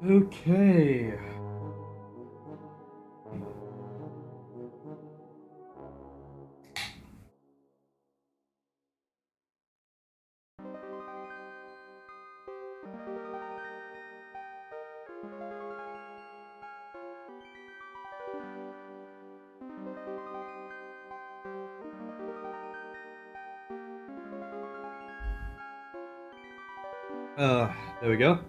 Okay. There we go.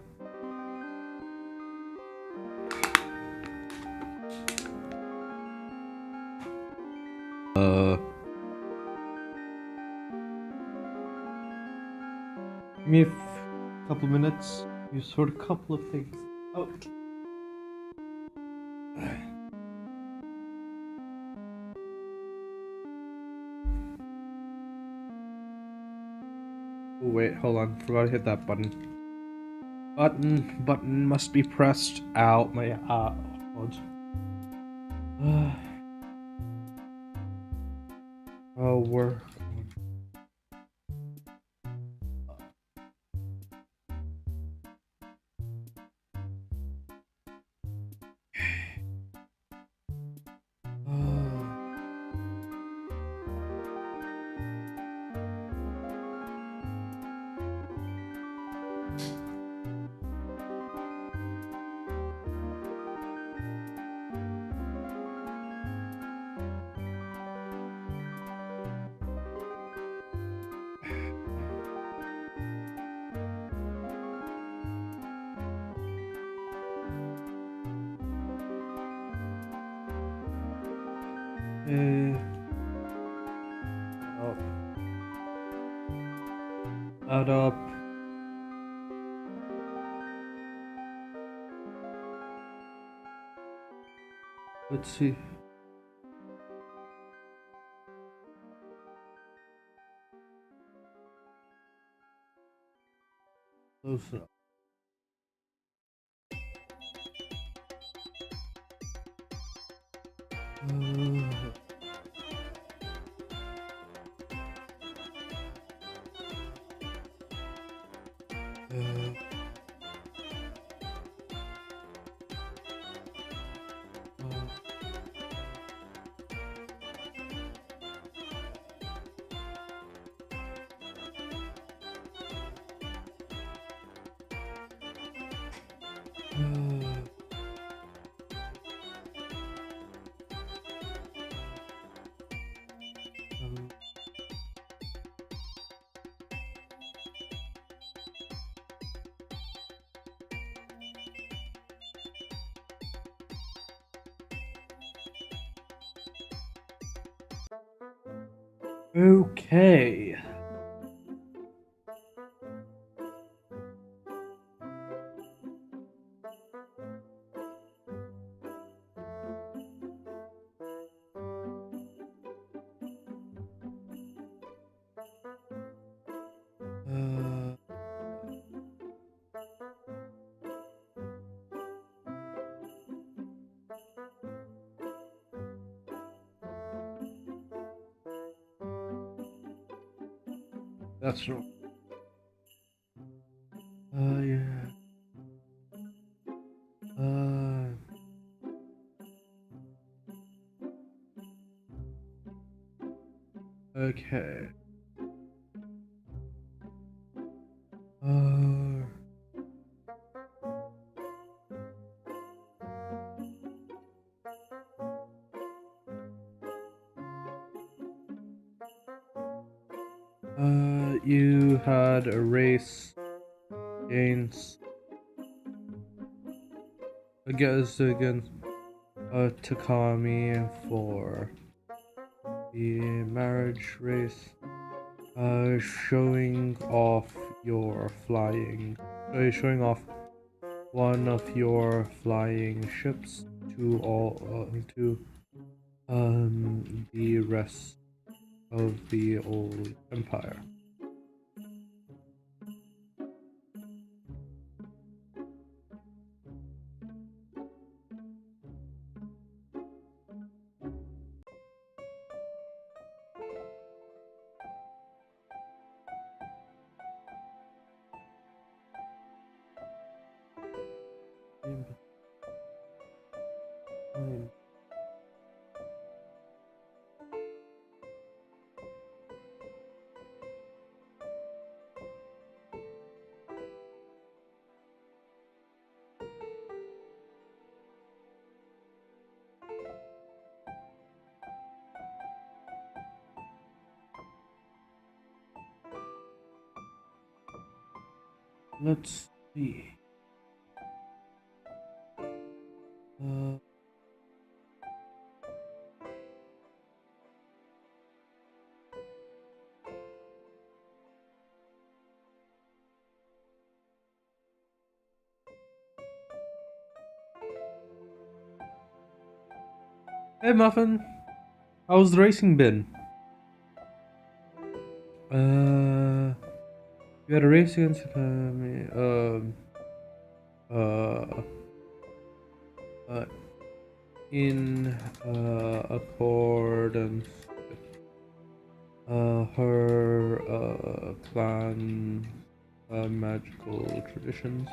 Give me a couple minutes. You sort a couple of things out. Oh wait, hold on. Forgot to hit that button. Button must be pressed out. My hold. Oh, we're. Add up. Let's see. Close enough. Okay. That's no. Yeah. Okay. You had a race against Takami for the marriage race, showing off your flying, showing off one of your flying ships to the rest of the old empire. Let's see. Hey Muffin, how's the racing been? You had a race against uh, uh, in accordance with her clan magical traditions.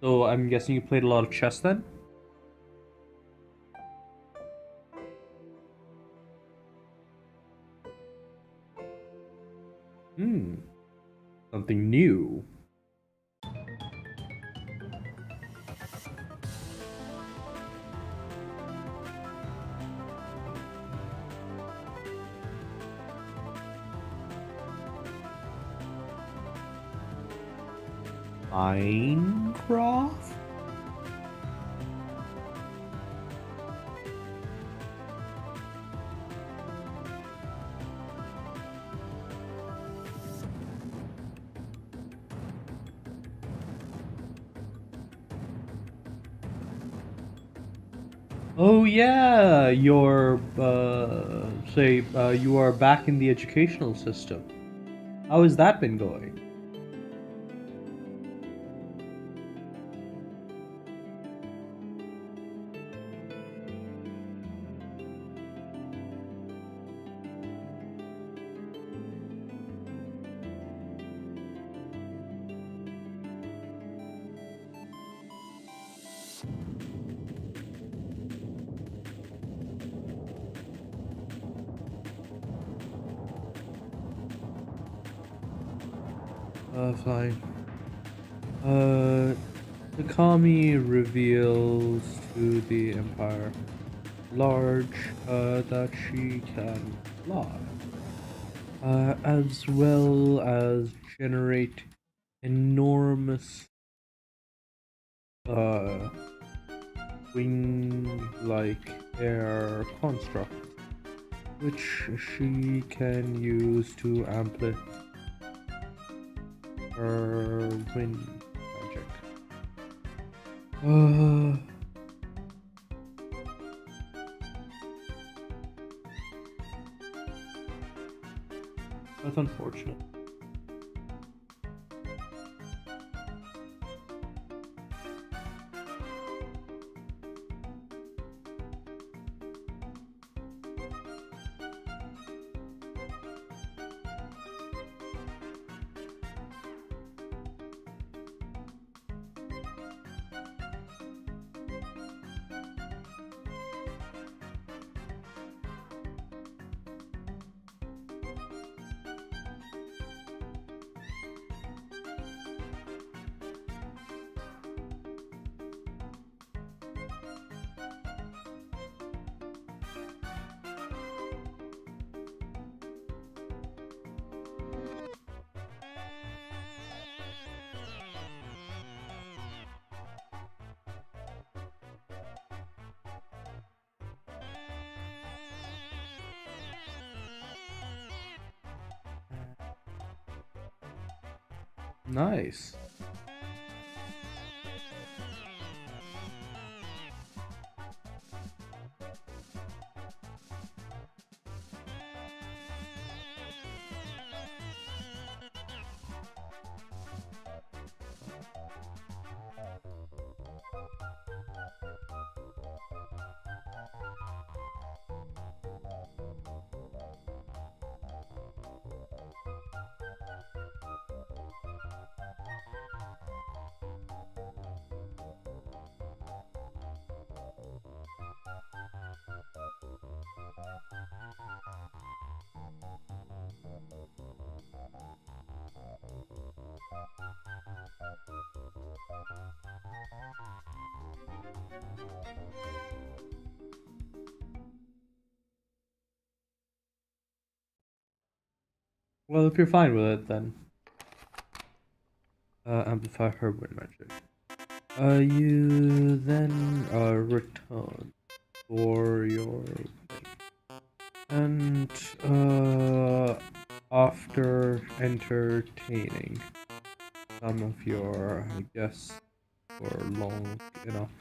So I'm guessing you played a lot of chess then? Something new. Minecraft? Oh yeah, you're you are back in the educational system. How has that been going? Fine. Takami reveals to the Empire large that she can fly, as well as generate enormous uh, wing-like air constructs, which she can use to amplify her wind magic. That's unfortunate. Nice. Well, if you're fine with it, then amplify her wind magic. You then return for your thing. And after entertaining some of your guests for long enough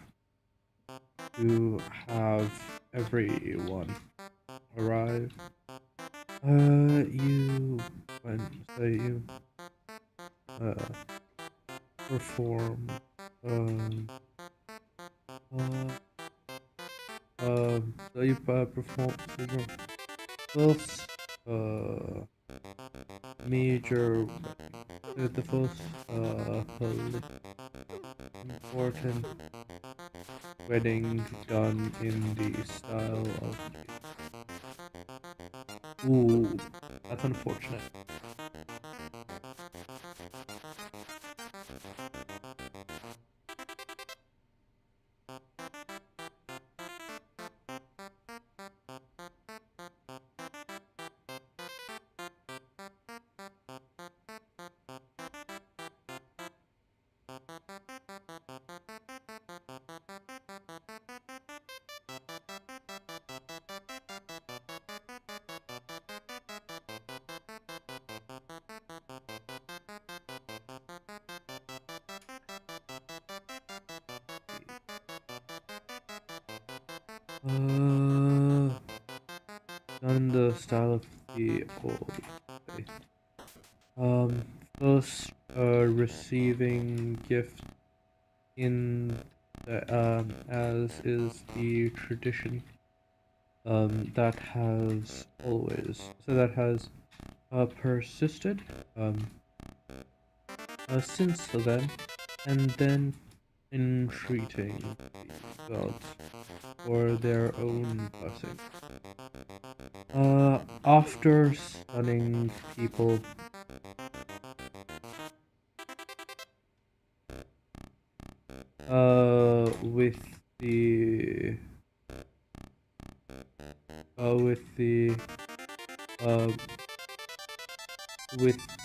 to have everyone arrive, you uh, perform perform your first major the first important wedding done in the style of ooh, that's unfortunate. Done the style of the old faith. First, receiving gift in the, as is the tradition, that has persisted, since then, and then entreating the gods for their own blessing. After stunning people with the with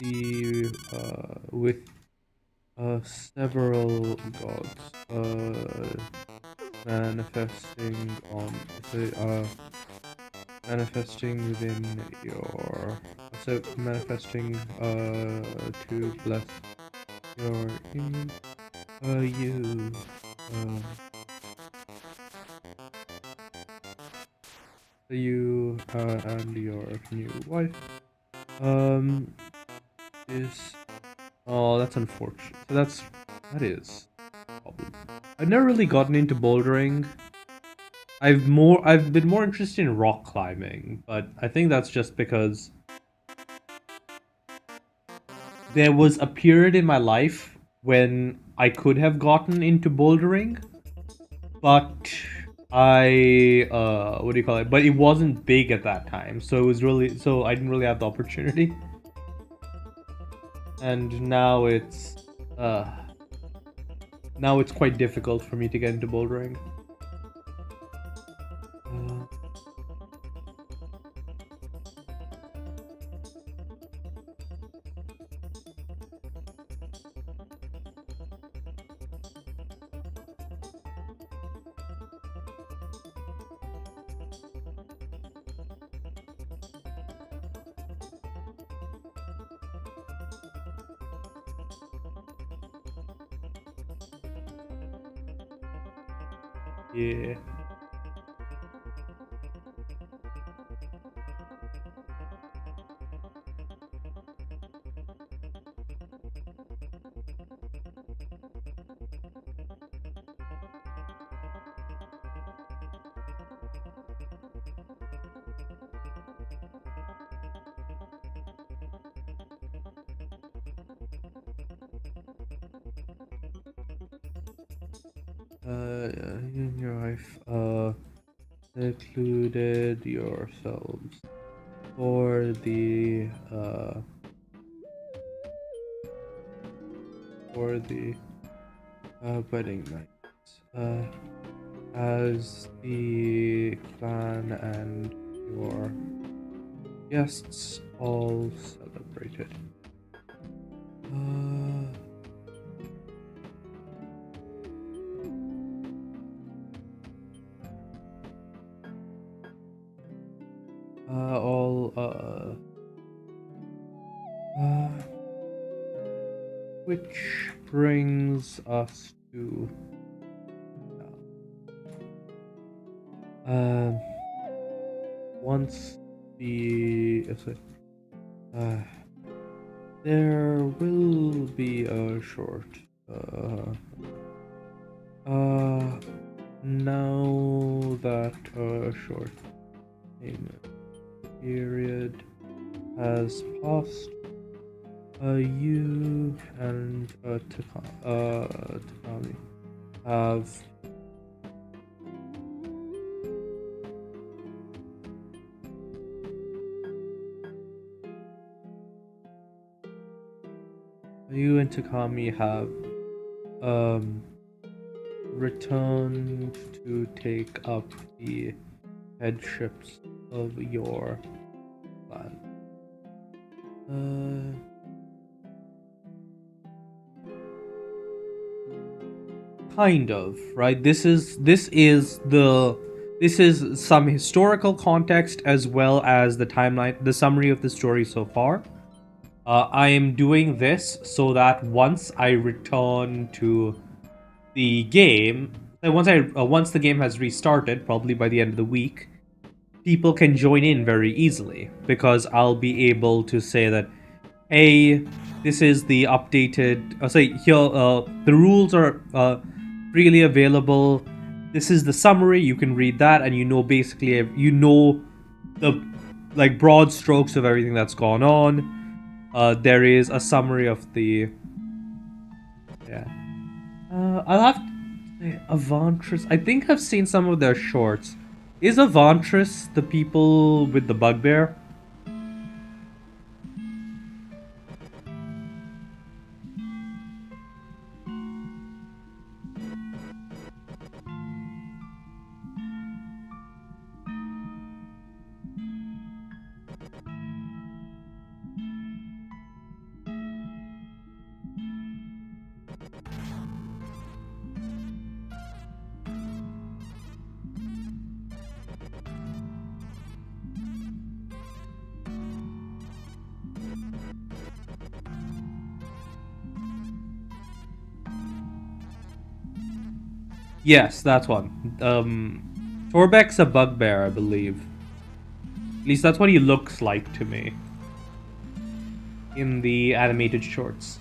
the uh with several gods manifesting on manifesting within your manifesting to bless your union. You and your new wife is that's unfortunate. So that is a problem. I've never really gotten into bouldering. I've been more interested in rock climbing, but I think that's just because there was a period in my life when I could have gotten into bouldering, but I what do you call it? But it wasn't big at that time, so it was really I didn't really have the opportunity. And now it's quite difficult for me to get into bouldering. Yeah. You and your wife secluded yourselves for the wedding night, as the clan and your Guests all celebrated. Which brings us to once the there will be a short now that a short payment period has passed, you and Takami have returned to take up the headships of your clan. Kind of, right? This is some historical context as well as the timeline, the summary of the story so far. I am doing this so that once I return to the game, once the game has restarted, probably by the end of the week, people can join in very easily because I'll be able to say that, hey, this is the updated. I'll say here, the rules are freely available. This is the summary. You can read that, and basically the broad strokes of everything that's gone on. There is a summary of the I'll have to say Avantris. I think I've seen some of their shorts. Is Avantris the people with the bugbear? Yes, that's one. Torbeck's a bugbear, I believe. At least that's what he looks like to me in the animated shorts.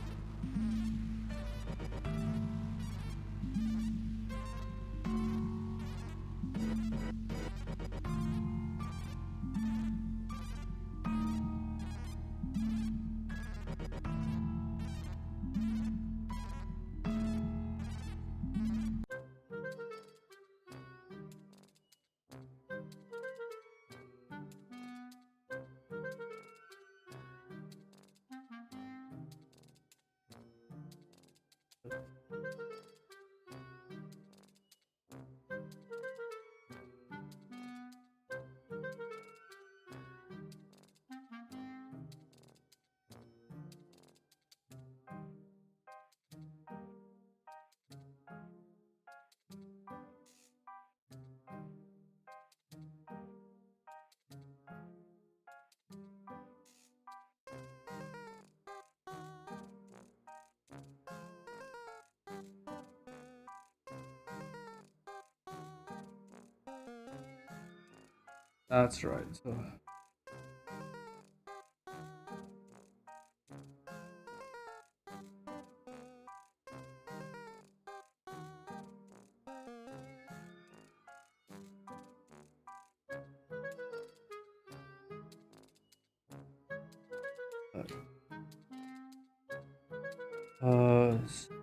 That's right.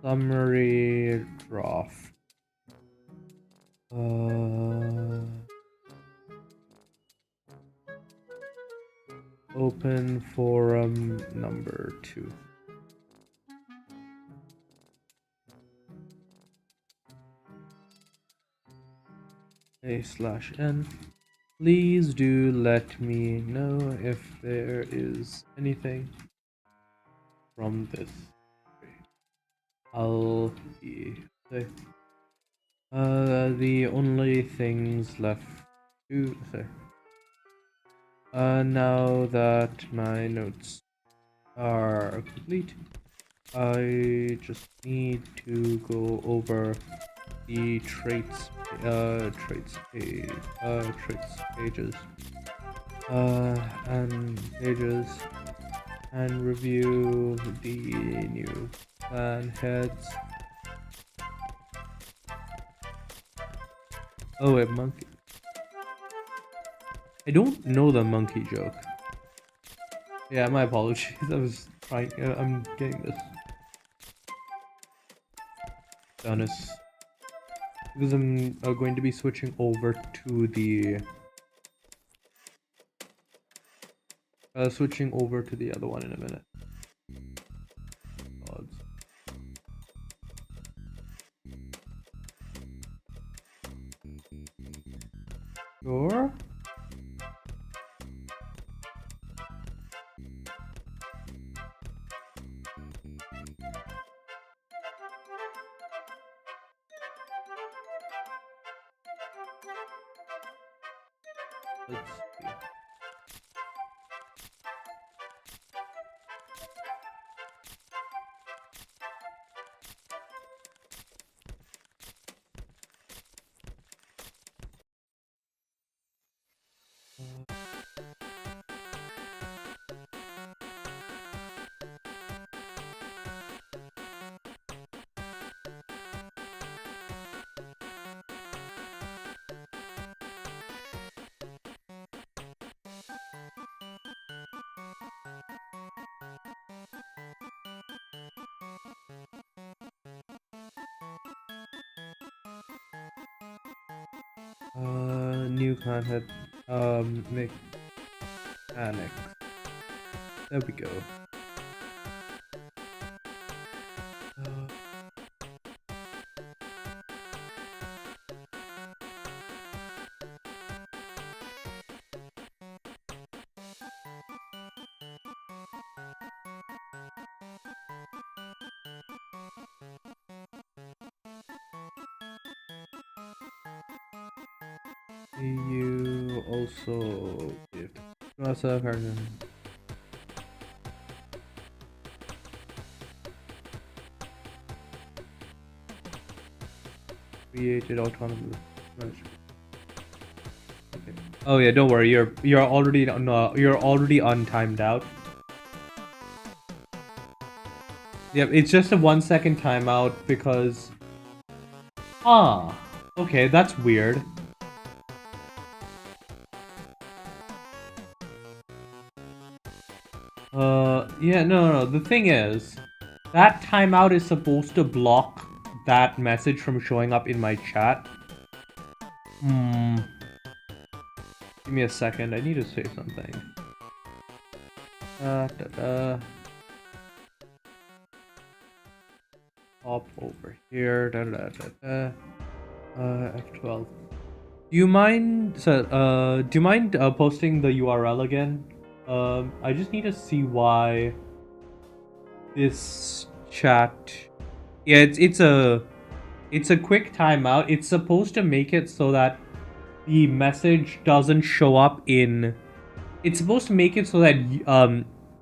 Summary draft. Open forum number 2. A/N Please do let me know if there is anything from this. I'll be say. The only things left to say. Now that my notes are complete, I just need to go over the traits pages and pages and review the new plan heads. Oh wait, monkey. I don't know the monkey joke. Yeah, my apologies. I was trying. I'm getting this. Honest. Because I'm going to be switching over to the other one in a minute. Odds. Sure. Let's see. New content, mechanics. There we go. You also give Rasa Carden. Created autonomous. Okay. Oh yeah, don't worry. You're already untimed out. Yep, it's just a 1 second timeout because. Ah, okay, that's weird. Yeah, no. The thing is, that timeout is supposed to block that message from showing up in my chat. Give me a second. I need to say something. Hop over here. F12. Do you mind? Do you mind posting the URL again? I just need to see why this chat. Yeah, it's a quick timeout. It's supposed to make it so that the message doesn't show up in. It's supposed to make it so that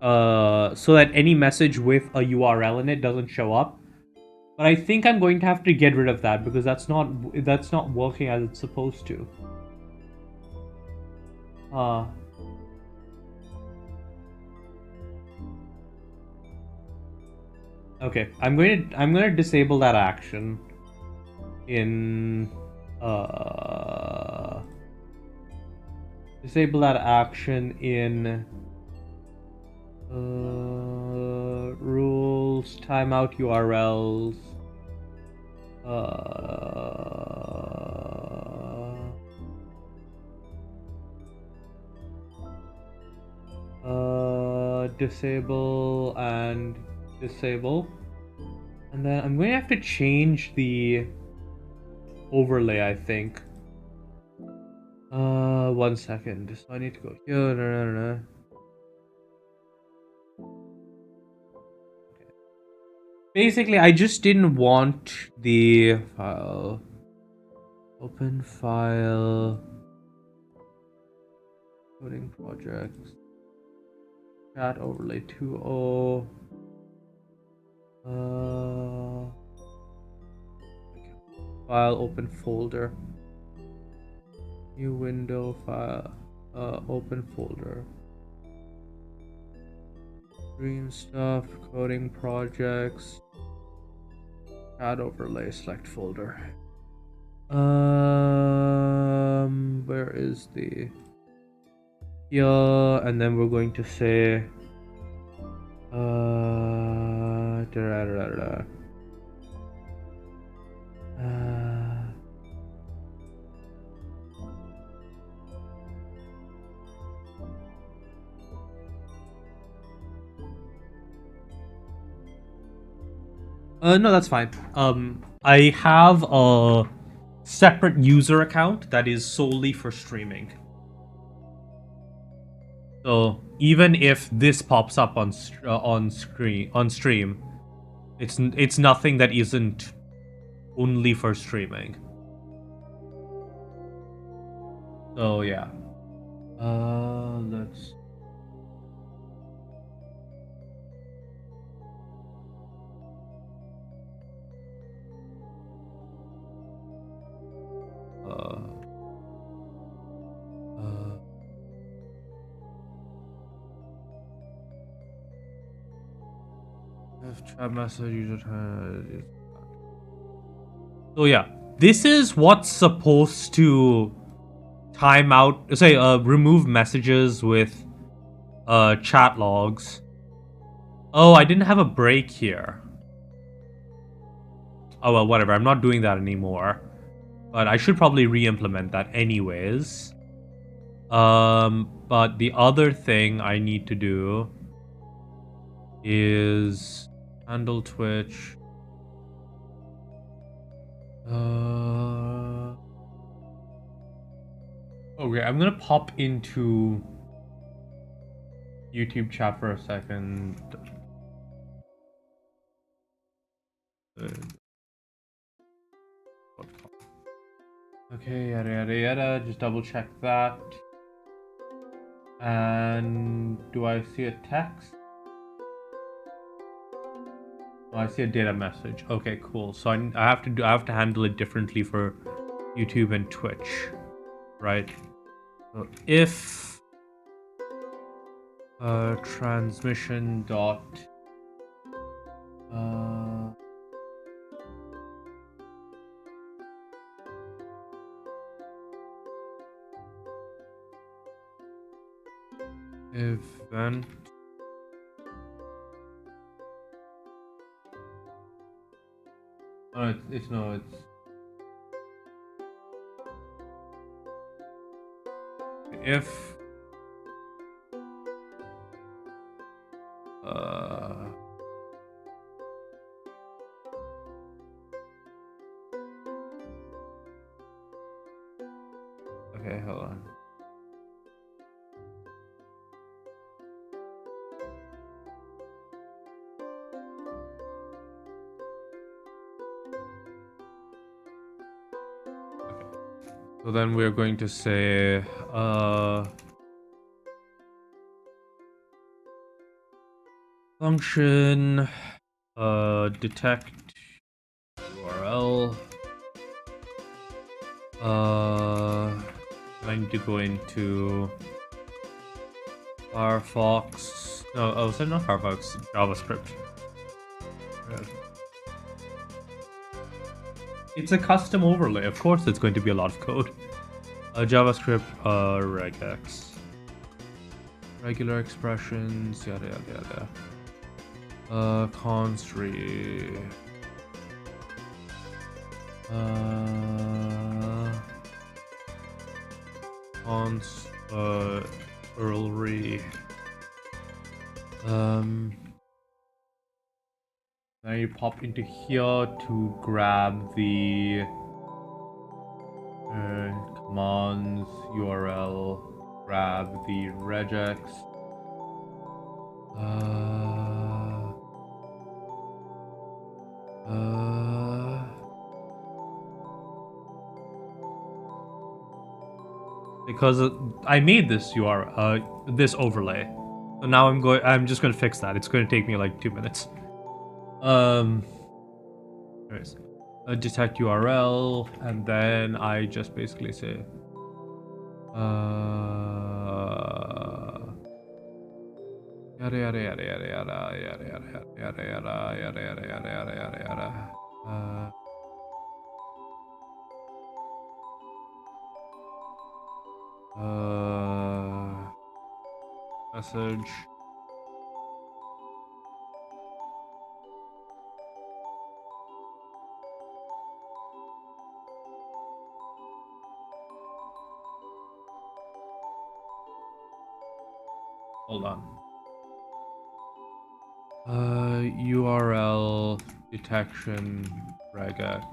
so that any message with a URL in it doesn't show up. But I think I'm going to have to get rid of that because that's not working as it's supposed to. Okay, I'm going to disable that action in disable that action in rules, timeout URLs, disable and disable. And then I'm going to have to change the overlay, I think. 1 second. So I need to go here. No. Basically, I just didn't want the file. Open file. Coding projects. Chat overlay 2.0. File, open folder. New window, file, open folder. Dream stuff, coding projects. Chat overlay, select folder. Where is the here? And then we're going to say no, that's fine. I have a separate user account that is solely for streaming. So even if this pops up on stream, it's nothing that isn't only for streaming. So yeah. Let's. Chat message user time. So yeah, this is what's supposed to time out. Say, remove messages with chat logs. Oh, I didn't have a break here. Oh well, whatever. I'm not doing that anymore. But I should probably re-implement that anyways. But the other thing I need to do is handle Twitch. Okay, I'm gonna pop into YouTube chat for a second. Okay, yada yada yada. Just double check that. And do I see a text? Oh, I see a data message. Okay, cool. So I have to handle it differently for YouTube and Twitch, right? So if transmission dot event it's if okay, hold on. So then we're going to say function detect URL. I need to go into Firefox. No, oh, is it not Firefox? JavaScript. It's a custom overlay. Of course, it's going to be a lot of code. JavaScript regex. Regular expressions, yada yada yada. Constr. Const earlry. Now you pop into here to grab the commands URL, grab the regex. Because I made this this overlay, so now I'm just gonna fix that. It's gonna take me like 2 minutes. Anyways, detect URL, and then I just basically say, yada yada yada yada yada yada yada yada yada yada yada yada yada yada yada. Message. Hold on. URL detection regex.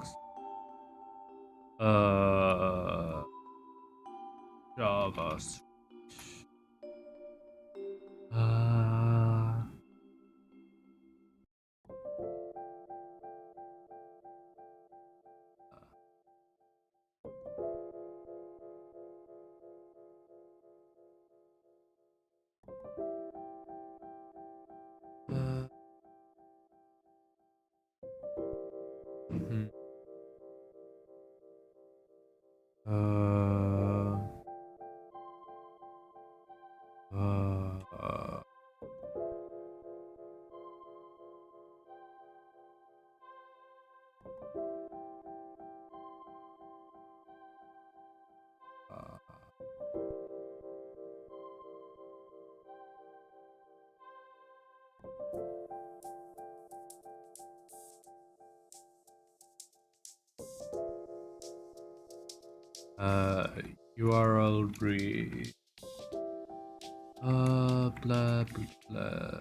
Java. URL read. Blah blah blah.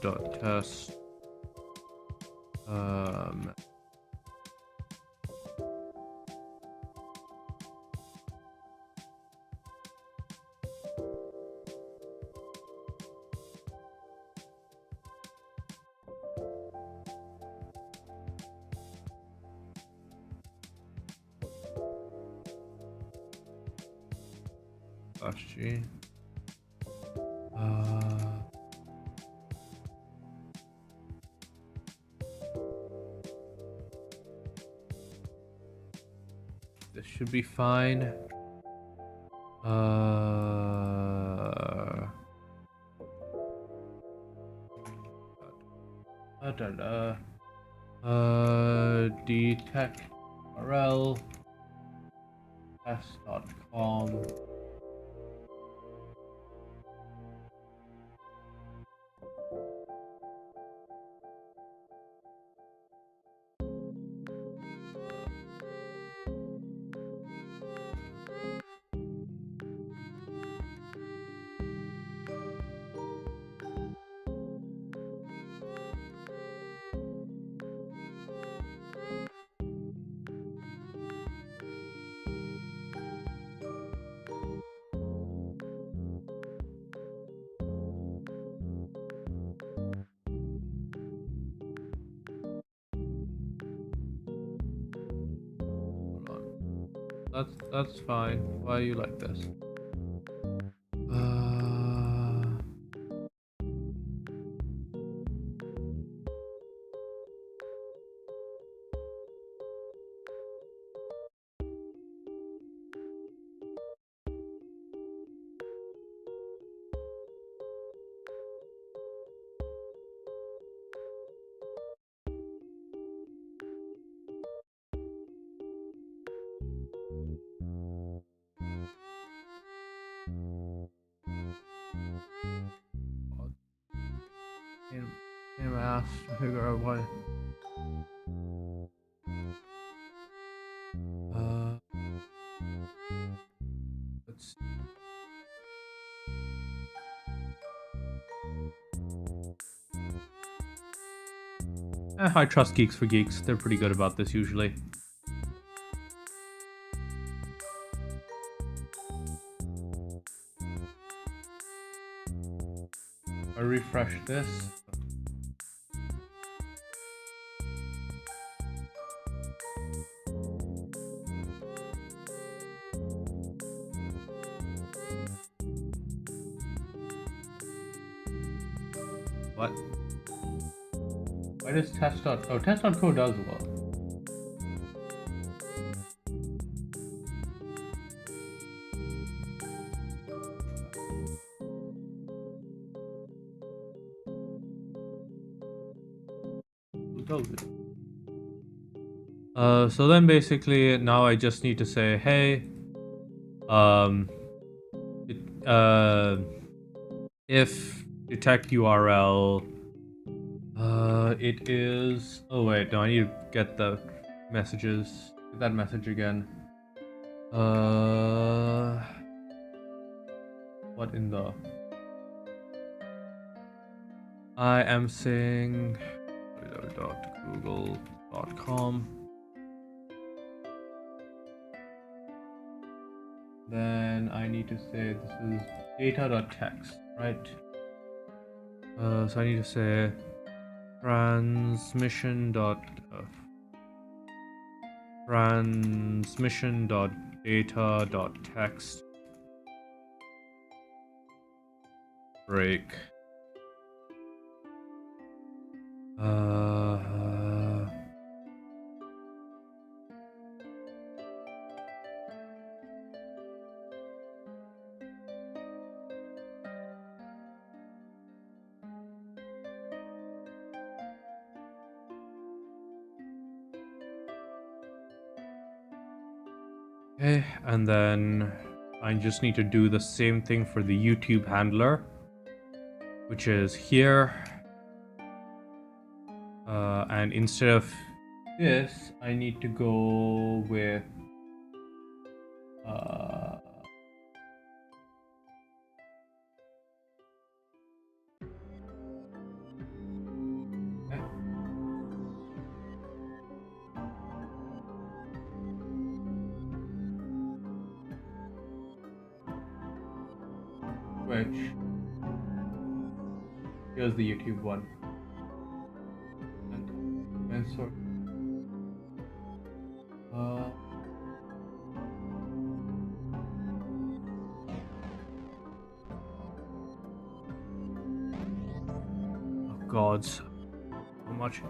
Dot test. G. This should be fine. Detect URL test.com. That's fine. Why are you like this? Can't ask to figure out why. Let's I trust Geeks for Geeks. They're pretty good about this usually. I refresh this. What? Why does test. Oh, test.co does work. So then basically now I just need to say, hey, if detect URL, it is, oh wait, no, I need to get the messages, get that message again. What in the, I am saying www.google.com. Then I need to say this is data.text, right? So I need to say transmission.data.text break. Okay, and then I just need to do the same thing for the YouTube handler, which is here. And instead of this, I need to go with which here's the YouTube one. And so oh god, how much?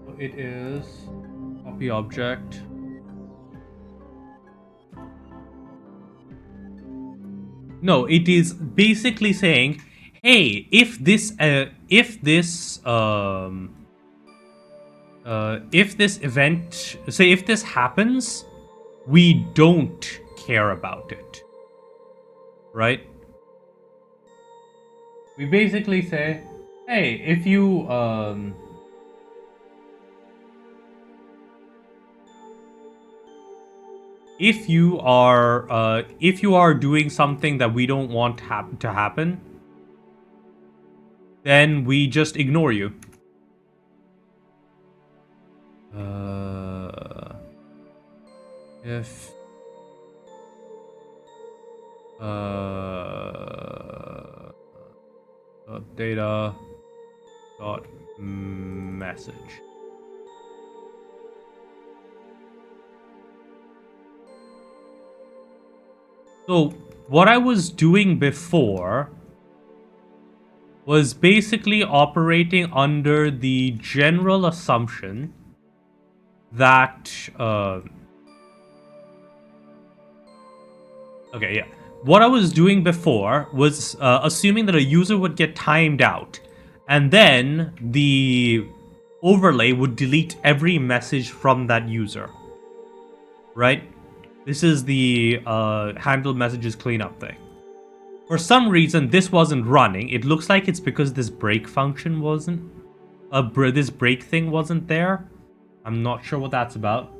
So it is copy object. No, it is basically saying, hey, if this event, say if this happens, we don't care about it, right? We basically say, hey, if you if you are doing something that we don't want to happen, then we just ignore you. If data dot message. So what I was doing before was basically operating under the general assumption that okay, yeah. What I was doing before was assuming that a user would get timed out, and then the overlay would delete every message from that user. Right? This is the handle messages cleanup thing. For some reason, this wasn't running. It looks like it's because this break function wasn't... this break thing wasn't there. I'm not sure what that's about.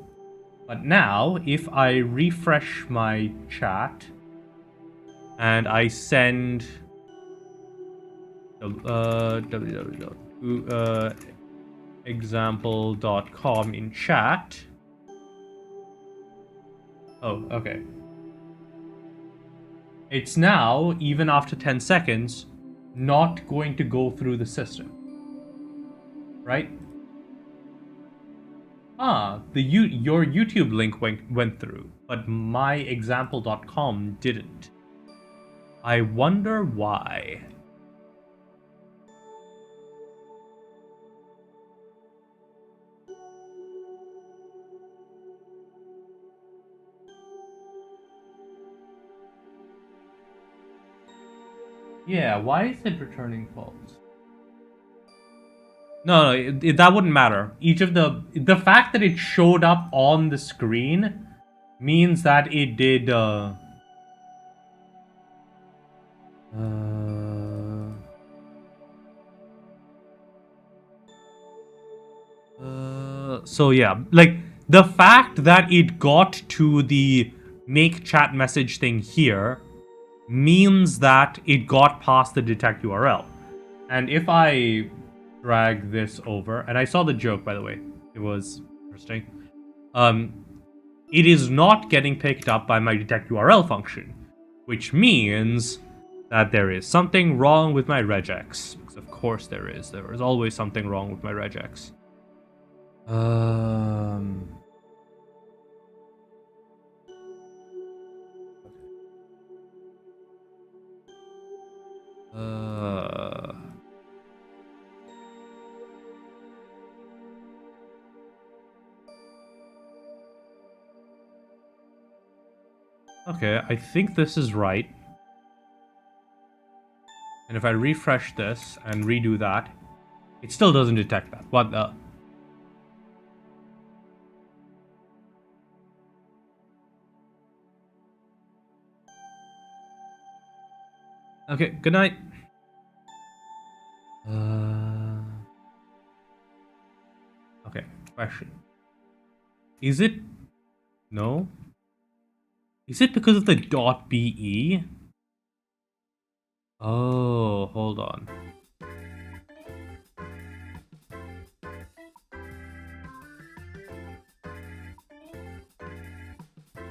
But now, if I refresh my chat and I send example.com in chat. Oh, okay. It's now, even after 10 seconds, not going to go through the system. Right? Your YouTube link went through, but my example.com didn't. I wonder why. Yeah, why is it returning false? No, that wouldn't matter. Each of the fact that it showed up on the screen means that it did. So yeah, like the fact that it got to the make chat message thing here means that it got past the detect URL. And if I drag this over, and I saw the joke, by the way, it was interesting. It is not getting picked up by my detect URL function, which means that there is something wrong with my regex. Because of course there is. There is always something wrong with my regex. Okay, I think this is right. And if I refresh this and redo that, it still doesn't detect that. What the? Okay, good night. Okay, question. Is it... No? Is it because of the .be? Oh, hold on.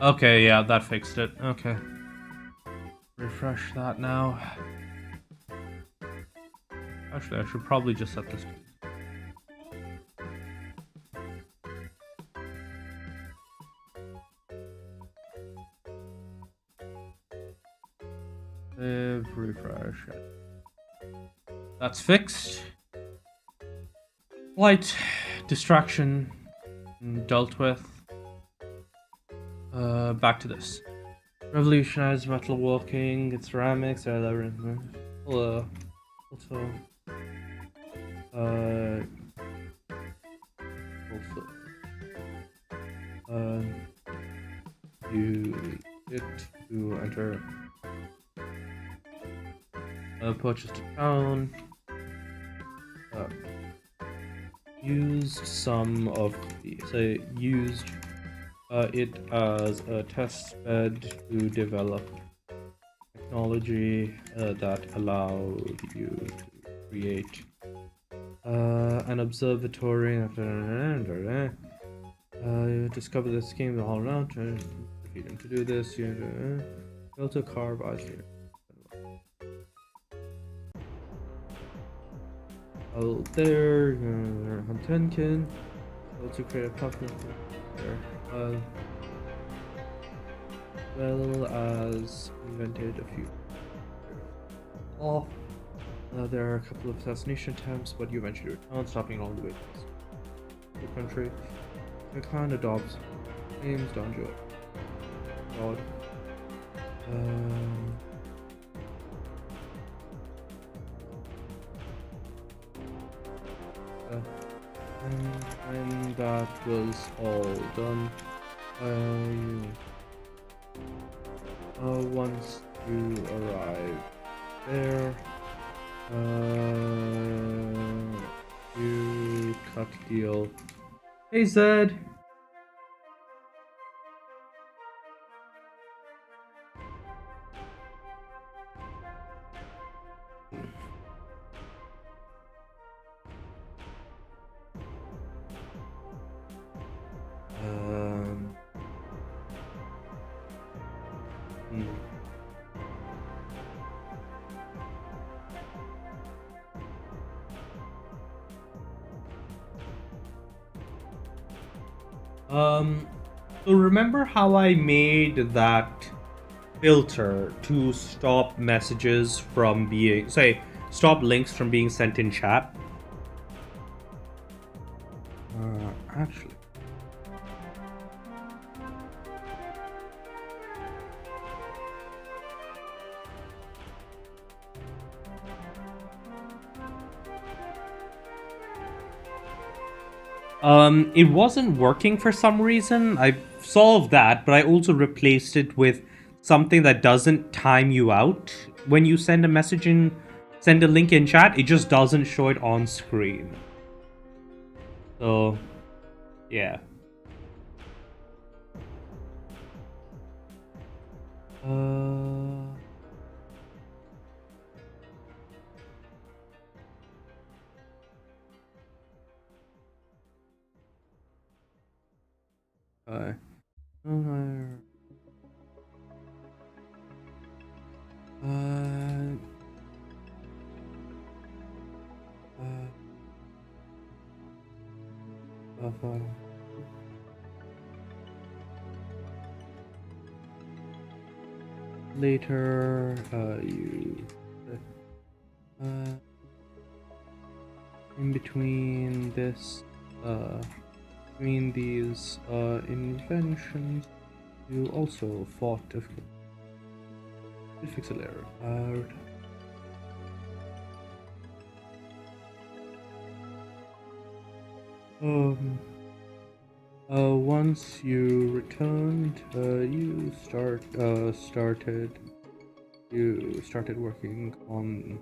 Okay, yeah, that fixed it. Okay. Refresh that now. Actually, I should probably just set this. Refresh. That's fixed. Light distraction dealt with. Back to this. Revolutionized metal walking, it's ceramics, also, use it to enter purchase to town. Use some of the, say, used it as a test bed to develop technology that allowed you to create an observatory. Discover the scheme the whole round. To do this, you build a carve out here. Oh, there, Huntenkin. To create a platform there. Well as invented a few. There are a couple of assassination attempts, but you eventually return, stopping all the way to the country. The clan adopts names Donjo. God. And that was all done. Once you arrive there, you cut deal. Hey Zed. Um, so remember how I made that filter to stop messages from being, say, stop links from being sent in chat? Actually. It wasn't working for some reason. I solved that, but I also replaced it with something that doesn't time you out when you send a message in, send a link in chat. It just doesn't show it on screen. So, yeah. Uh, uh, uh, later, you in between this, between these inventions, you also fought to fix a error. Once you returned, you started working on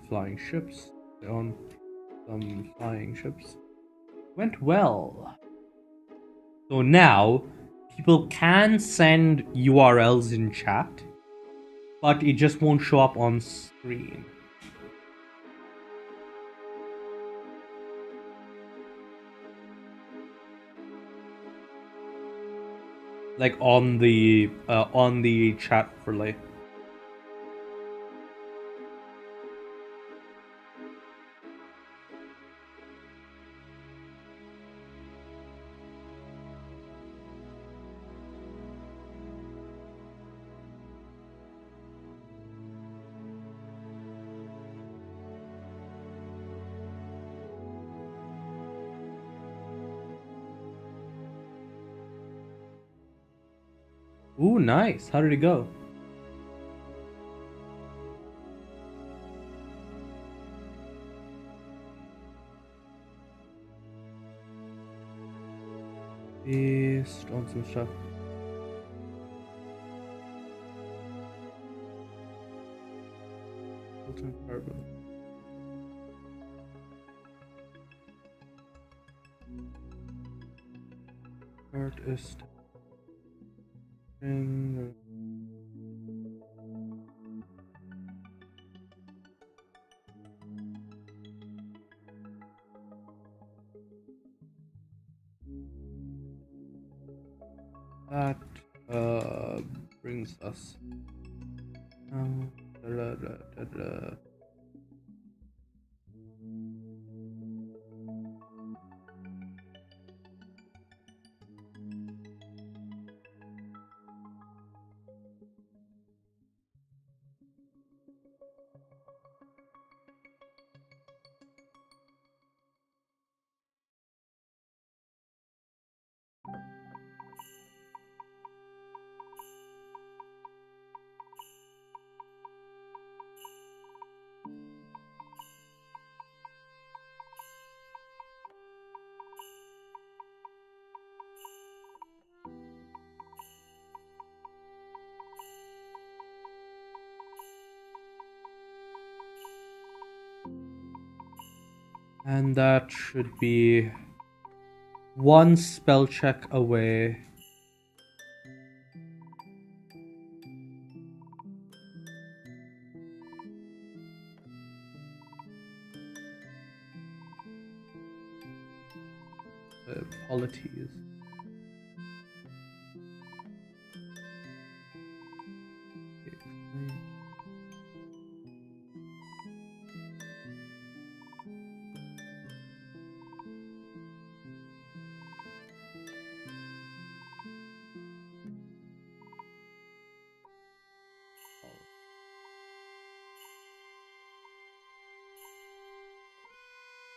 flying ships, on some flying ships. Went well. So now people can send URLs in chat, but it just won't show up on screen. Like on the chat relay. Ooh, nice. How did it go? Based on some stuff. Artist. That brings us and that should be one spell check away. Polities.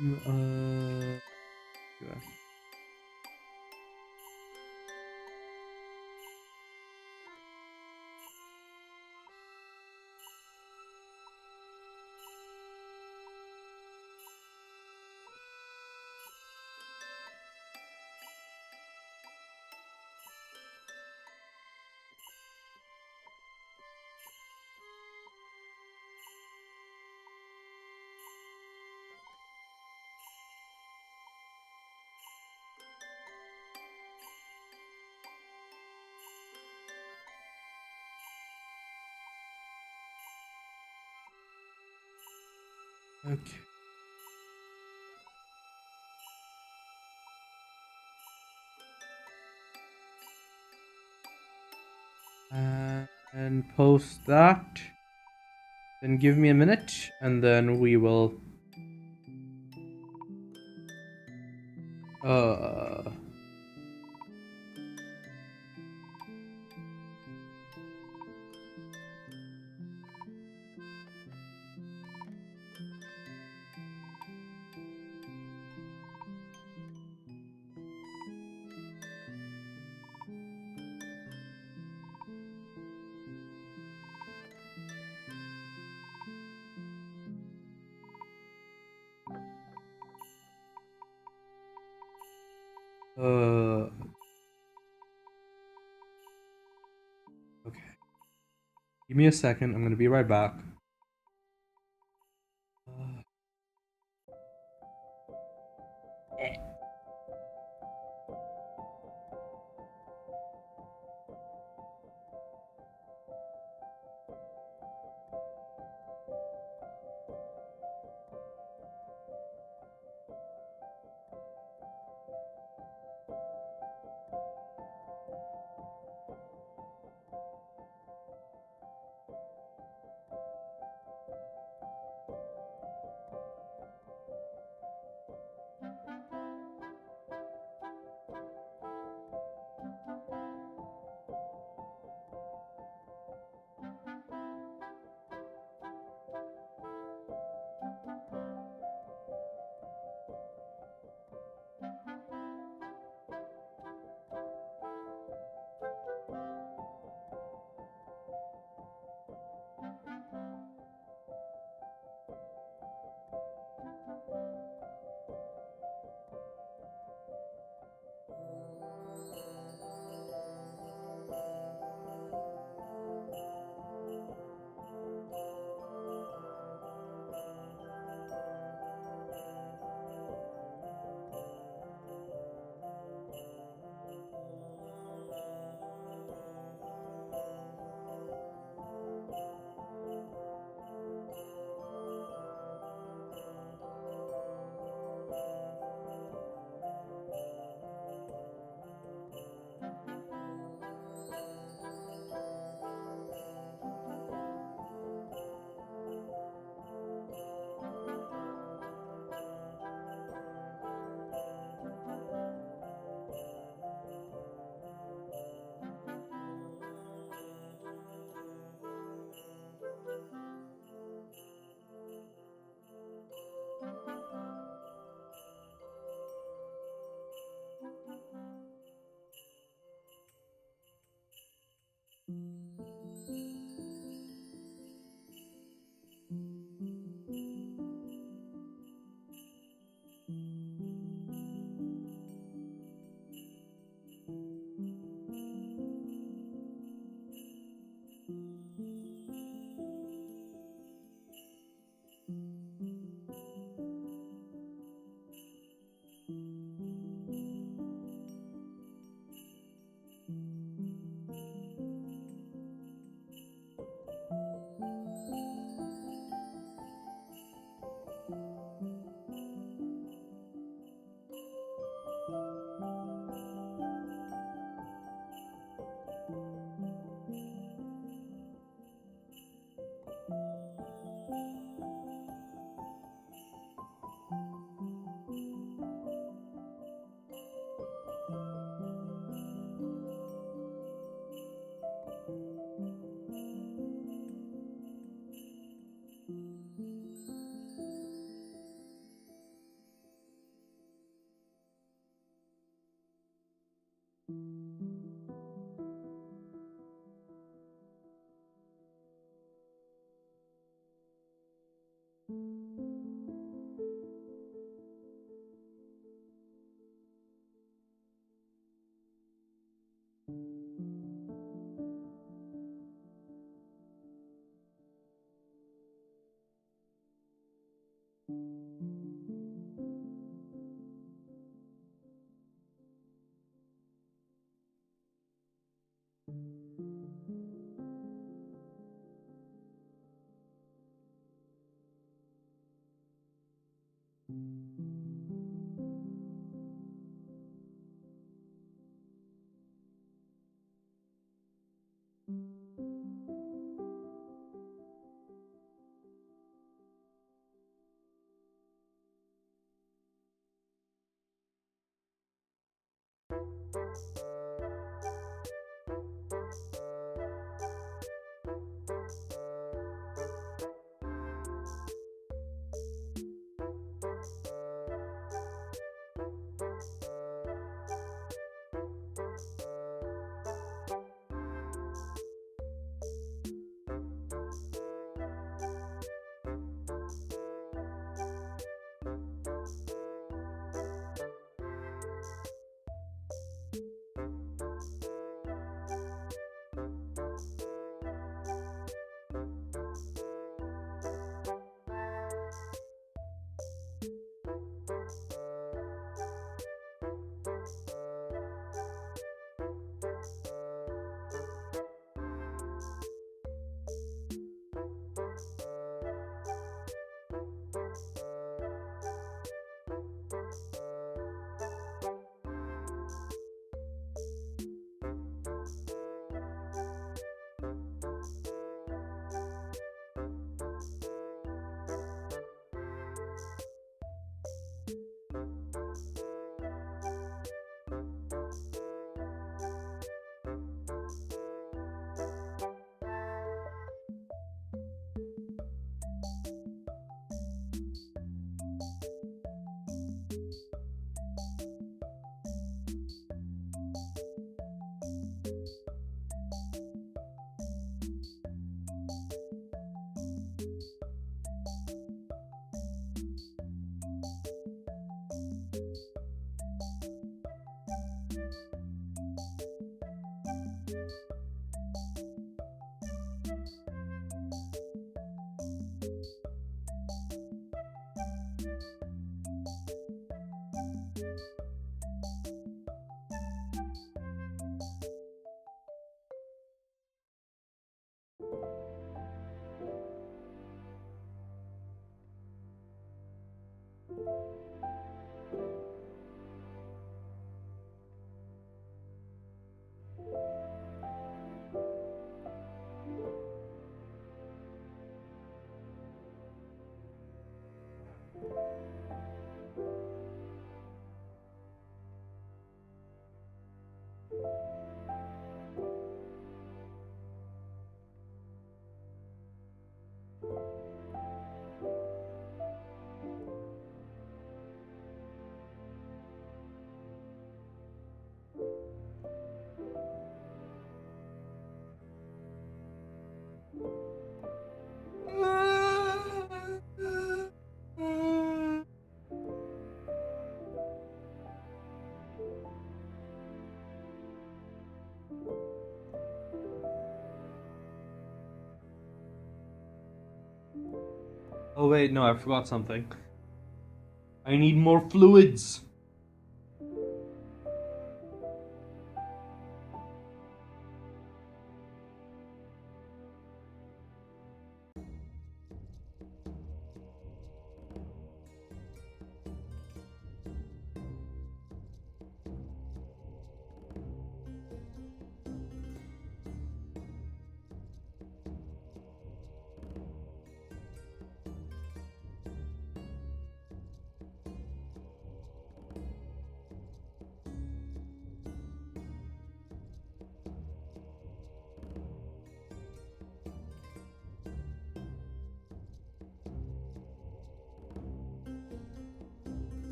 Yeah. Okay. And post that. Then give me a minute, and then we will. Uh. Uh. Okay. Give me a second. I'm gonna be right back. Uh, Oh wait, no, I forgot something. I need more fluids.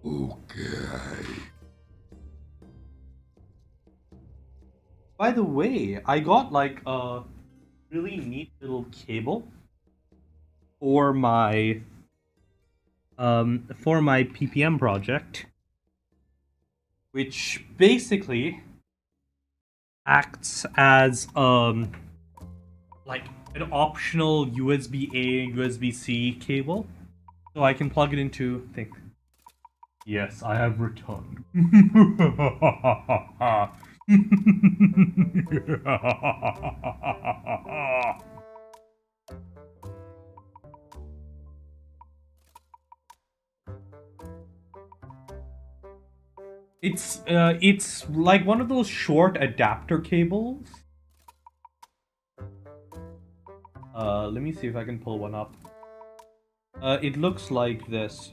Okay. By the way, I got like a really neat little cable for my PPM project, which basically acts as like an optional USB A USB C cable, so I can plug it into thing. Yes, I have returned. It's like one of those short adapter cables. Let me see if I can pull one up. It looks like this.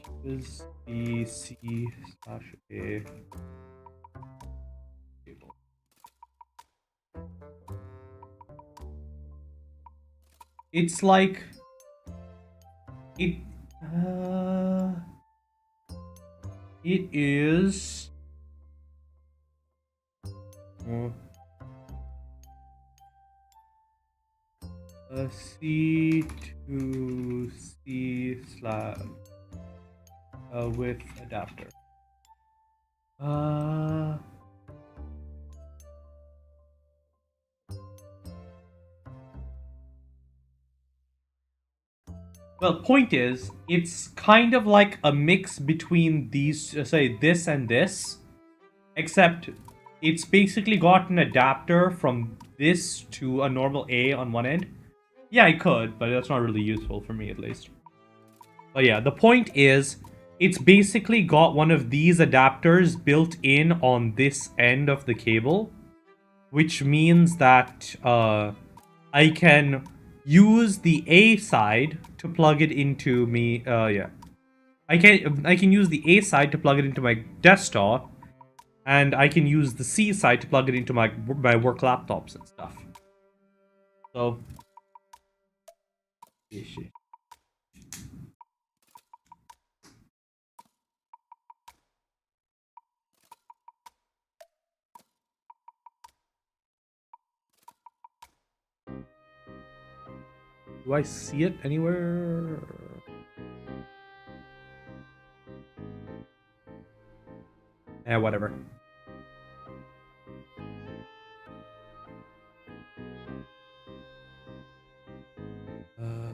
USB C slash A cable. It's like it. Uh, it is. Uh, C to C slash with adapter. Uh, well, point is, it's kind of like a mix between these, say, this and this, except it's basically got an adapter from this to a normal A on one end. Yeah, I could, but that's not really useful for me, at least. But yeah, the point is, it's basically got one of these adapters built in on this end of the cable, which means that I can use the A side to plug it into me. Yeah, I can use the A side to plug it into my desktop, and I can use the C side to plug it into my work laptops and stuff. So, do I see it anywhere? Eh, whatever. Uh,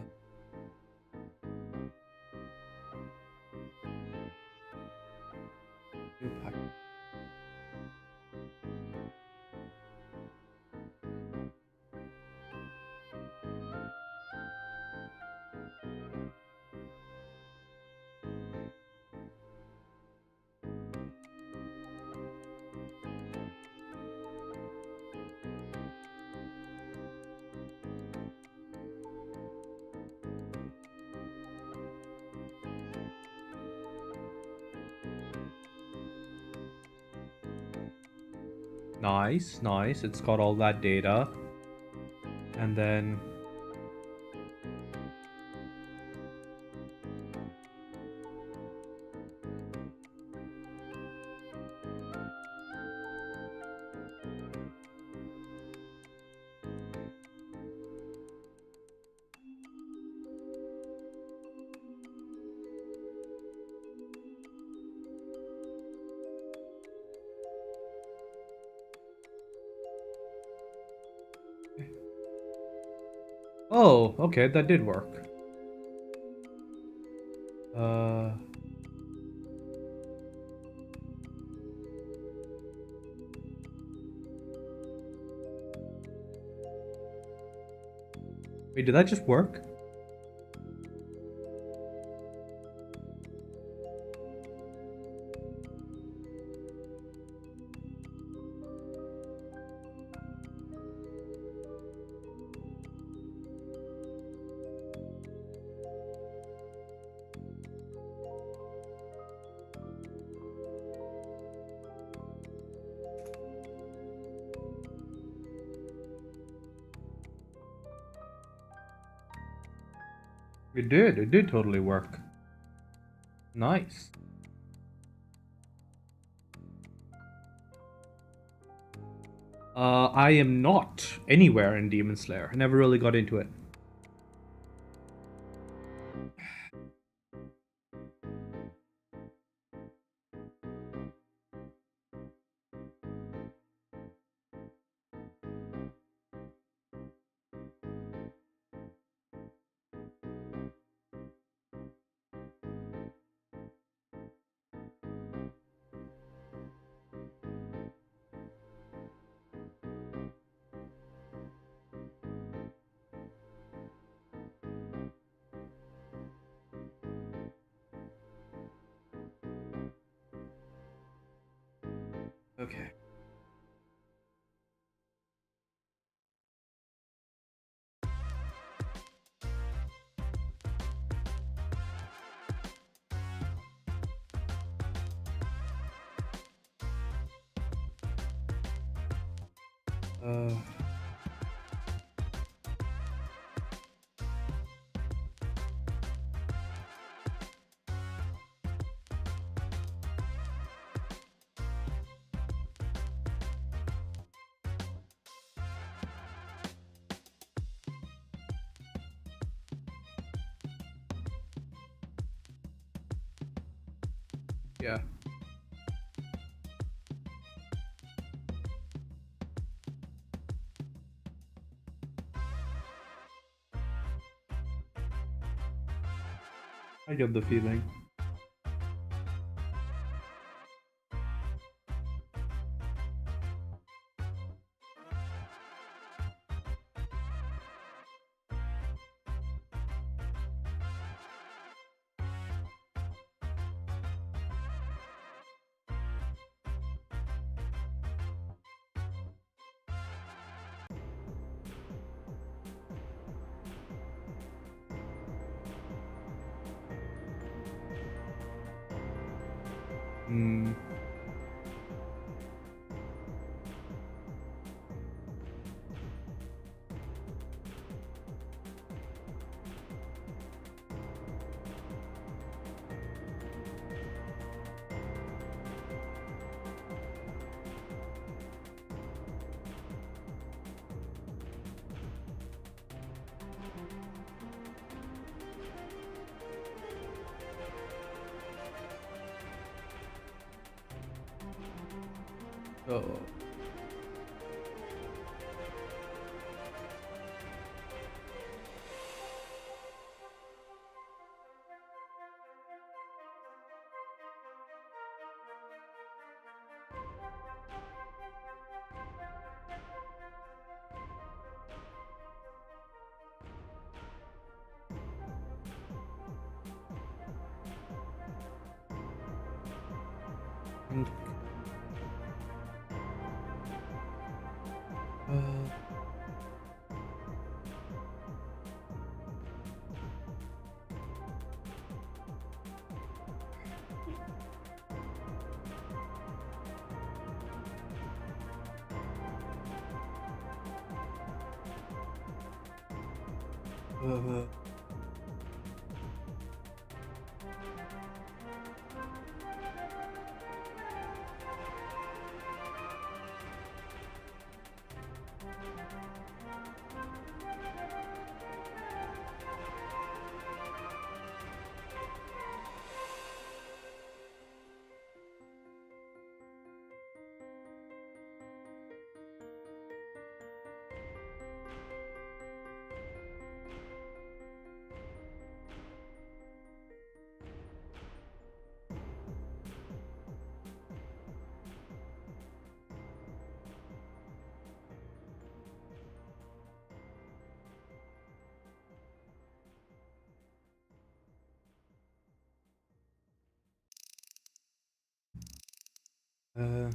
Nice, nice. It's got all that data. And then... Oh, okay, that did work. Uh... Wait, did that just work? It did totally work. Nice. I am not anywhere in Demon Slayer. I never really got into it. Okay. Uh, yeah. I get the feeling. Hmm. Oh. Uh, uh, uh, uh,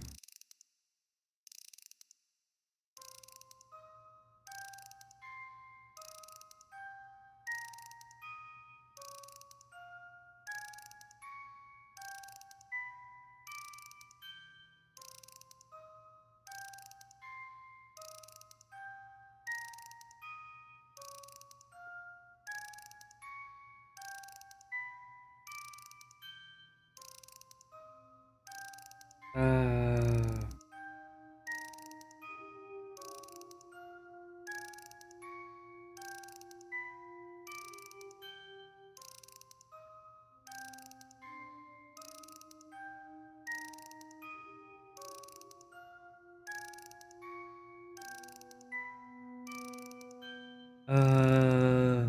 Uh...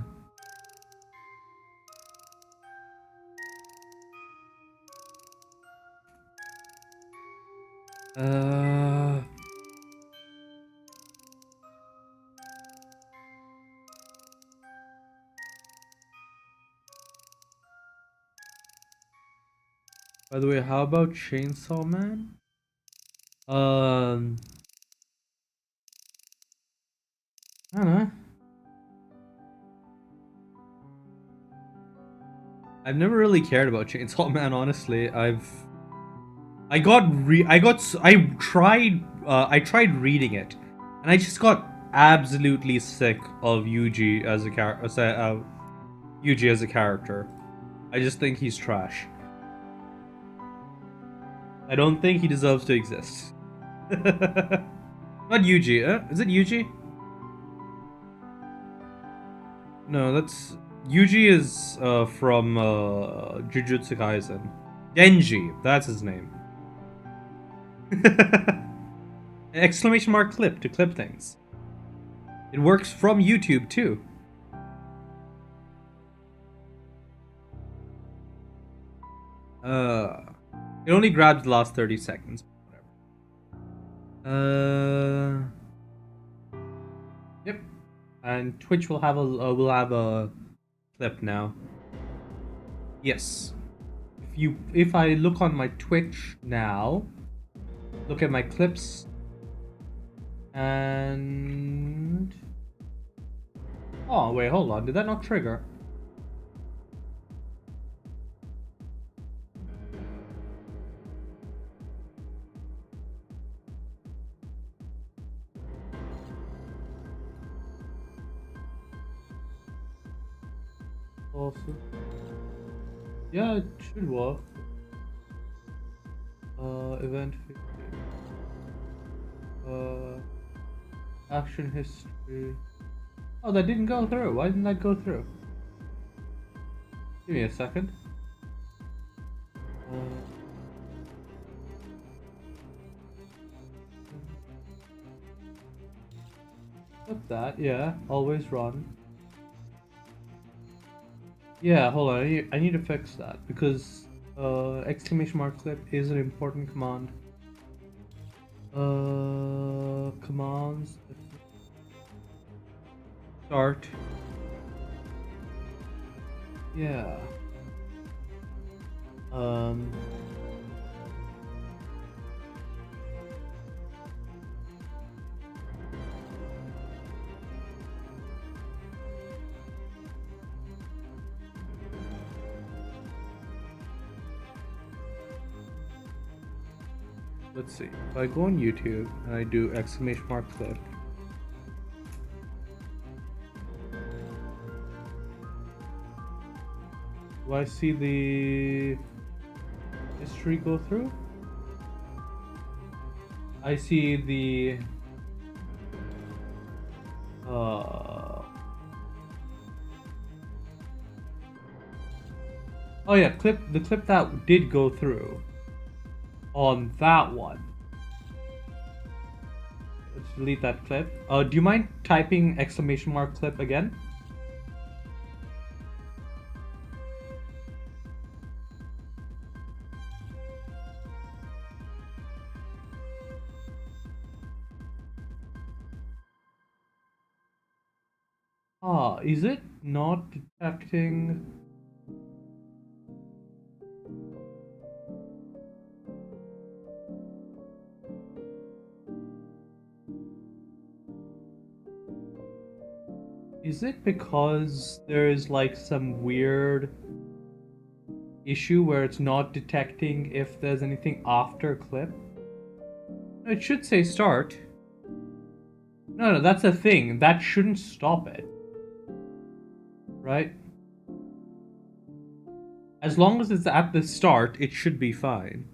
Uh... By the way, how about Chainsaw Man? I don't know. I've never really cared about Chainsaw Man, honestly. I tried reading it, and I just got absolutely sick of Yuji as a character. Yuji as a character. I just think he's trash. I don't think he deserves to exist. Not Yuji. Is it Yuji? No, that's Yuji is from Jujutsu Kaisen. Genji, that's his name. An exclamation mark clip to clip things. It works from YouTube too. It only grabs the last 30 seconds. Whatever. Yep. And Twitch will have a clip now. Yes. If I look on my Twitch now, look at my clips, and oh wait, hold on. Did that not trigger? Also, yeah, it should work. Event 50. Action history. Oh, that didn't go through. Why didn't that go through? Give me a second. Flip that, yeah. Always run. Yeah, hold on. I need to fix that because exclamation mark clip is an important command. Commands. Start. Yeah. Let's see. If I go on YouTube and I do exclamation mark clip. Do I see the history go through? I see the oh yeah, the clip that did go through on that one. Let's delete that clip. Do you mind typing exclamation mark clip again? Is it not detecting? Is it because there is like some weird issue where it's not detecting if there's anything after clip? It should say start. No, that's a thing. That shouldn't stop it. Right? As long as it's at the start, it should be fine.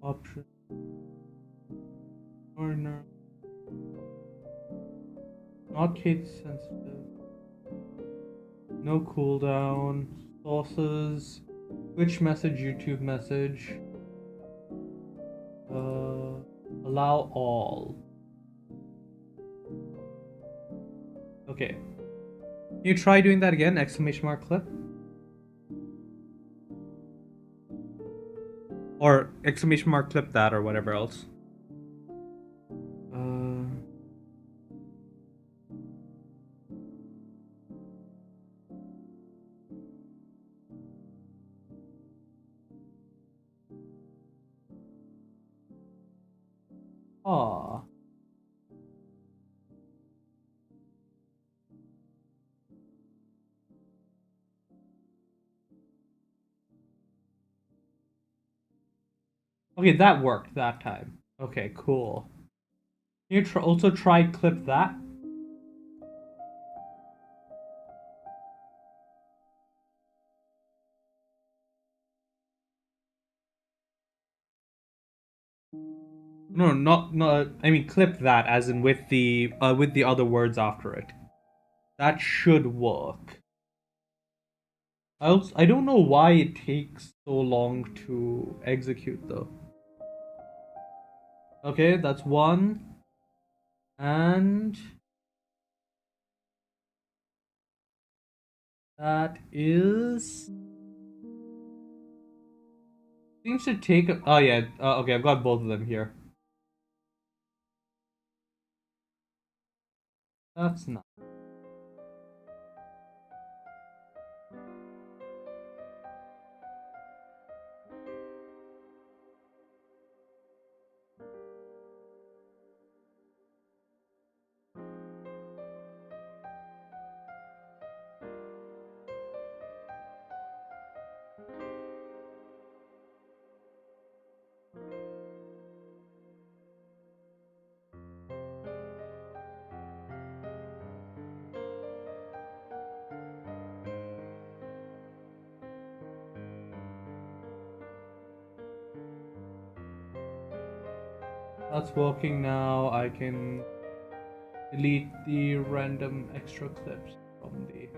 Option. Corner. Not case sensitive. No cooldown. Sources. Twitch message, YouTube message. Allow all. Okay. Can you try doing that again? Exclamation mark clip. Or exclamation mark clip that or whatever else. Aw. Okay, that worked that time. Okay, cool. Can you also try clip that? No, not. I mean, clip that as in with the other words after it. That should work. I don't know why it takes so long to execute though. Okay, that's one. And that is seems to take oh yeah, okay, I've got both of them here. That's not that's working now. I can delete the random extra clips from the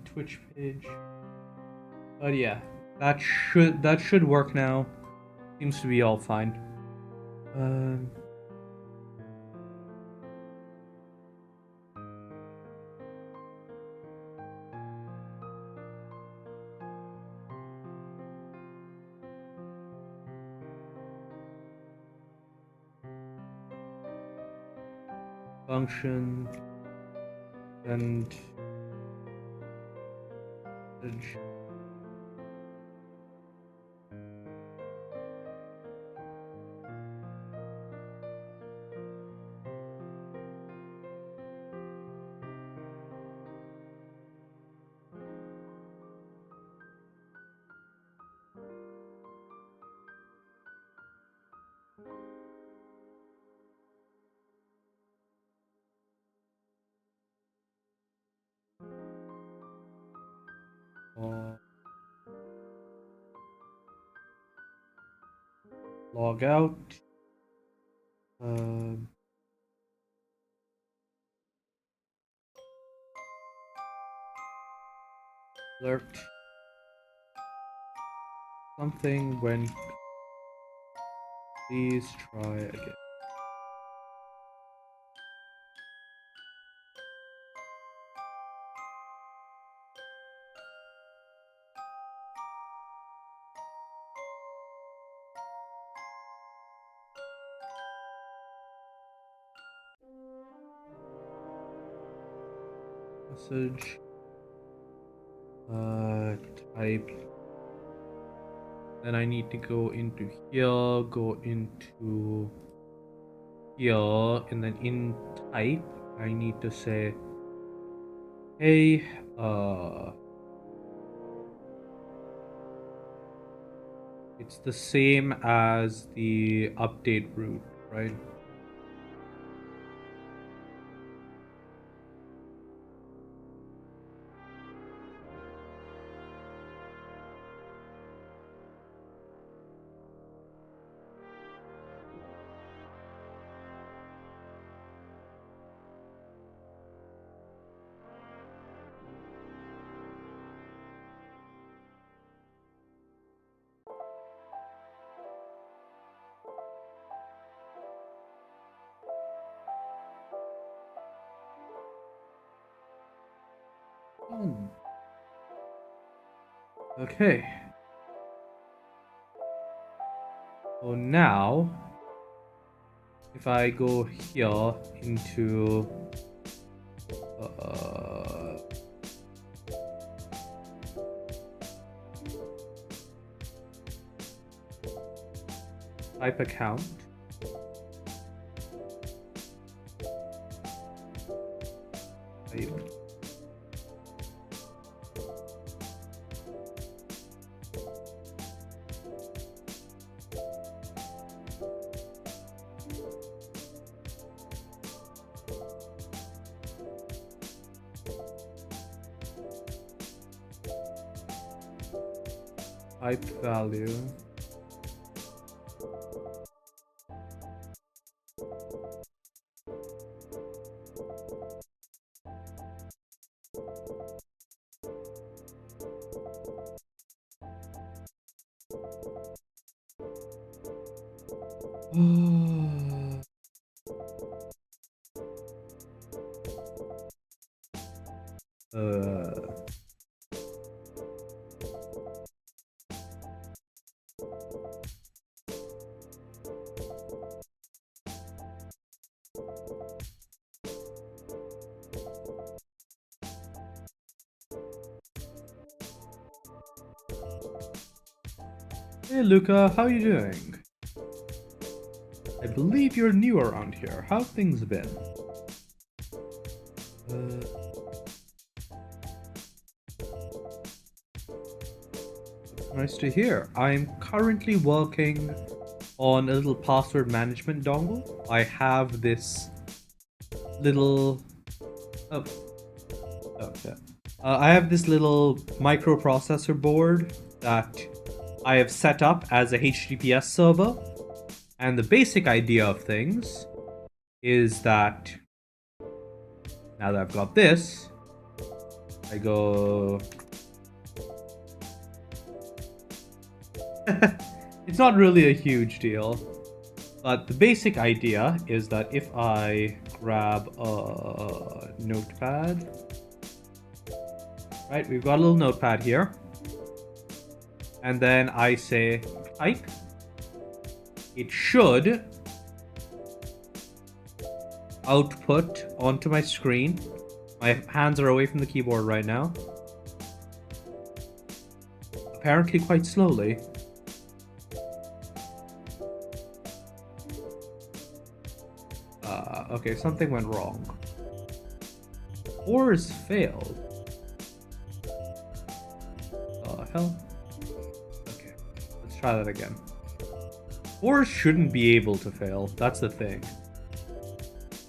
Twitch page. But yeah, that should work now. Seems to be all fine. Function and log out. Alert. Something when. Please try again. Message. Type. Then I need to go into here, go into here, and then in type, I need to say, hey, it's the same as the update route, right? Okay. So now, if I go here into type account, type value. Hey Luca, how you doing? I believe you're new around here. How have things been? Nice to hear. I'm currently working on a little password management dongle. I have this little... Oh. Okay. I have this little microprocessor board that I have set up as a HTTPS server. And the basic idea of things is that now that I've got this, I go... It's not really a huge deal, but the basic idea is that if I grab a notepad, right, we've got a little notepad here, and then I say type, it should output onto my screen. My hands are away from the keyboard right now. Apparently quite slowly. Okay, something went wrong. Ors failed. Hell? Okay, let's try that again. Ors shouldn't be able to fail. That's the thing.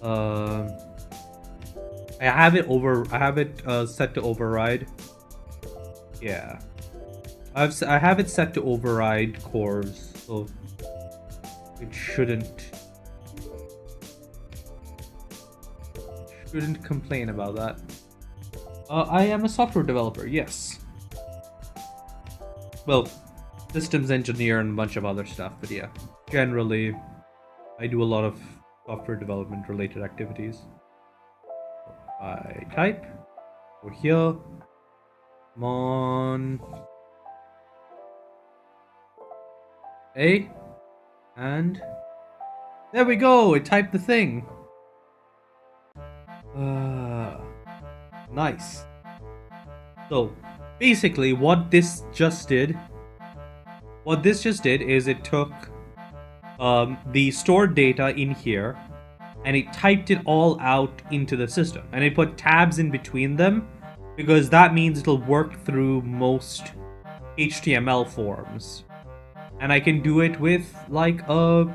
I have it set to override. Yeah, I have it set to override cores, so it shouldn't complain about that. I am a software developer, yes. Well, systems engineer and a bunch of other stuff, but yeah, generally, I do a lot of software development related activities. I type over here. Come on. A. And there we go. It typed the thing. Nice. So basically what this just did is it took the stored data in here and it typed it all out into the system, and it put tabs in between them because that means it'll work through most HTML forms, and I can do it with like a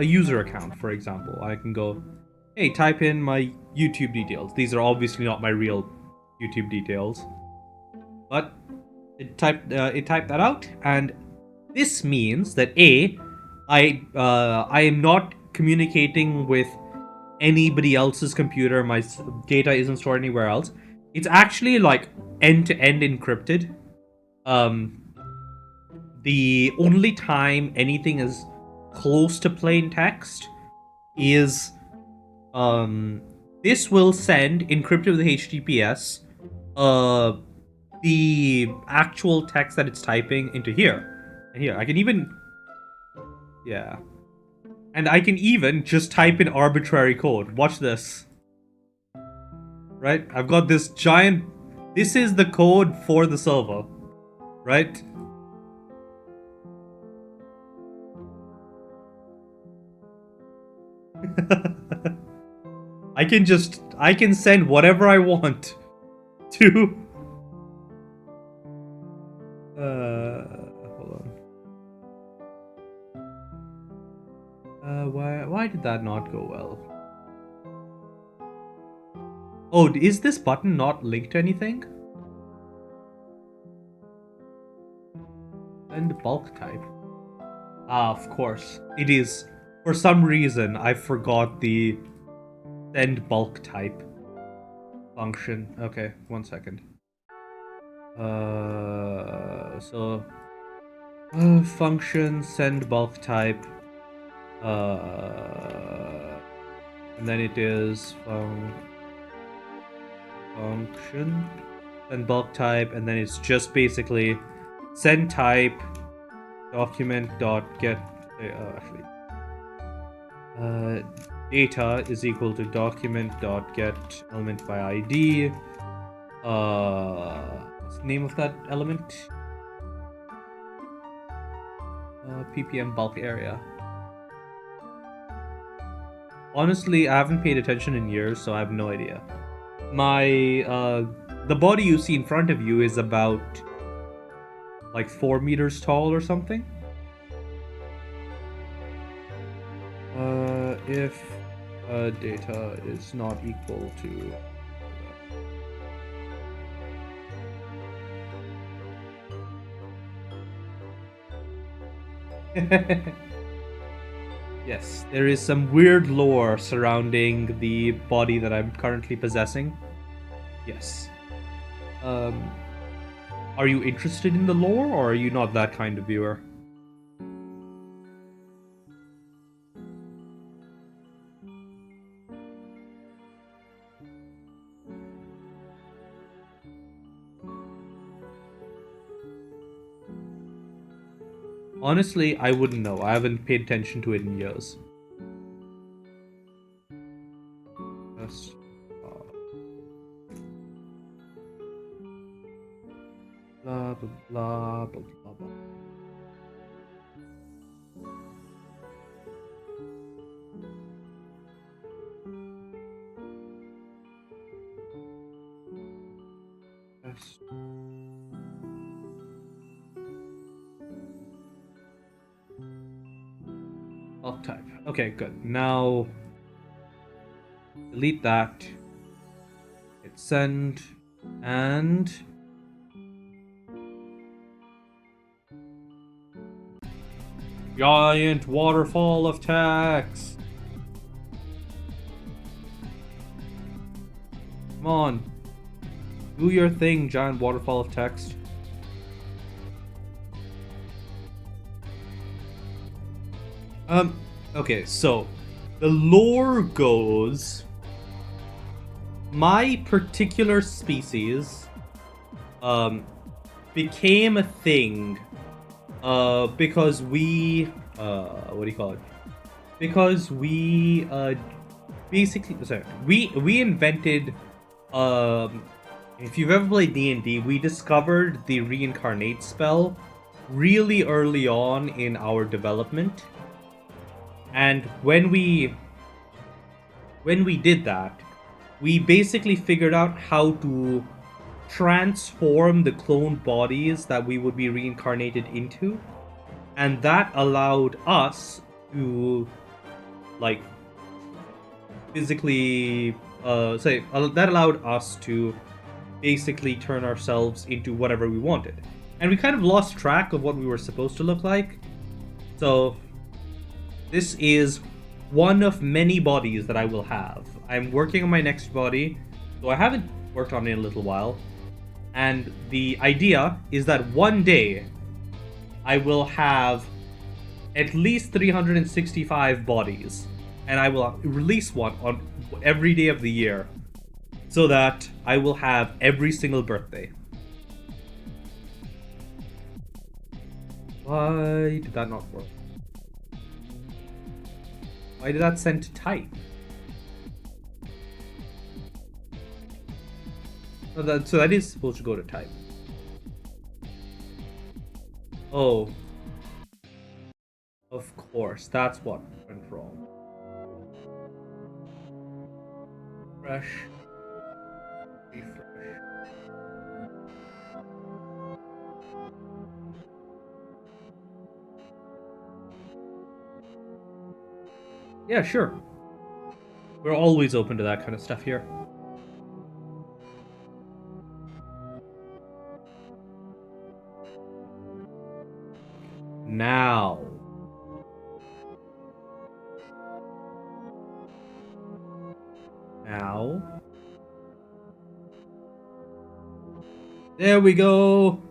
user account. For example, I can go, hey, type in my YouTube details. These are obviously not my real YouTube details, but it typed that out, and this means that I am not communicating with anybody else's computer. My data isn't stored anywhere else. It's actually like end-to-end encrypted. The only time anything is close to plain text is this will send, encrypted with HTTPS, the actual text that it's typing into here. And here, I can even... Yeah. And I can even just type in arbitrary code. Watch this. Right? I've got this giant... This is the code for the server. Right? I can send whatever I want to... hold on. Why did that not go well? Oh, is this button not linked to anything? Send bulk type. Ah, of course. It is. For some reason, I forgot the send bulk type function. Okay, 1 second. Function send bulk type. And then it is function send bulk type, and then it's just basically send type document dot get data is equal to document dot get element by ID. What's the name of that element? PPM bulk area. Honestly, I haven't paid attention in years, so I have no idea. The body you see in front of you is about like 4 meters tall or something. If data is not equal to yes, there is some weird lore surrounding the body that I'm currently possessing. Yes. Are you interested in the lore, or are you not that kind of viewer? Honestly, I wouldn't know. I haven't paid attention to it in years. Just, blah, blah, blah, blah, blah, blah. Yes. Bulk type. Okay, good. Now delete that. Hit send and giant waterfall of text. Come on. Do your thing, giant waterfall of text. Okay, so the lore goes, my particular species became a thing because we what do you call it? Because we basically, sorry, we invented if you've ever played D&D, we discovered the reincarnate spell really early on in our development. And when we did that, we basically figured out how to transform the cloned bodies that we would be reincarnated into, and that allowed us to, like, physically that allowed us to basically turn ourselves into whatever we wanted. And we kind of lost track of what we were supposed to look like. So this is one of many bodies that I will have. I'm working on my next body, so I haven't worked on it in a little while. And the idea is that one day I will have at least 365 bodies, and I will release one on every day of the year so that I will have every single birthday. Why did that not work? Why did that send to type? Oh, so that is supposed to go to type. Oh. Of course, that's what went wrong. Refresh. Refresh. Yeah, sure. We're always open to that kind of stuff here. Now. Now. There we go.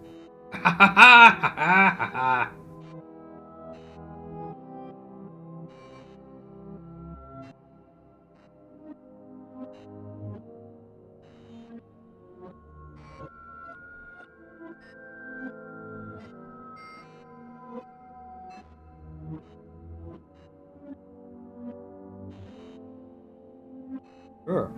Sure.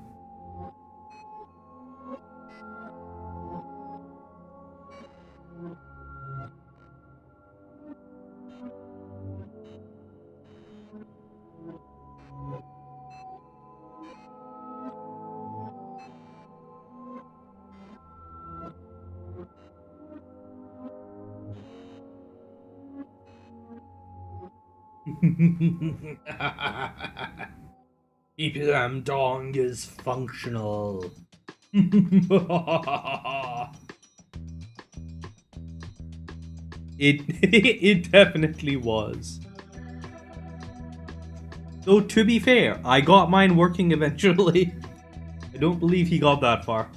PPM dong is functional. It definitely was. Though to be fair, I got mine working eventually. I don't believe he got that far.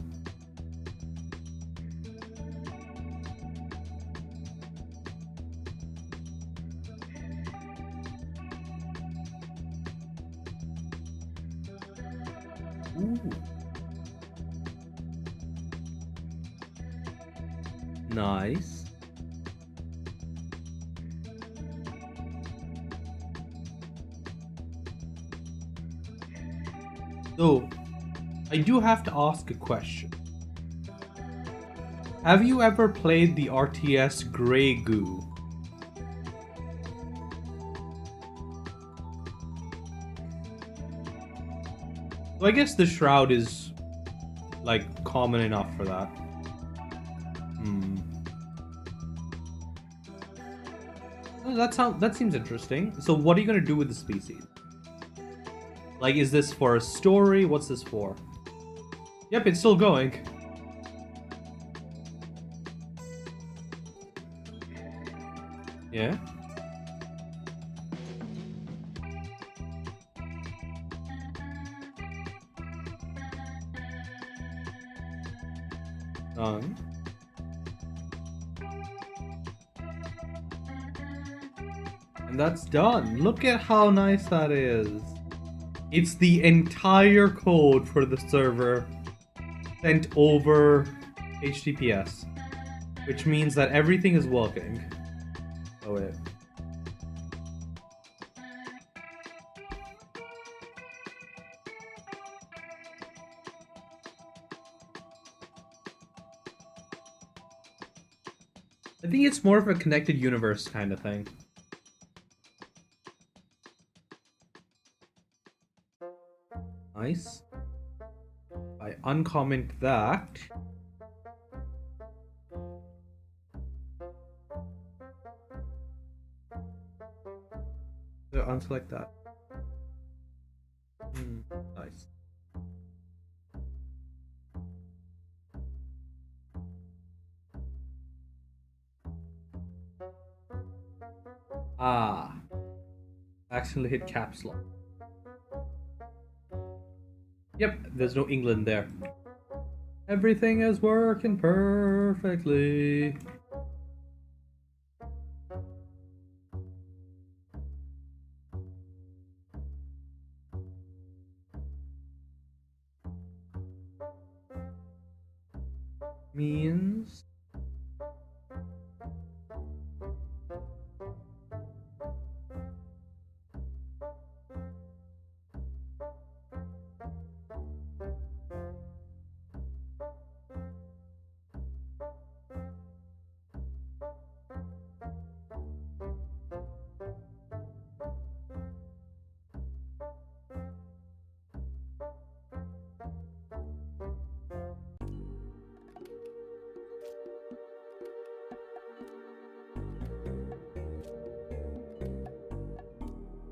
Ooh. Nice. So, I do have to ask a question. Have you ever played the RTS Grey Goo? So I guess the Shroud is, like, common enough for that. Oh, that seems interesting. So what are you gonna do with the species? Like, is this for a story? What's this for? Yep, it's still going. Yeah? Done. And that's done. Look at how nice that is. It's the entire code for the server sent over HTTPS, which means that everything is working. Oh wait. I think it's more of a connected universe kind of thing. Nice. I uncomment that. So unselect that. Nice. Ah. Accidentally hit caps lock. Yep, there's no England there. Everything is working perfectly. means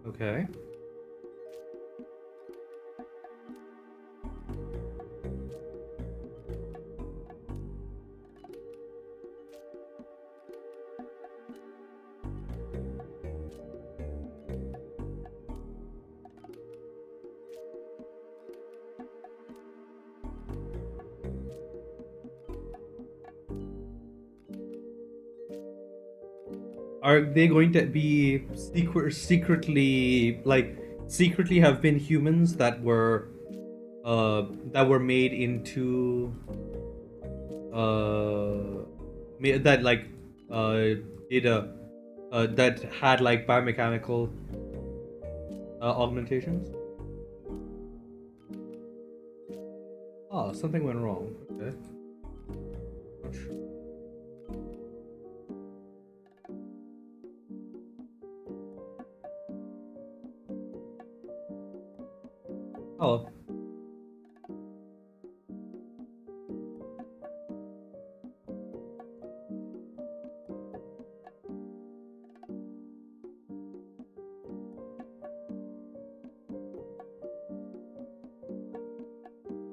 okay. Are they going to be secretly have been humans that were made into that like did a that had like biomechanical augmentations? Oh, something went wrong. Okay. Not sure. Oh.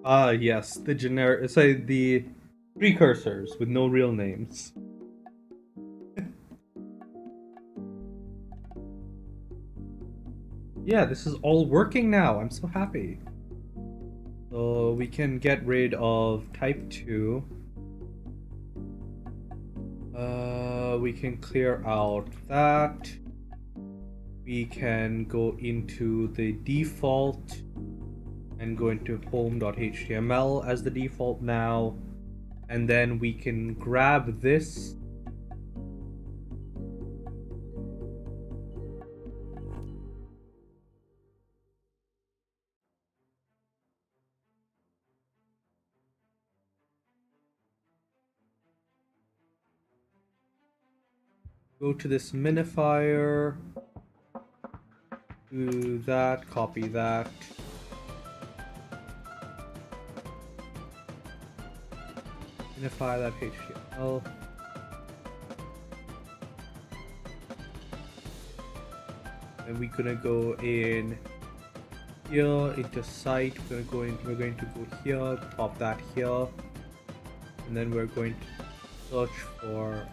Ah, yes, the generic, say the precursors with no real names. Yeah, this is all working now. I'm so happy. So we can get rid of type 2. We can clear out that. We can go into the default and go into home.html as the default now. And then we can grab this. Go to this minifier. Do that, copy that. Minify that HTML. And we're gonna go in here into site. We're going to go here, pop that here, and then we're going to search for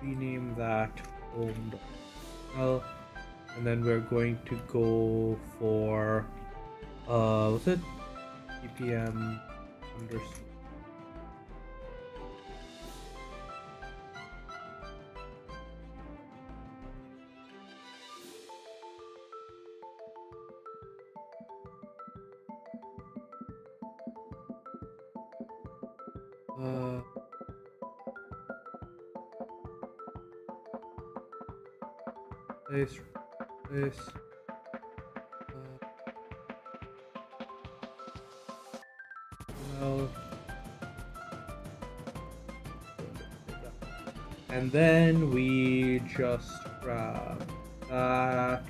rename that home.html, and then we're going to go for what's it? PPM underscore. This well, and then we just grab that,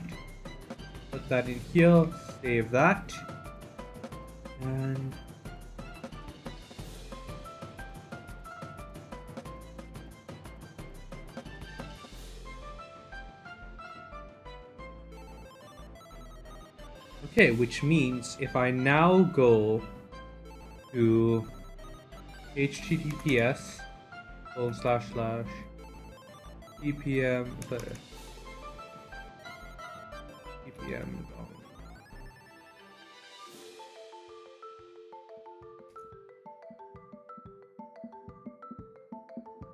put that in here, save that, and okay, which means if I now go to https //ppm ppm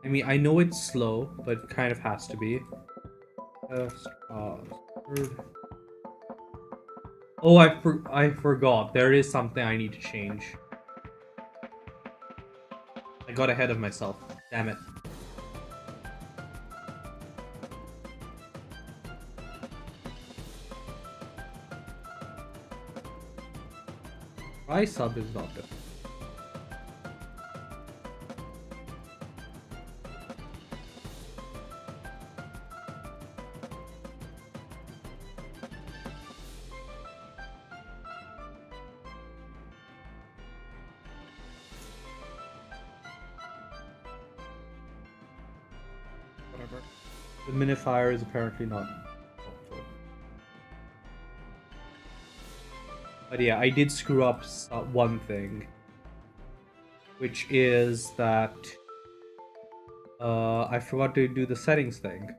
I mean, I know it's slow, but it kind of has to be. Oh, I forgot. There is something I need to change. I got ahead of myself. Damn it. Try sub is not good. Whatever. The minifier is apparently not helpful. But yeah, I did screw up one thing, which is that I forgot to do the settings thing.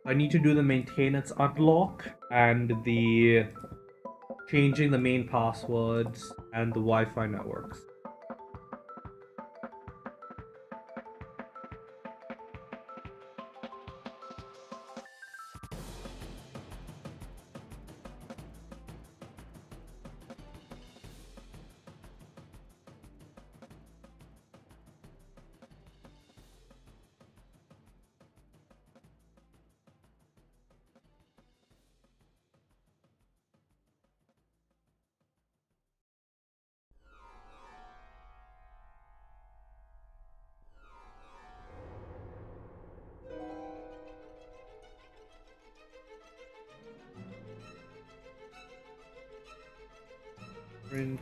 I need to do the maintenance unlock and the changing the main passwords and the Wi-Fi networks. Print.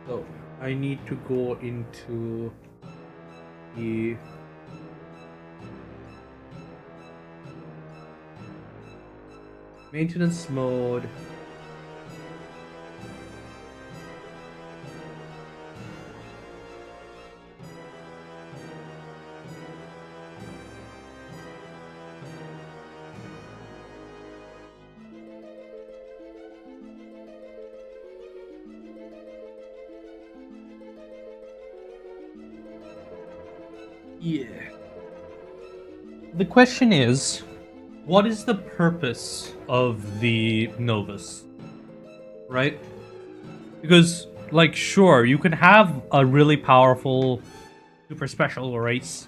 So I need to go into the maintenance mode. Yeah. The question is, what is the purpose of the Novus? Right? Because, like, sure, you can have a really powerful, super special race,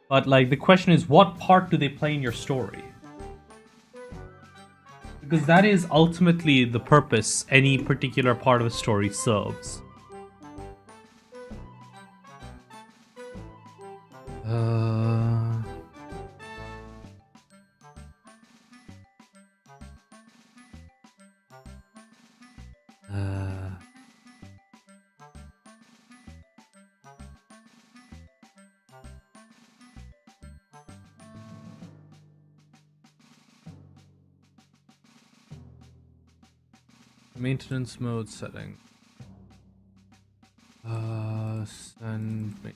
but, like, the question is, what part do they play in your story? Because that is ultimately the purpose any particular part of a story serves. Maintenance mode setting. Send me.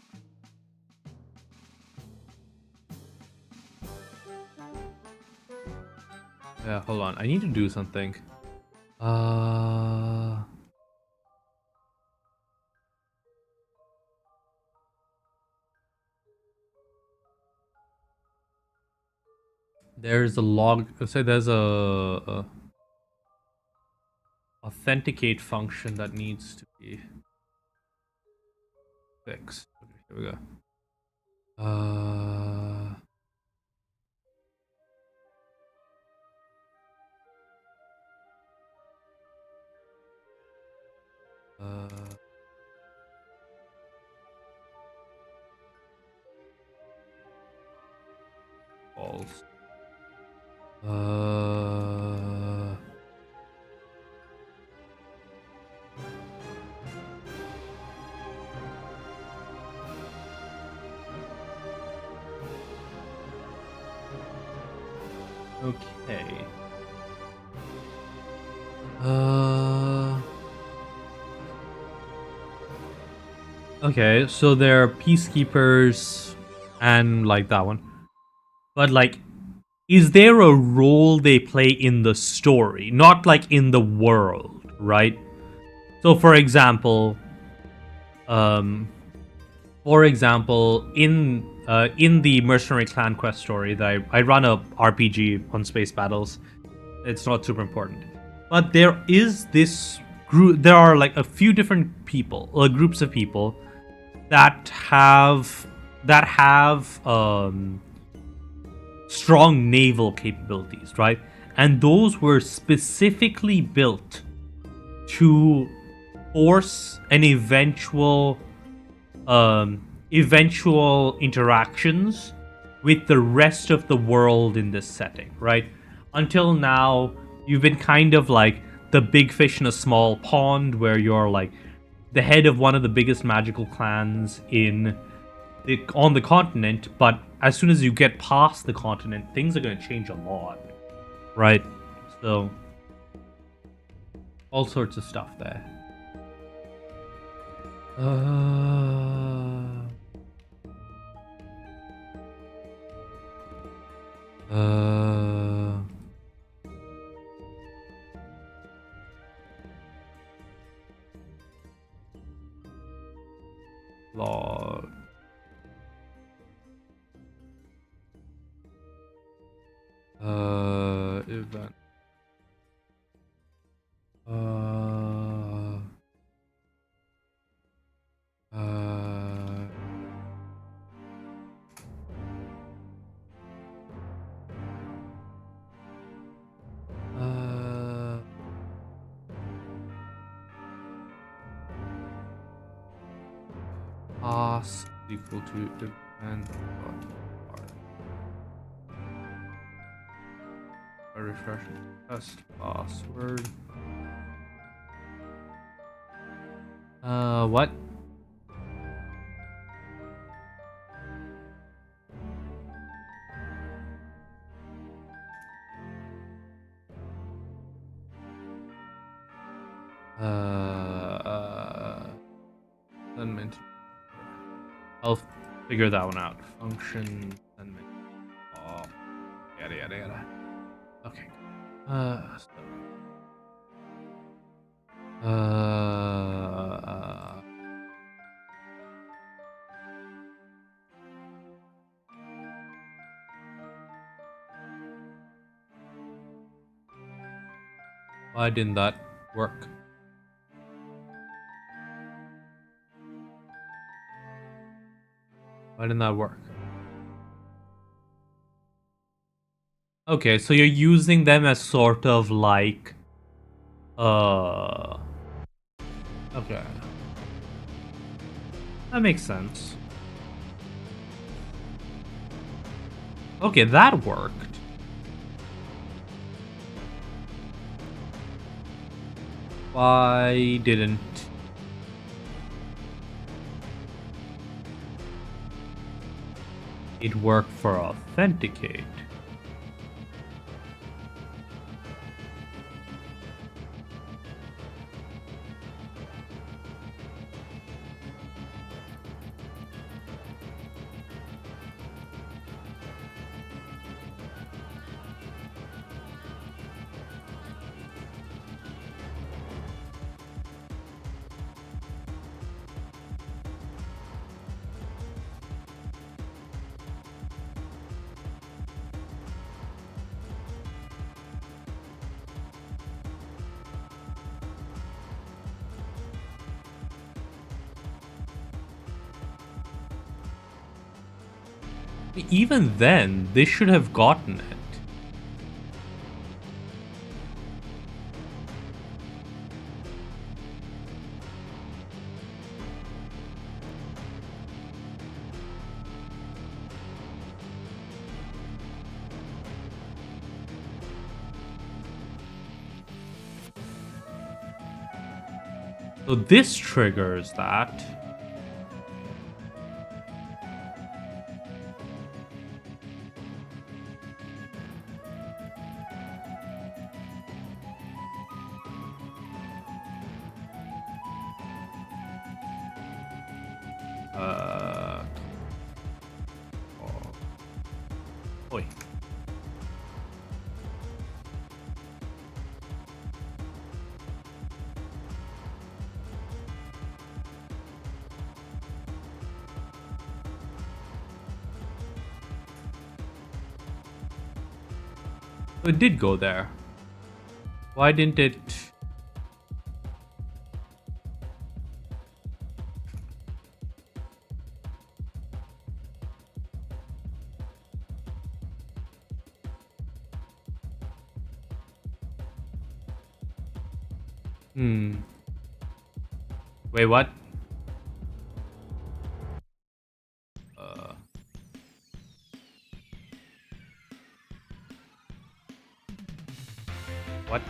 Yeah, hold on. I need to do something. There's a log. Say there's a authenticate function that needs to be fixed. Okay, here we go. False. Okay. Okay, so they're peacekeepers and like that one. But like, is there a role they play in the story? Not like in the world, right? So for example, For example, in the Mercenary Clan quest story that I run a RPG on Spacebattles. It's not super important, but there is this group. There are like a few different people, groups of people that have strong naval capabilities, right? And those were specifically built to force an eventual interactions with the rest of the world in this setting, right? Until now, you've been kind of like the big fish in a small pond, where you're like the head of one of the biggest magical clans on the continent. But as soon as you get past the continent, things are going to change a lot, right? So all sorts of stuff there. Log. Event. Pass equal to event. Refresh test password. What? Assignment. I'll figure that one out. Function assignment. Oh, yada yada yada. Okay. Why didn't that work? Why didn't that work? Okay, so you're using them as sort of like... Okay. That makes sense. Okay, that worked. Why didn't... it work for authenticate? Even then, they should have gotten it. So this triggers that. Oi. It did go there. Why didn't it? Wait, what? What?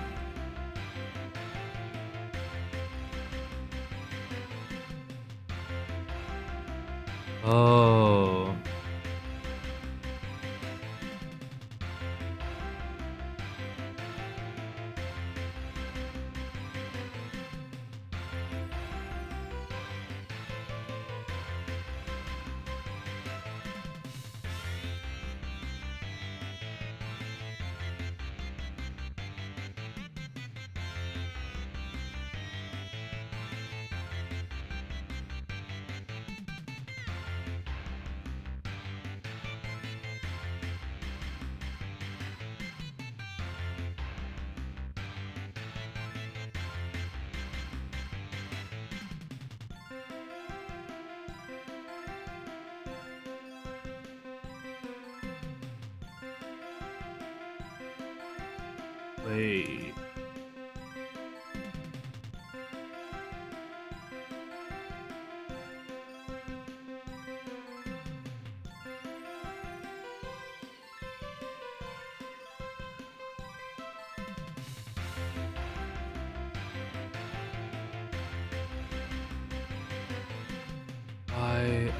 Oh. Wait.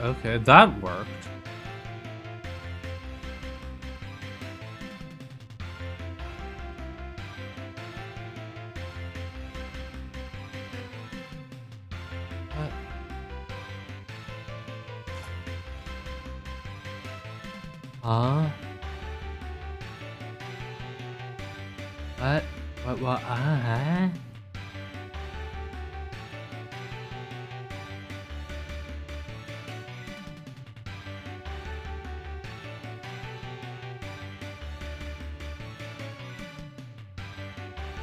Okay, that worked. What? Huh? What? What? Huh?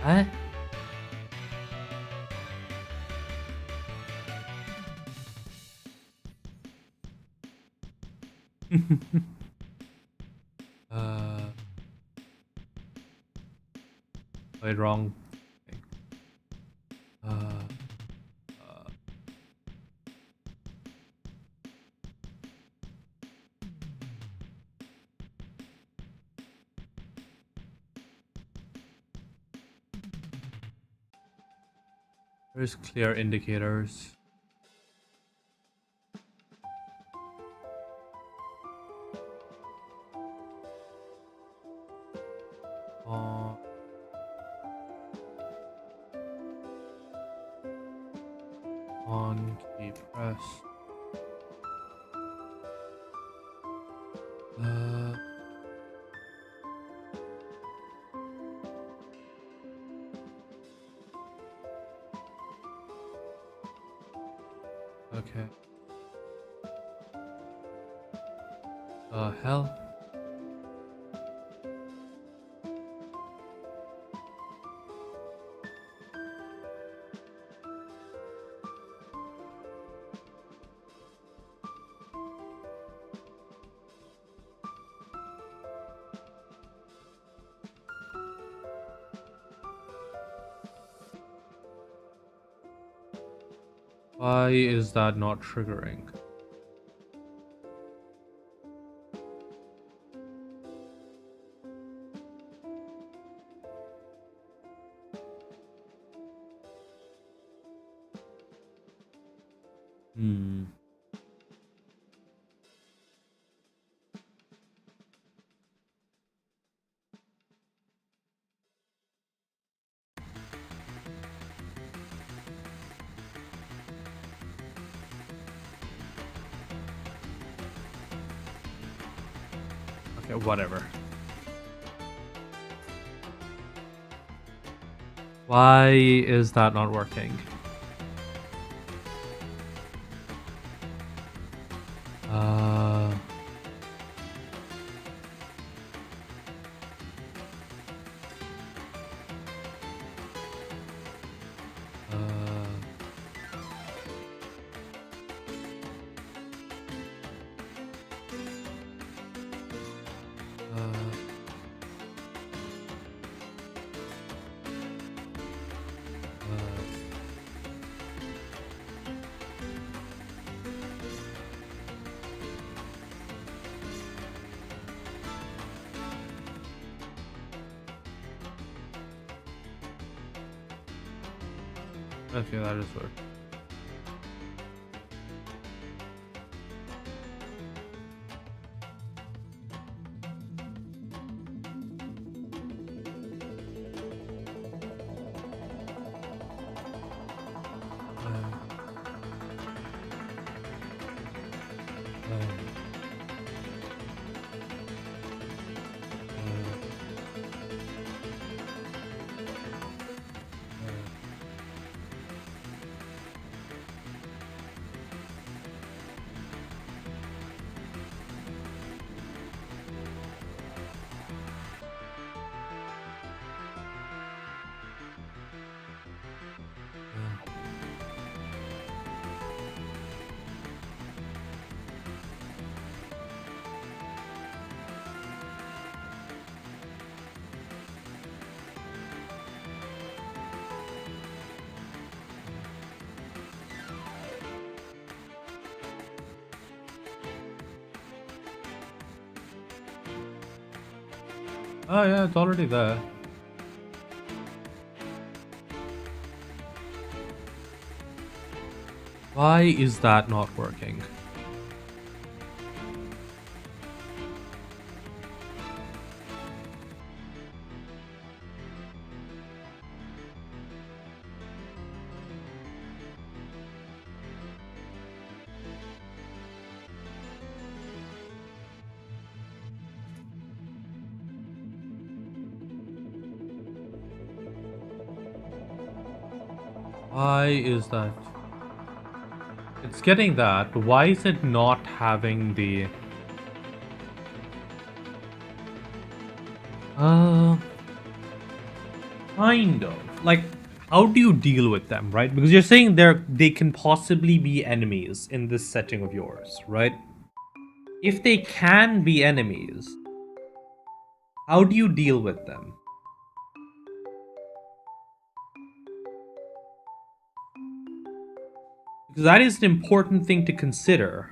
What? Wait, wrong. Okay. There's clear indicators. On key press. Okay. Hell. Why is that not triggering? Okay, whatever. Why is that not working? Okay, that is fair. Oh yeah, it's already there. Why is that not working? Why is that? It's getting that, but why is it not having the... Uh, kind of. Like, how do you deal with them, right? Because you're saying they can possibly be enemies in this setting of yours, right? If they can be enemies, how do you deal with them? Because that is an important thing to consider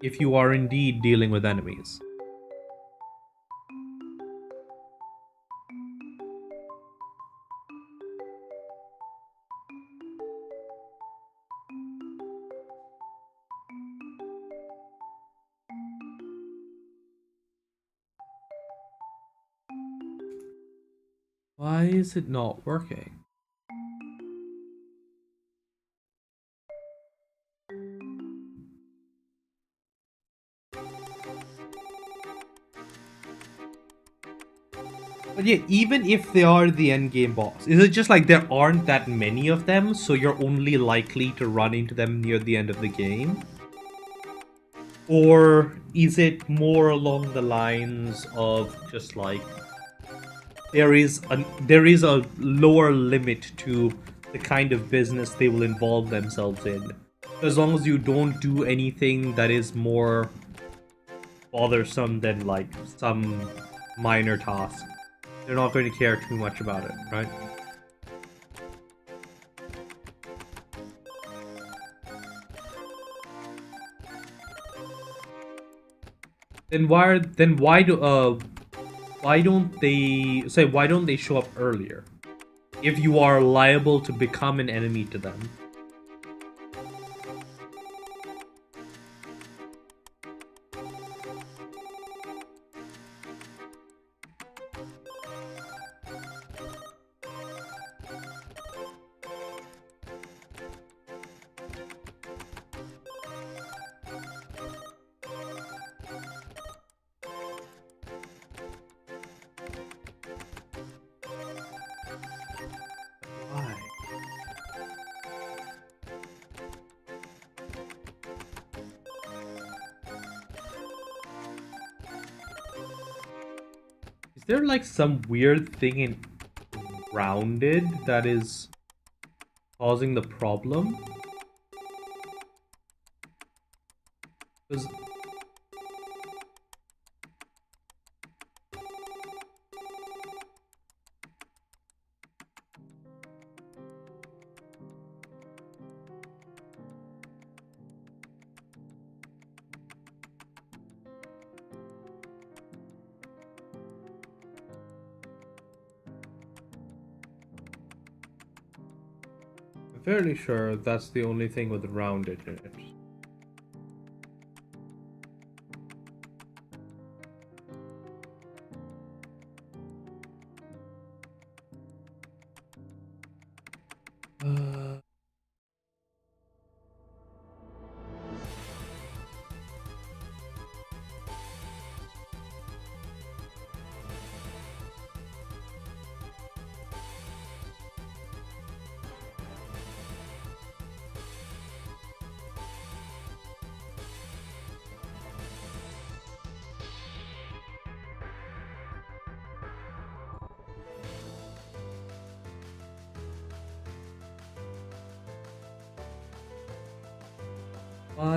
if you are indeed dealing with enemies. Why is it not working? But yeah, even if they are the end game boss, is it just like there aren't that many of them, so you're only likely to run into them near the end of the game? Or is it more along the lines of just like there is a lower limit to the kind of business they will involve themselves in? As long as you don't do anything that is more bothersome than like some minor task, they're not going to care too much about it, right? Then why don't they show up earlier? If you are liable to become an enemy to them. Why? Is there like some weird thing in grounded that is causing the problem? Because fairly sure that's the only thing with rounded in it.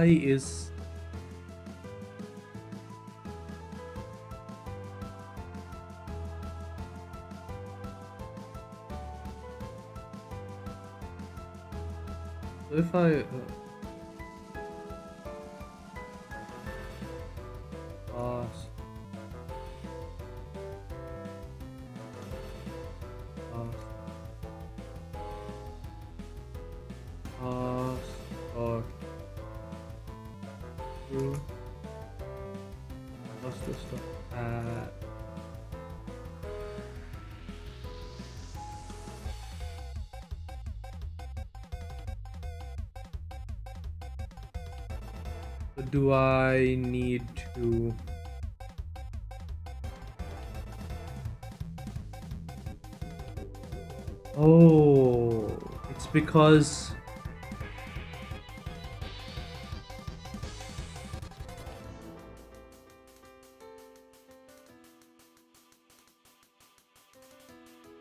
Why is... if I... Pass. Pass. Pass. Or... Through. What's this stuff? Do I need to... Oh, it's because...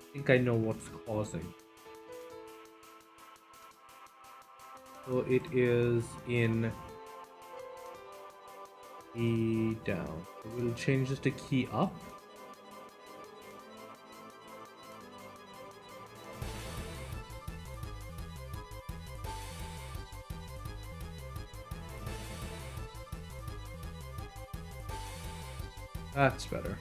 I think I know what's causing. So it is in key down. We'll change this to key up. That's better.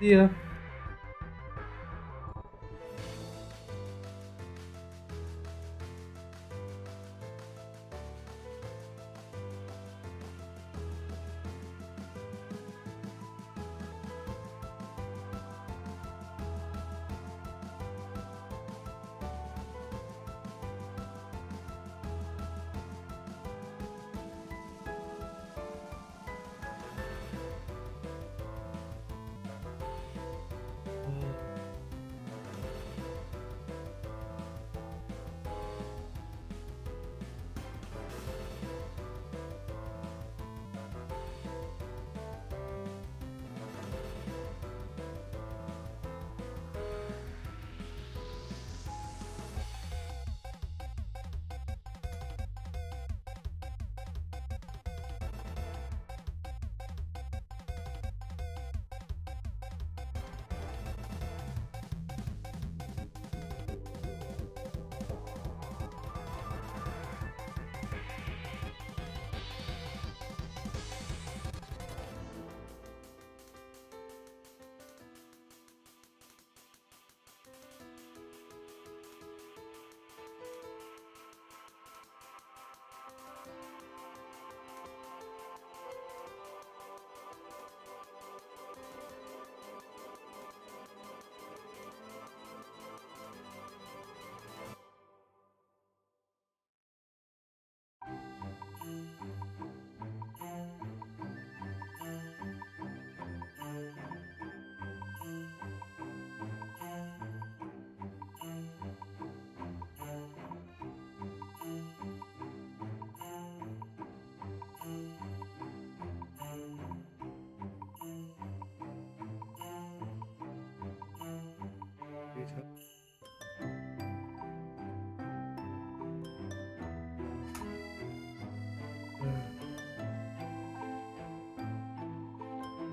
Yeah.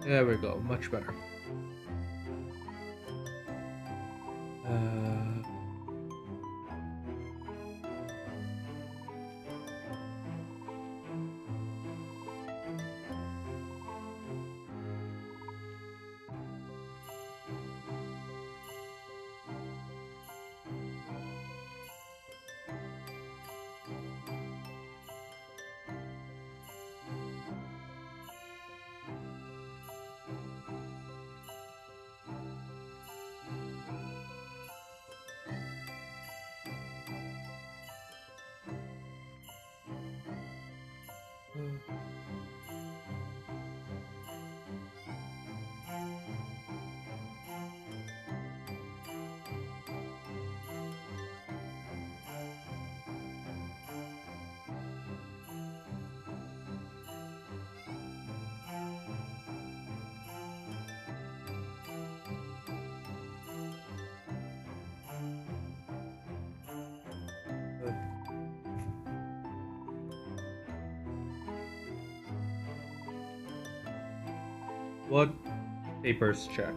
There we go, much better. What papers check?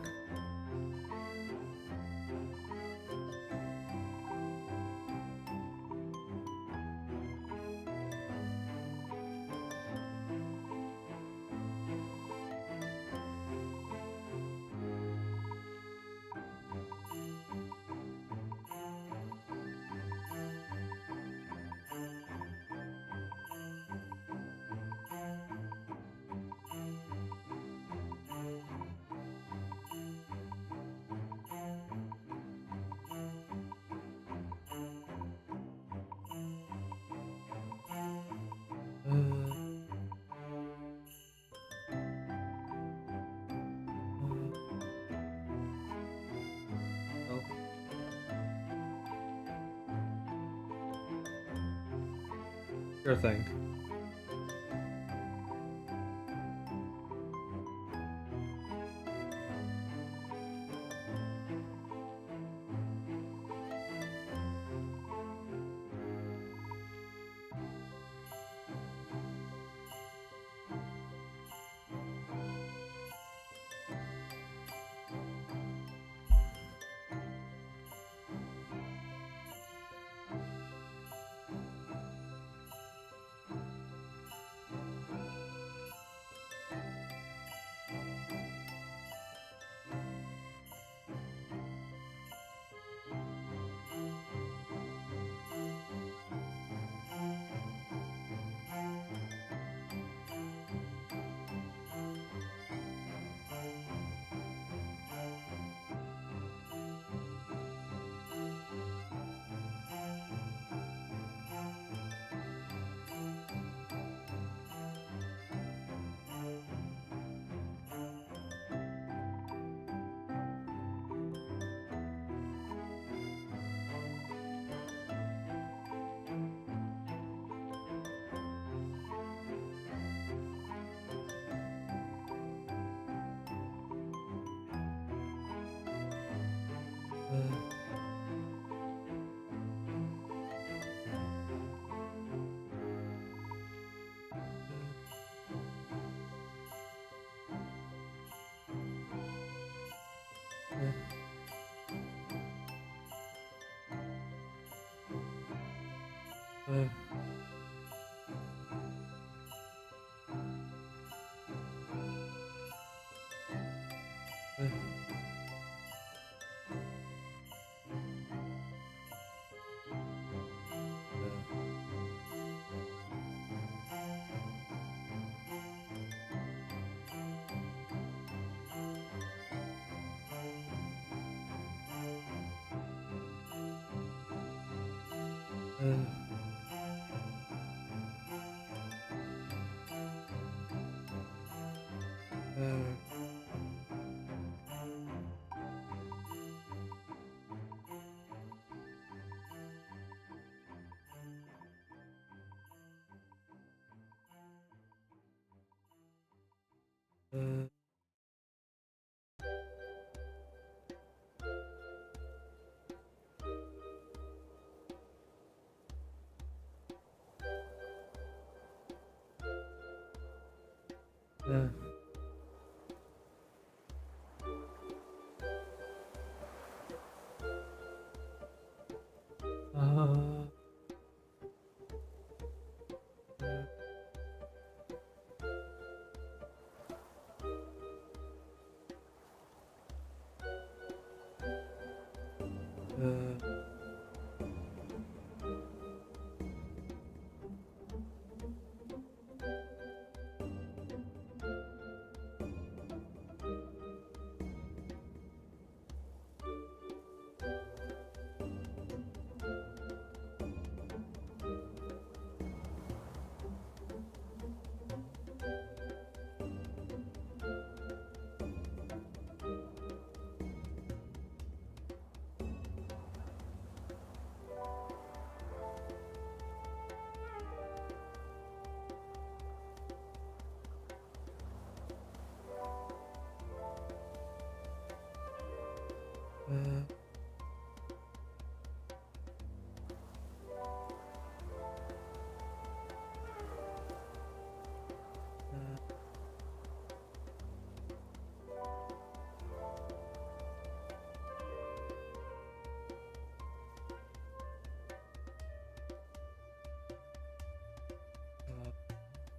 Sure thing.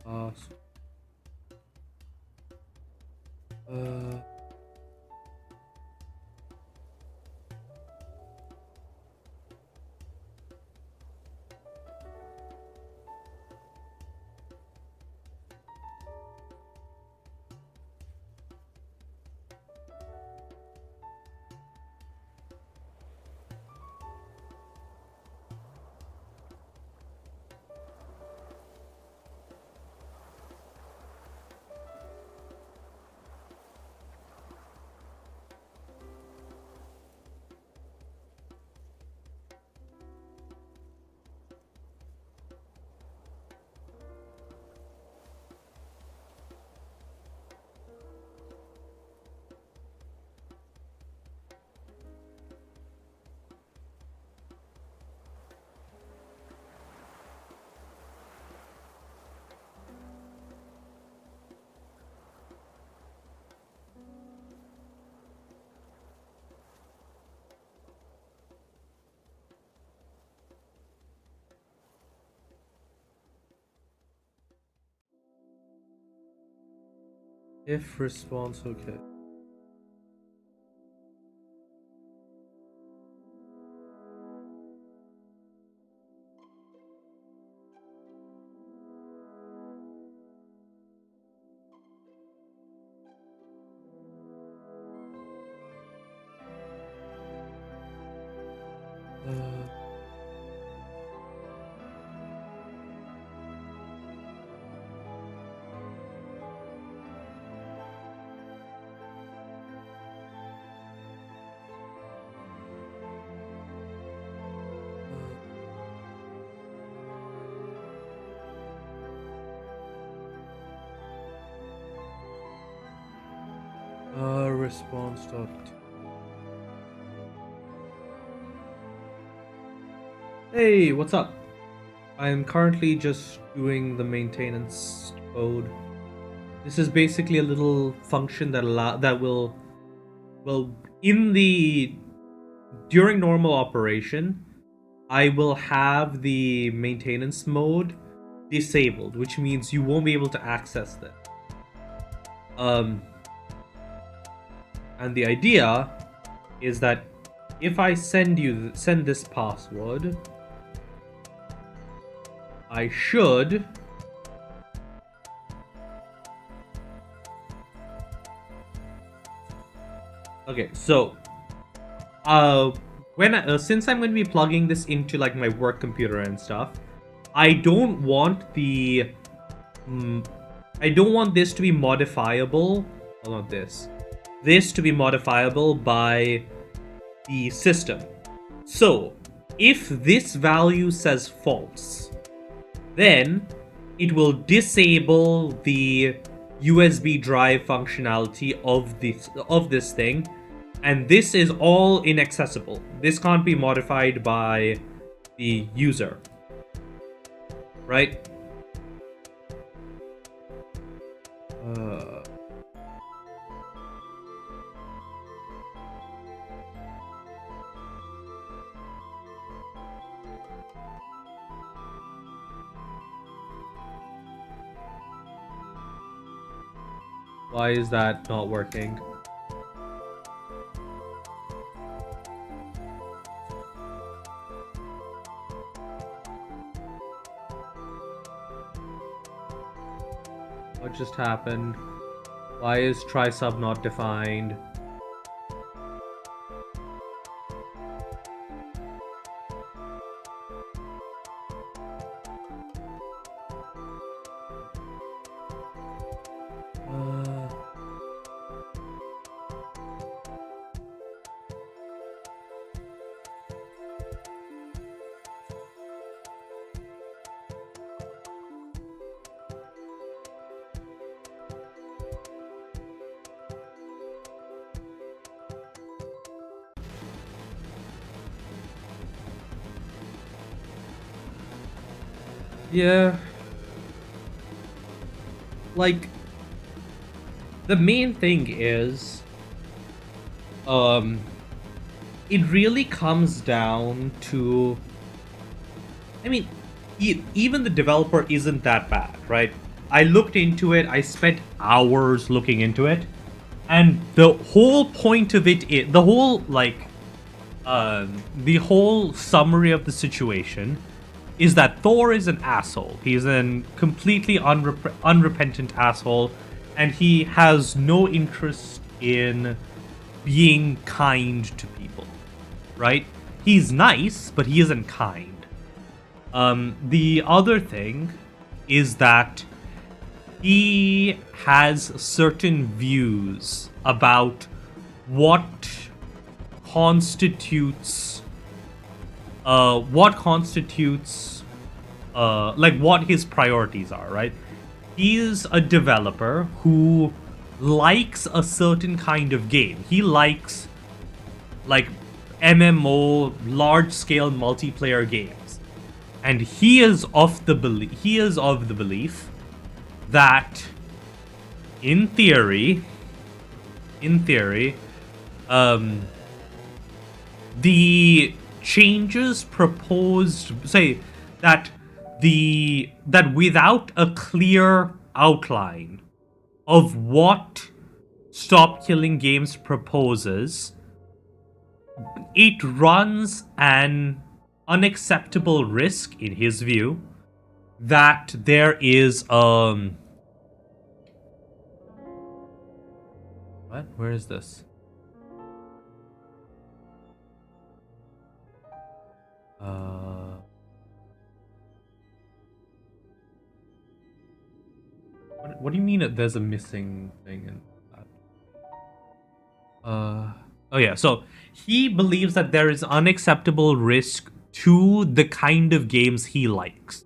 Uh, uh, if response okay. Response dot. Hey, what's up? I'm currently just doing the maintenance code. This is basically a little function that will in the during normal operation, I will have the maintenance mode disabled, which means you won't be able to access this. And the idea is that if I send this password, I should okay, so since I'm going to be plugging this into like my work computer and stuff, I don't want the I don't want this to be modifiable. Well, not this. This to be modifiable by the system. So, if this value says false, then it will disable the USB drive functionality of this thing, and this is all inaccessible. This can't be modified by the user, right? Why is that not working? What just happened? Why is try sub not defined? Yeah. Like, the main thing is, it really comes down to, I mean, even the developer isn't that bad, right? I looked into it. I spent hours looking into it, and the whole point of it is the whole summary of the situation is that Thor is an asshole. He's a completely unrepentant asshole, and he has no interest in being kind to people, right? He's nice, but he isn't kind. The other thing is that he has certain views about what constitutes what his priorities are, right? He is a developer who likes a certain kind of game. He likes like MMO, large scale multiplayer games. And he is of the belief that in theory, the changes proposed say that without a clear outline of what Stop Killing Games proposes, it runs an unacceptable risk, in his view, that there is what? Where is this? What do you mean that there's a missing thing in that? Oh yeah, so he believes that there is unacceptable risk to the kind of games he likes,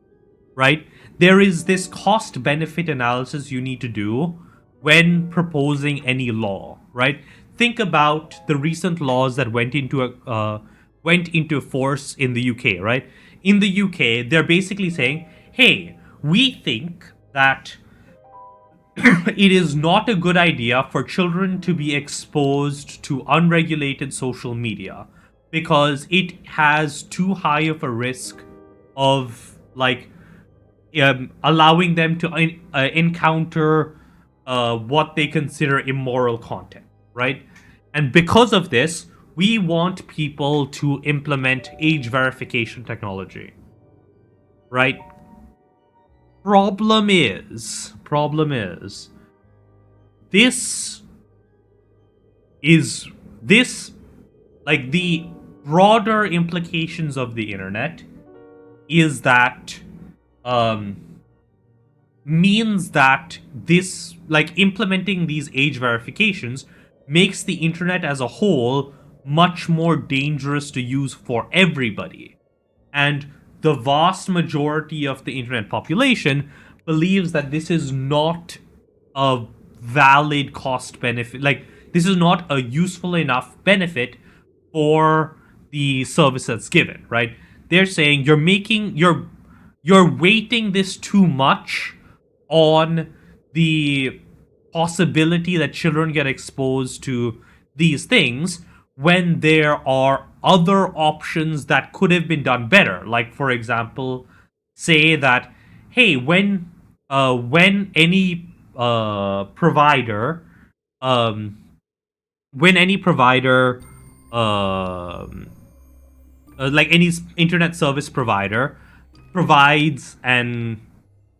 right? There is this cost-benefit analysis you need to do when proposing any law, right? Think about the recent laws that went into force in the UK, right? In the UK, they're basically saying, hey, we think that it is not a good idea for children to be exposed to unregulated social media because it has too high of a risk of allowing them to encounter what they consider immoral content, right? And because of this, we want people to implement age verification technology, right? Problem is, this like the broader implications of the internet is that means that this, like, implementing these age verifications makes the internet as a whole much more dangerous to use for everybody. And the vast majority of the internet population believes that this is not a valid cost benefit. Like, this is not a useful enough benefit for the service that's given, right? They're saying you're weighting this too much on the possibility that children get exposed to these things when there are other options that could have been done better. Like, for example, say that, hey, when any provider like any internet service provider provides an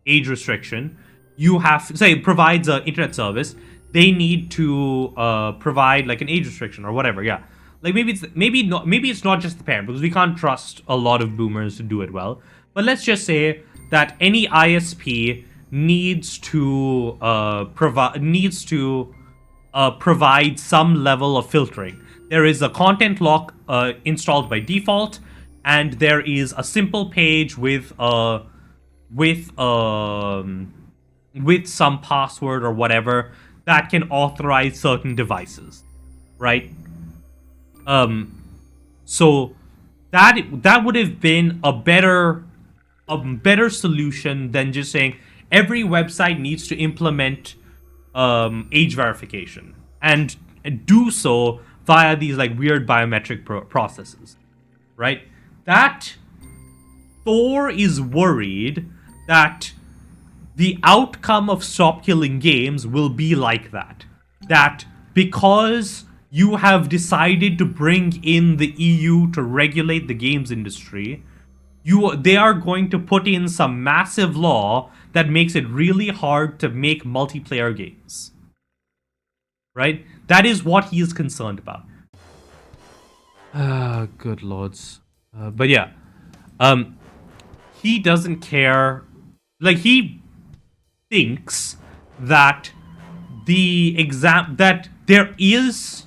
age restriction, you have say provides an internet service, they need to provide like an age restriction or whatever. Yeah, like maybe it's not just the parent, because we can't trust a lot of boomers to do it well. But let's just say that any ISP needs to provide some level of filtering. There is a content lock installed by default, and there is a simple page with some password or whatever that can authorize certain devices, right? So that would have been a better solution than just saying every website needs to implement age verification and do so via these like weird biometric processes, right? That Thor is worried that the outcome of Stop Killing Games will be like that. That because you have decided to bring in the EU to regulate the games industry, they are going to put in some massive law that makes it really hard to make multiplayer games. Right? That is what he is concerned about. Good lords. But yeah. He doesn't care. Like, he thinks that that there is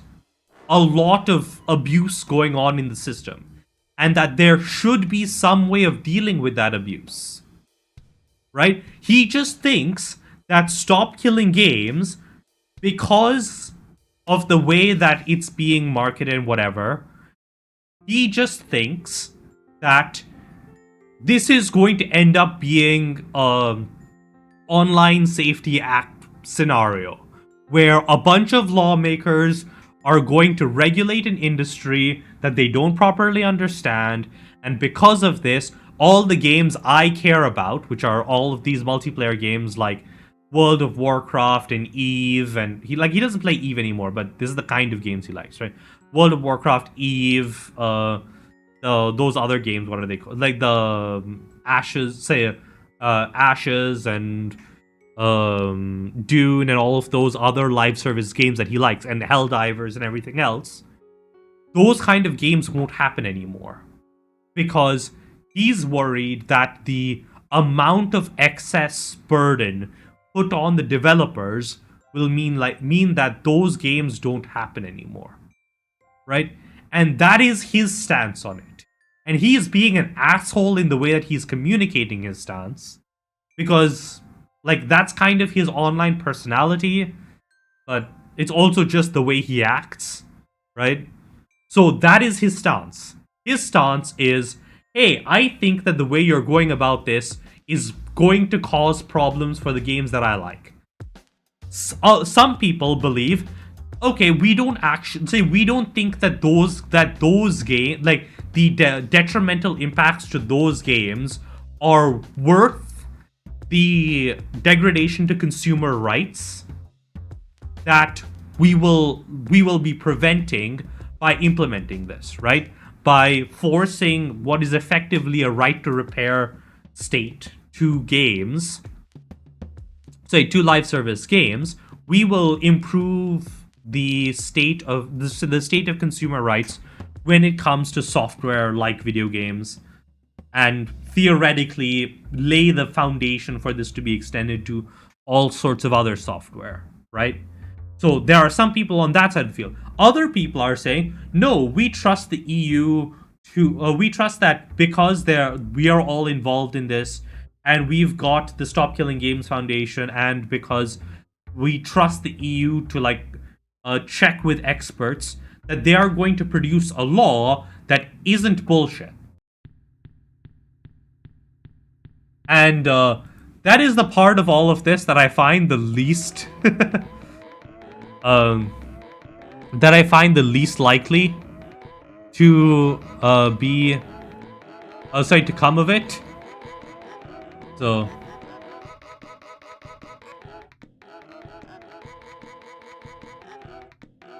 a lot of abuse going on in the system, and that there should be some way of dealing with that abuse. Right? He just thinks that Stop Killing Games, because of the way that it's being marketed and whatever, he just thinks that this is going to end up being an Online Safety Act scenario, where a bunch of lawmakers are going to regulate an industry that they don't properly understand, and because of this, all the games I care about, which are all of these multiplayer games like World of Warcraft and EVE, and he doesn't play EVE anymore, but this is the kind of games he likes, right? World of Warcraft, EVE, those other games, what are they called? Like the Ashes and Dune and all of those other live service games that he likes, and Helldivers and everything else. Those kind of games won't happen anymore, because he's worried that the amount of excess burden put on the developers will mean that those games don't happen anymore, right? And that is his stance on it. And he is being an asshole in the way that he's communicating his stance, because that's kind of his online personality, but it's also just the way he acts, right? So that is his stance. His stance is, hey, I think that the way you're going about this is going to cause problems for the games that I like. Some people believe, okay, we don't think that those games, like the detrimental impacts to those games, are worth the degradation to consumer rights that we will be preventing by implementing this, right? By forcing what is effectively a right to repair state to games, to live service games, we will improve the state of consumer rights when it comes to software like video games, and theoretically lay the foundation for this to be extended to all sorts of other software, right? So there are some people on that side of the field. Other people are saying, no, we trust the EU we trust that because we are all involved in this, and we've got the Stop Killing Games Foundation, and because we trust the EU to check with experts, that they are going to produce a law that isn't bullshit. And that is the part of all of this that I find the least likely to to come of it. So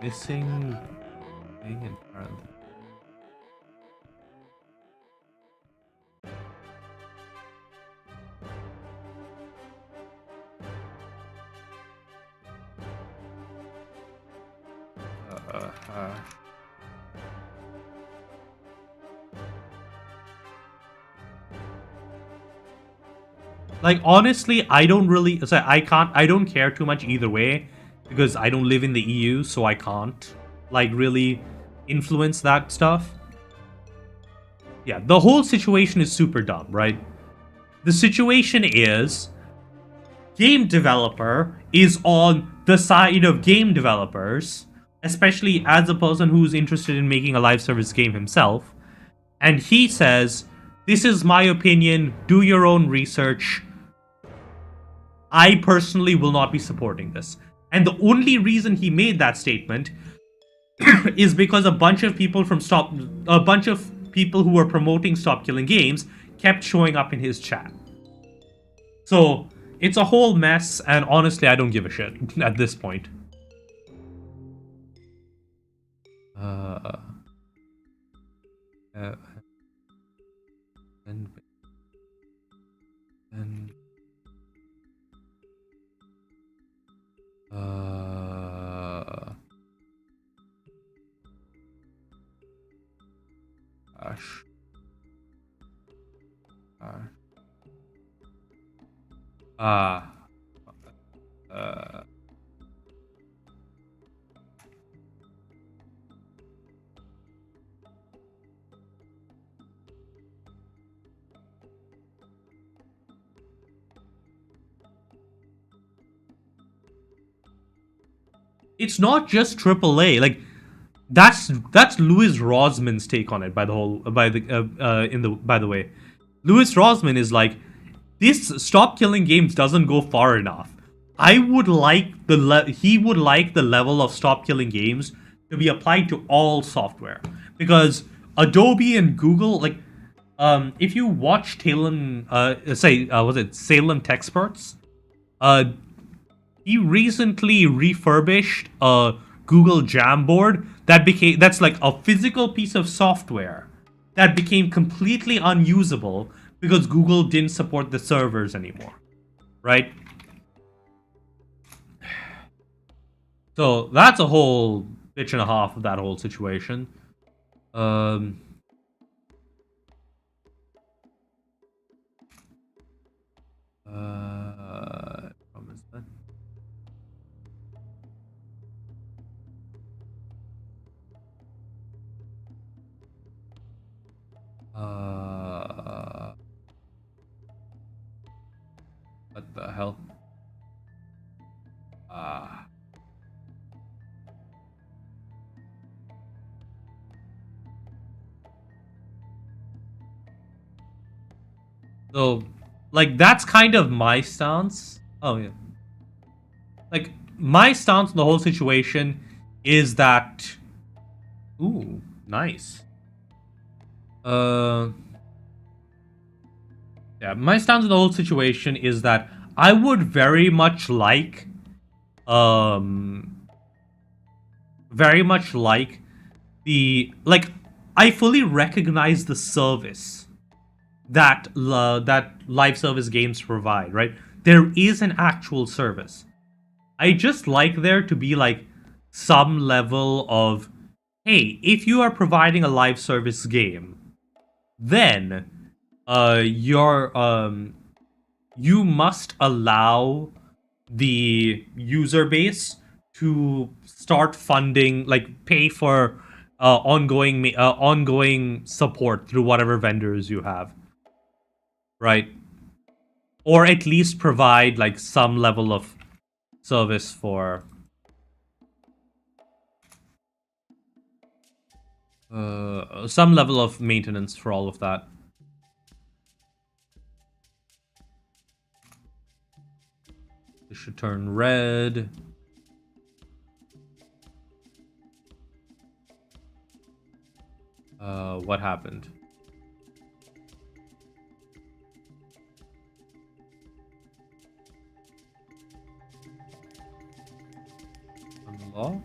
missing thing in front. Honestly, I don't care too much either way, because I don't live in the EU, so I can't really influence that stuff. Yeah, the whole situation is super dumb, right? The situation is, game developer is on the side of game developers, especially as a person who's interested in making a live service game himself, and he says, this is my opinion, do your own research. I personally will not be supporting this. And the only reason he made that statement is because a bunch of people who were promoting Stop Killing Games kept showing up in his chat. So it's a whole mess, and honestly, I don't give a shit at this point. Uh, uh and and gosh. Ah. It's not just AAA. Like that's Louis Rosman's take on it. By the way, Louis Rosman is like, this stop killing games doesn't go far enough. I would like he would like the level of stop killing games to be applied to all software, because Adobe and Google, like, if you watch Salem, was it Salem Texperts? He recently refurbished a Google Jamboard that's like a physical piece of software that became completely unusable because Google didn't support the servers anymore, right? So that's a whole bitch and a half of that whole situation. What the hell? So, like, that's kind of my stance. Oh, yeah. Like, my stance on the whole situation is that... Ooh, nice. Yeah, my stance on the whole situation is that I would very much like... very much like the... Like, I fully recognize the service that live service games provide, right? There is an actual service. I just like there to be like some level of, hey, if you are providing a live service game, then you must allow the user base to start funding, like pay for ongoing support through whatever vendors you have, right? Or at least provide like some level of service for some level of maintenance for all of that. This should turn red. What happened? Unlock?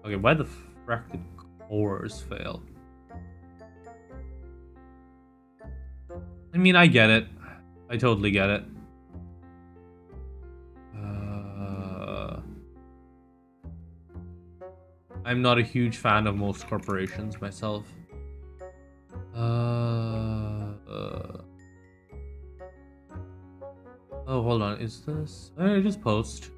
Okay, why the frack did cores fail? I mean, I get it. I totally get it. I'm not a huge fan of most corporations myself. Oh, hold on. Is this? Just post.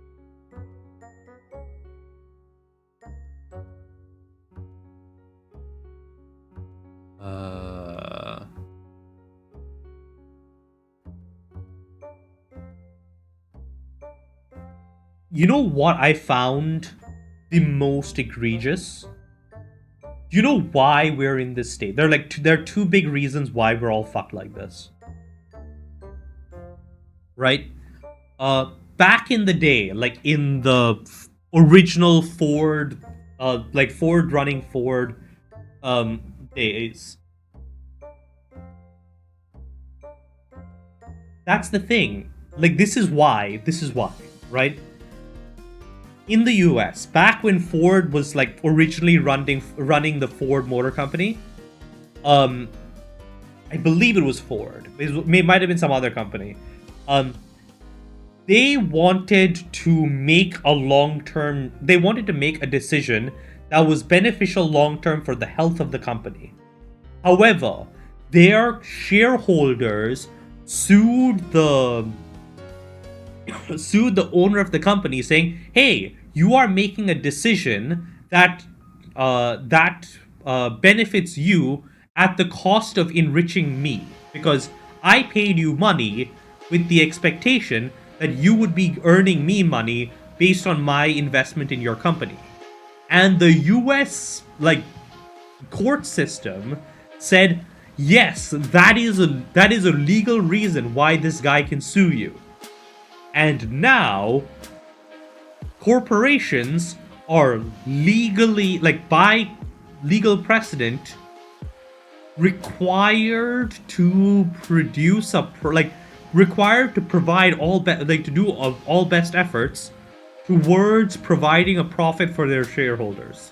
You know what I found the most egregious? You know why we're in this state? There are two big reasons why we're all fucked like this. Right? Back in the day, like in the original Ford like Ford running Ford days. That's the thing. Like this is why, right? In the US, back when Ford was like originally running the Ford Motor Company, um I believe it was Ford. It might have been some other company. Um they wanted to make they wanted to make a decision that was beneficial long term for the health of the company. However, their shareholders sued the sued the owner of the company, saying, "Hey, you are making a decision that benefits you at the cost of enriching me, because I paid you money with the expectation that you would be earning me money based on my investment in your company." And the U.S. court system said, "Yes, that is a legal reason why this guy can sue you." And now corporations are legally, like by legal precedent, required to produce required to provide to do all best efforts towards providing a profit for their shareholders.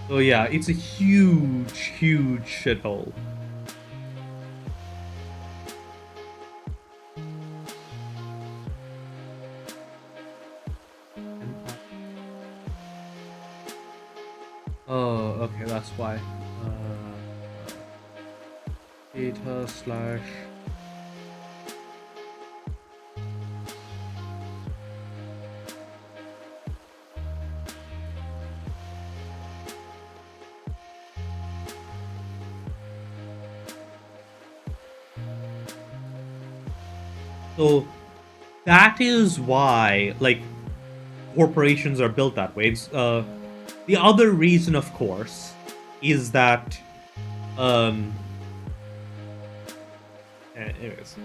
So yeah, it's a huge shithole. Oh, okay, that's why. Data slash. So that is why, like, corporations are built that way. The other reason, of course, is that um. Anyways,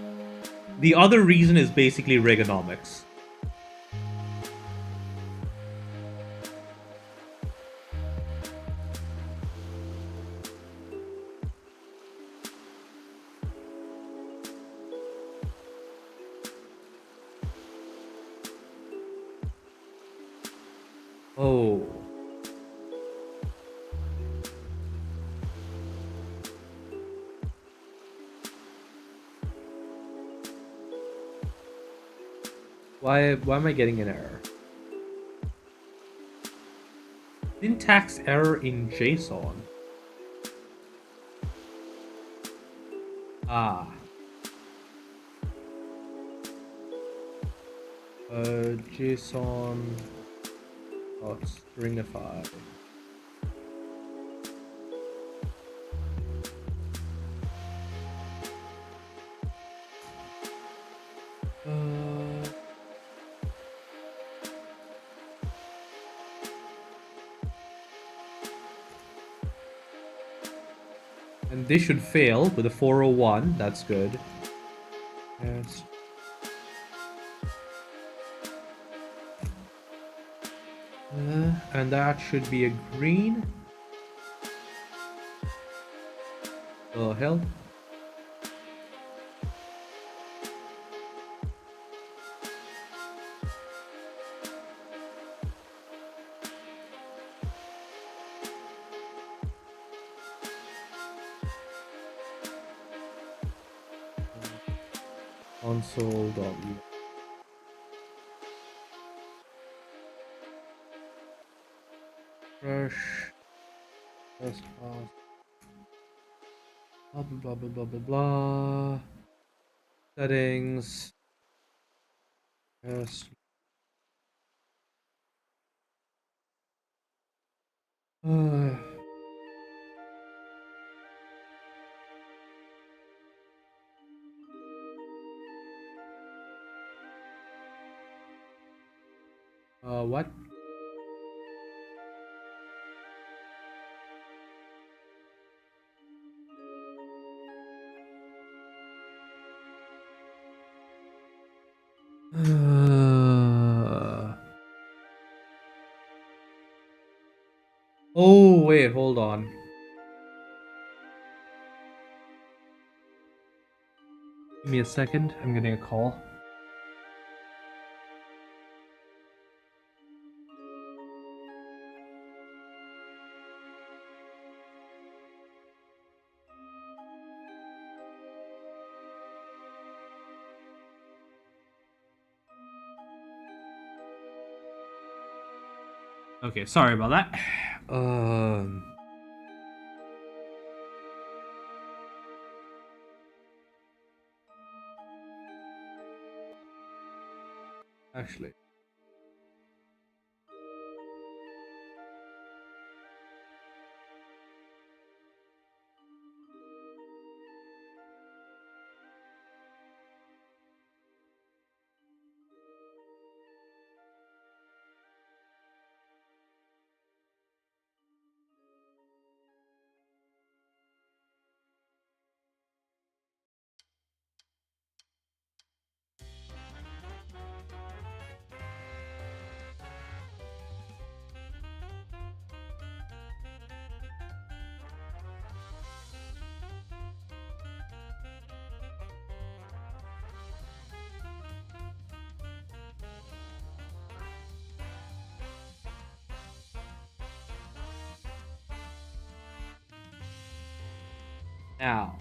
the other reason is basically Reaganomics. Oh. Why am I getting an error? Syntax error in JSON. Ah. JSON dot stringify. And this should fail with a 401. That's good. Yes. And that should be a green. Oh, hell. Console.log. Fresh. Test pass. Blah blah blah blah blah blah. Settings. Yes. What? wait, hold on. Give me a second. I'm getting a call. Okay, sorry about that. Actually. Now,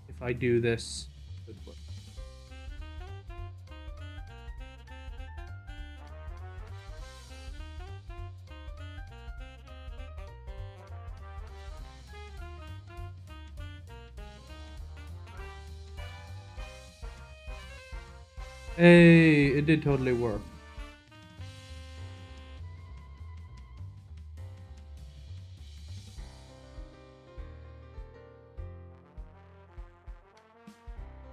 if I do this, it would work. Hey, it did totally work.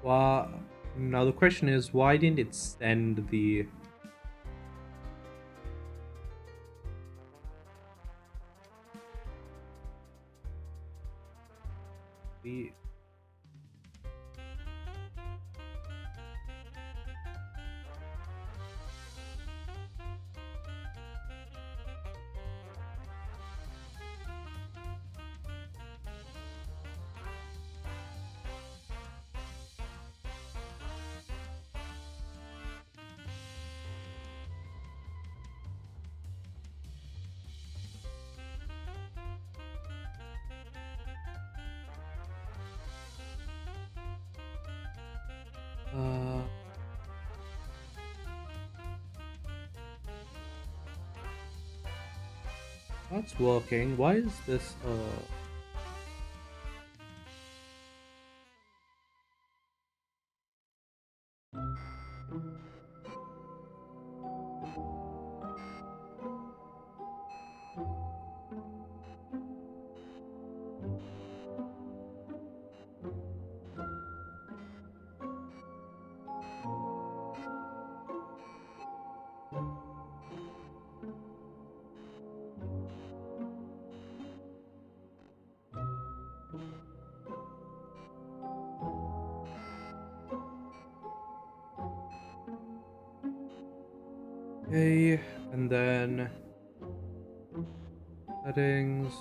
Well, now the question is, why didn't it send the... the... Uh, that's working. Why is this, okay, and then... settings...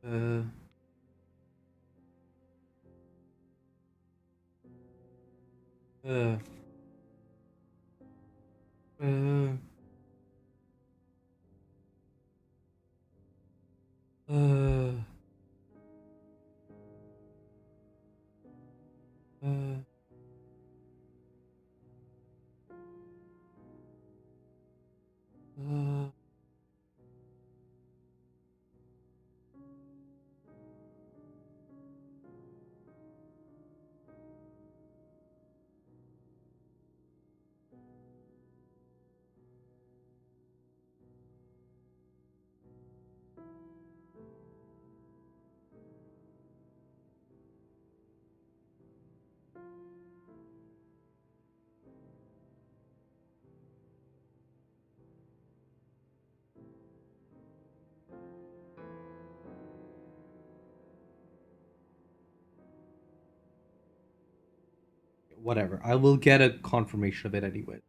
Uh, uh, uh, uh, uh, uh, whatever. I will get a confirmation of it anyway.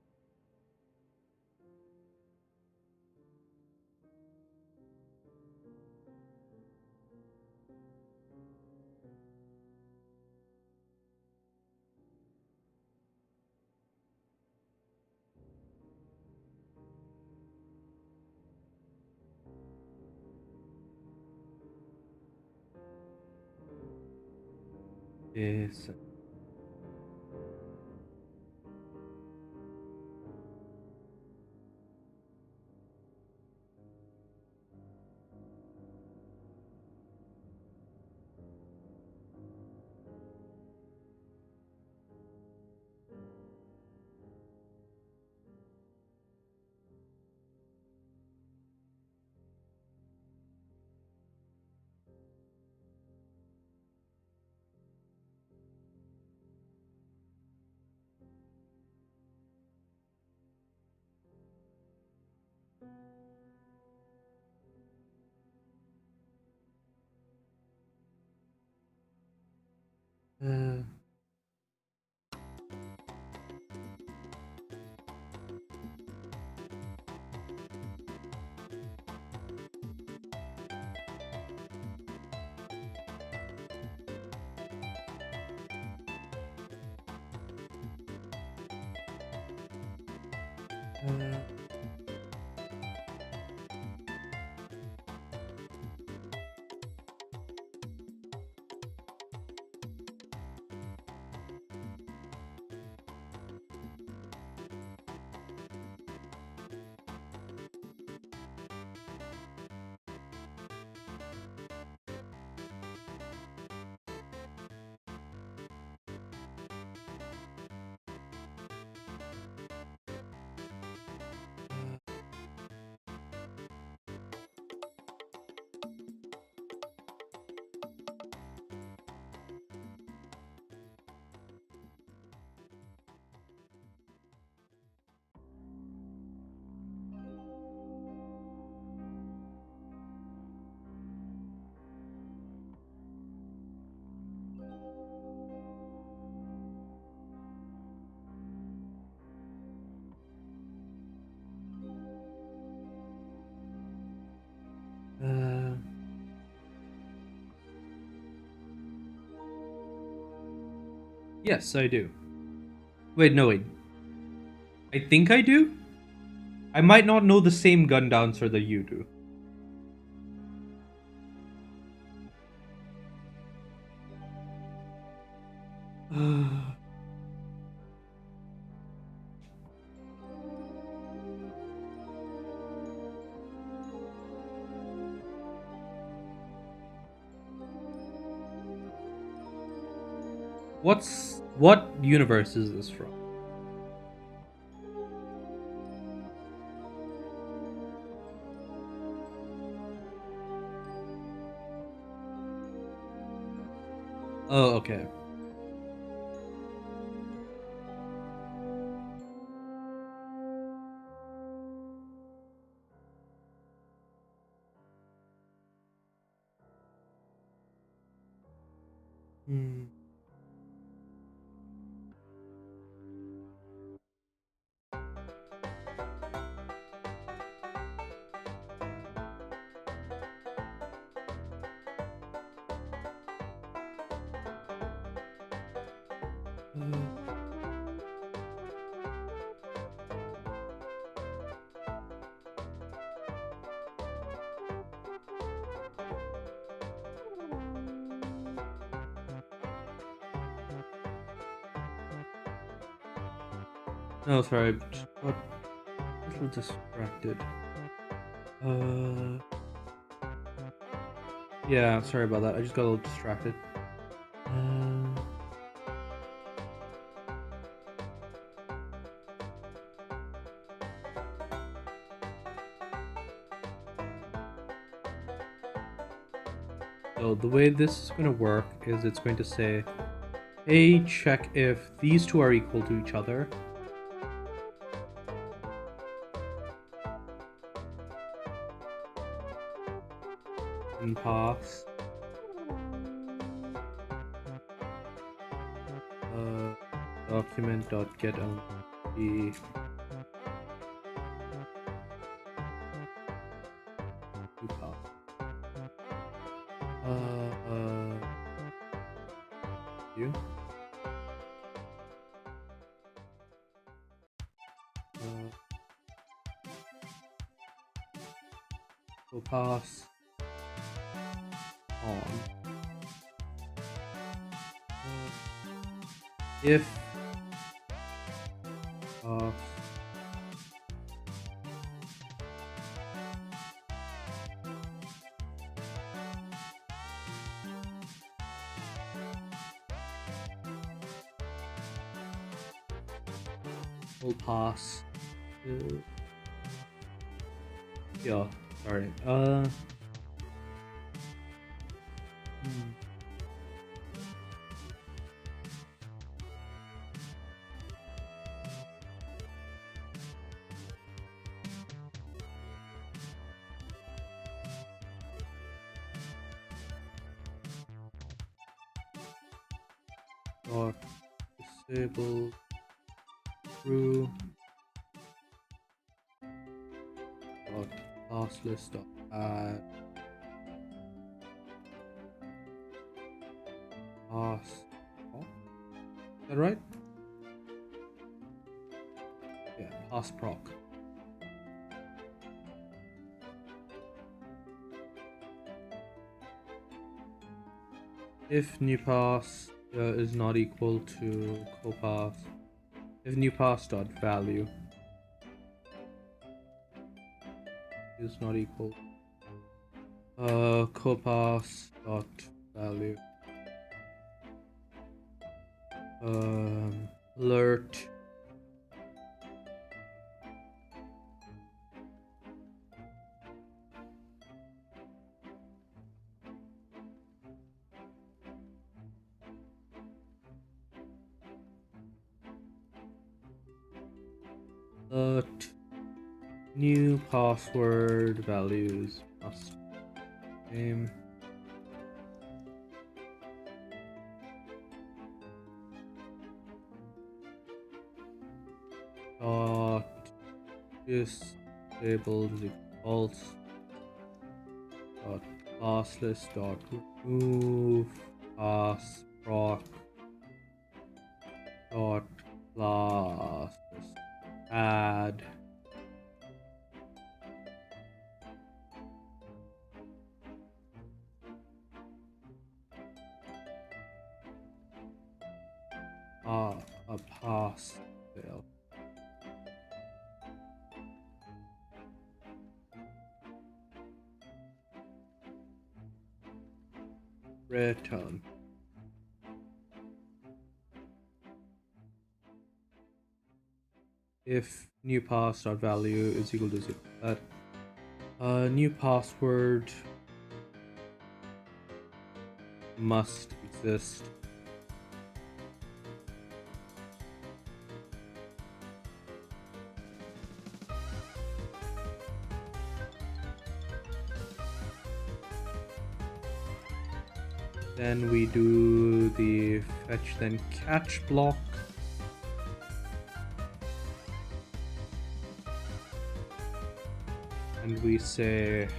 Yes. Uh, uh, uh, yes, I do. Wait, no, wait. I think I do? I might not know the same gun dancer that you do. What universe is this from? Oh, okay. Hmm. No, sorry, I just got a little distracted. Yeah, sorry about that. I just got a little distracted. So the way this is going to work is it's going to say, hey, check if these two are equal to each other. And pass. Document.getOnly. You. We'll pass on. If we'll pass to, yeah, sorry. Dot disable through dot class list dot add pass. Oh, is that right? Yeah, pass proc. If new pass is not equal to copass, if new pass dot value is not equal copass dot value alert alert new password values must name dot disable is false dot class list dot remove pass proc dot class list add a pass fail. Return. If new pass dot value is equal to 0, that new password must exist. Then we do the fetch then catch block. And we say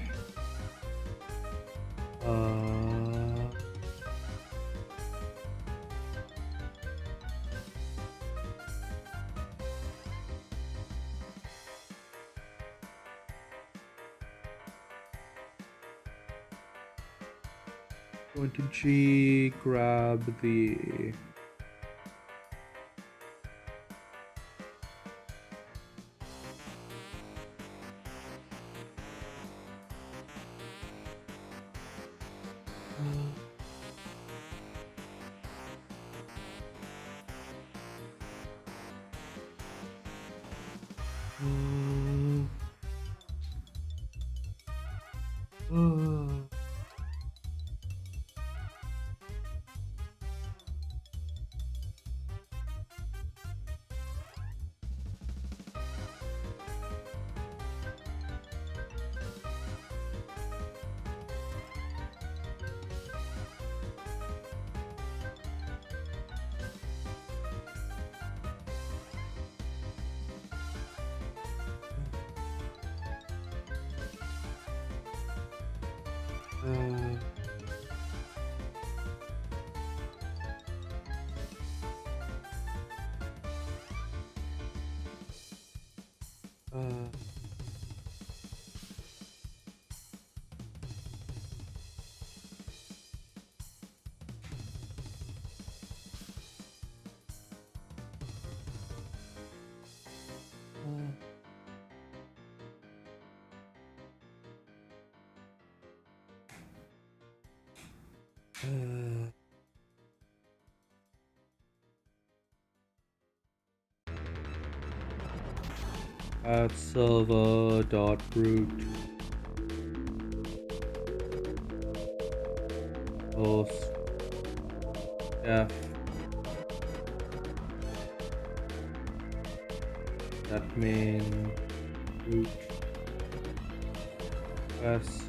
going to G, grab the Uh, uh, uh, at server dot root host def admin root s.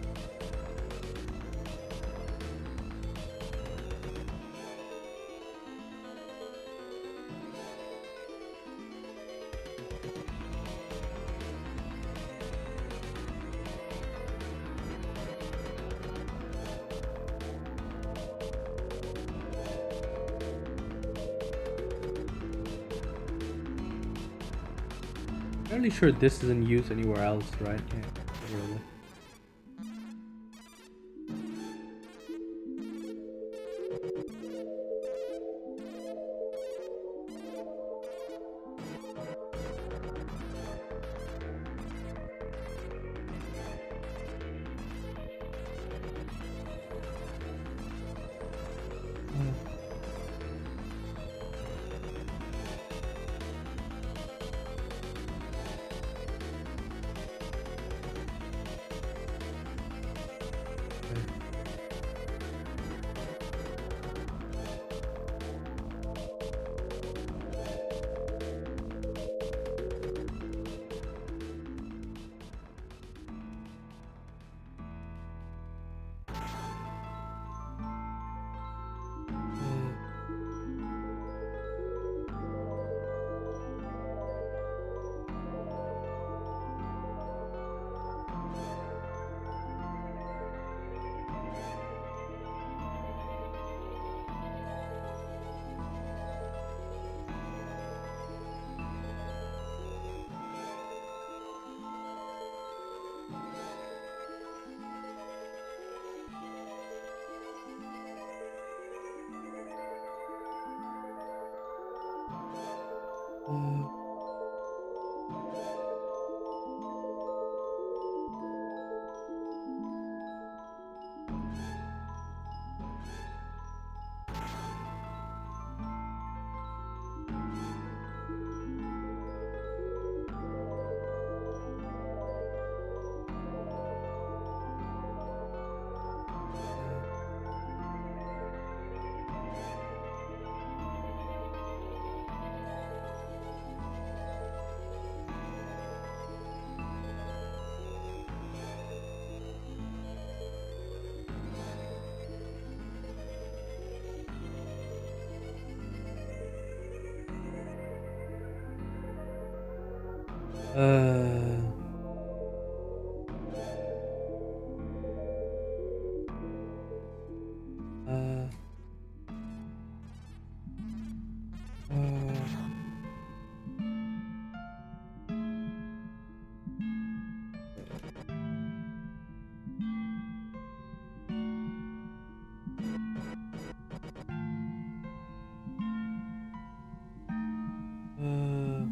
Fairly sure this isn't used anywhere else, right? Yeah, not really. Uh, uh, uh, uh,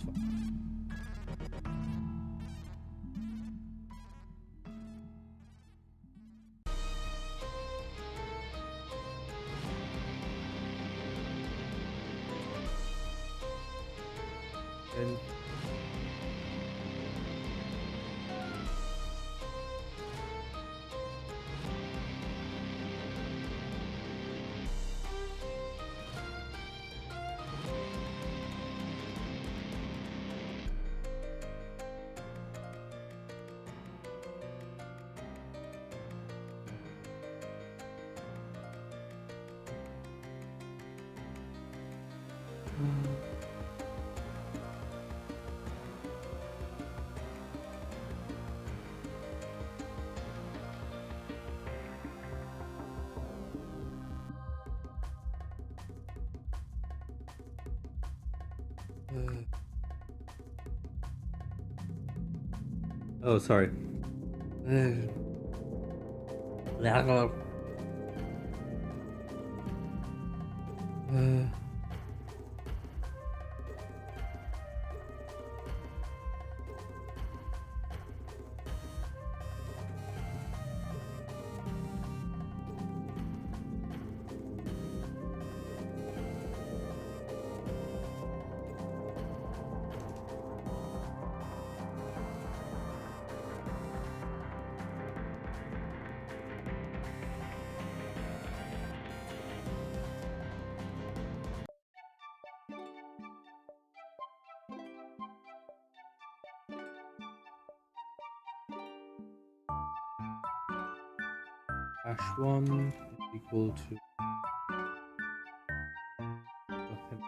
fine. And oh, sorry. Hash1 is equal to nothing.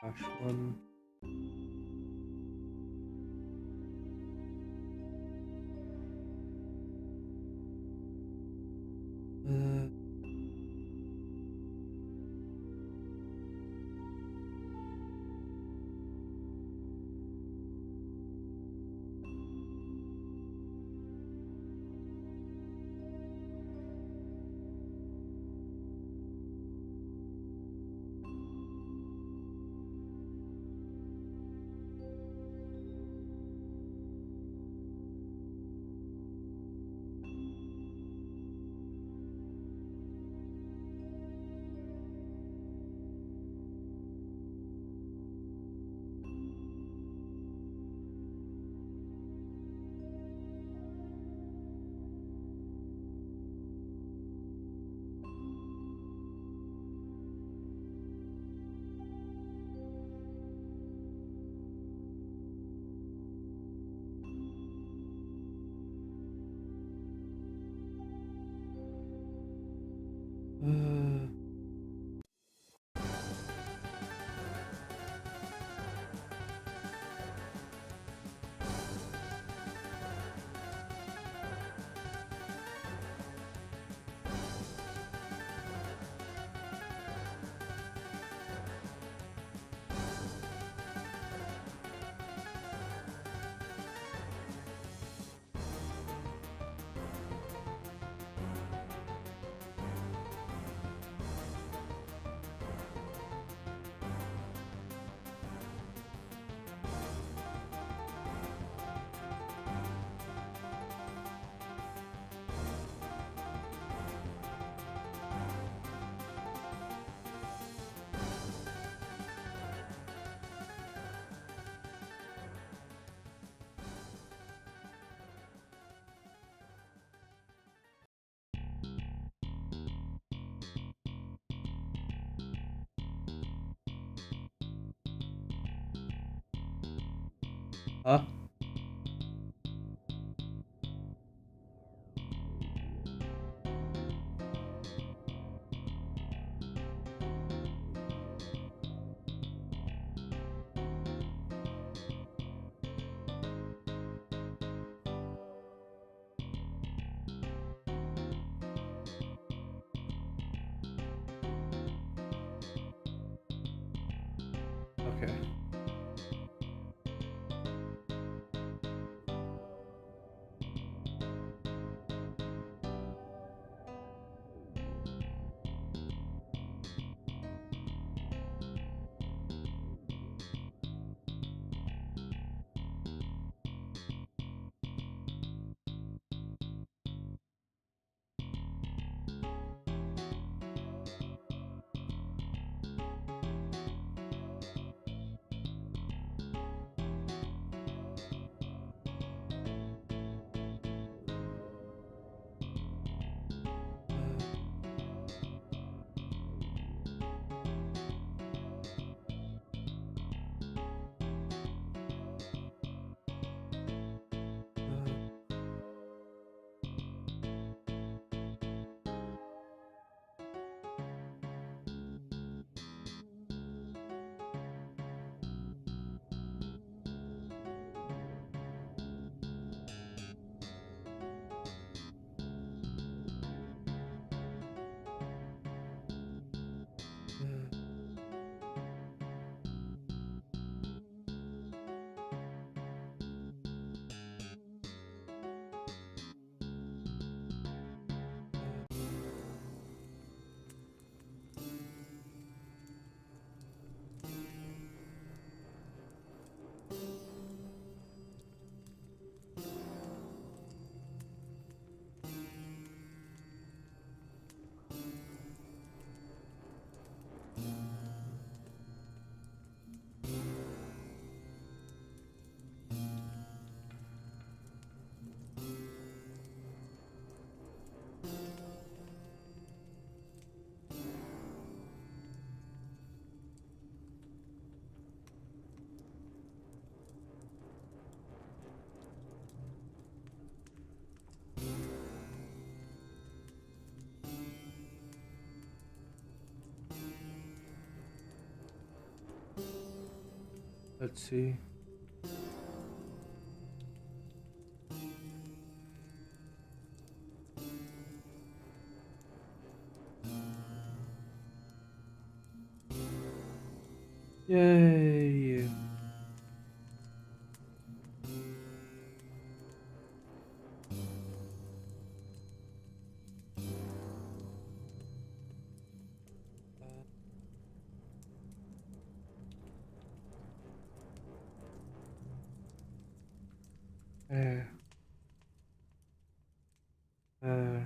Hash1. Huh? Okay. Let's see. Yay. Uh, uh, uh,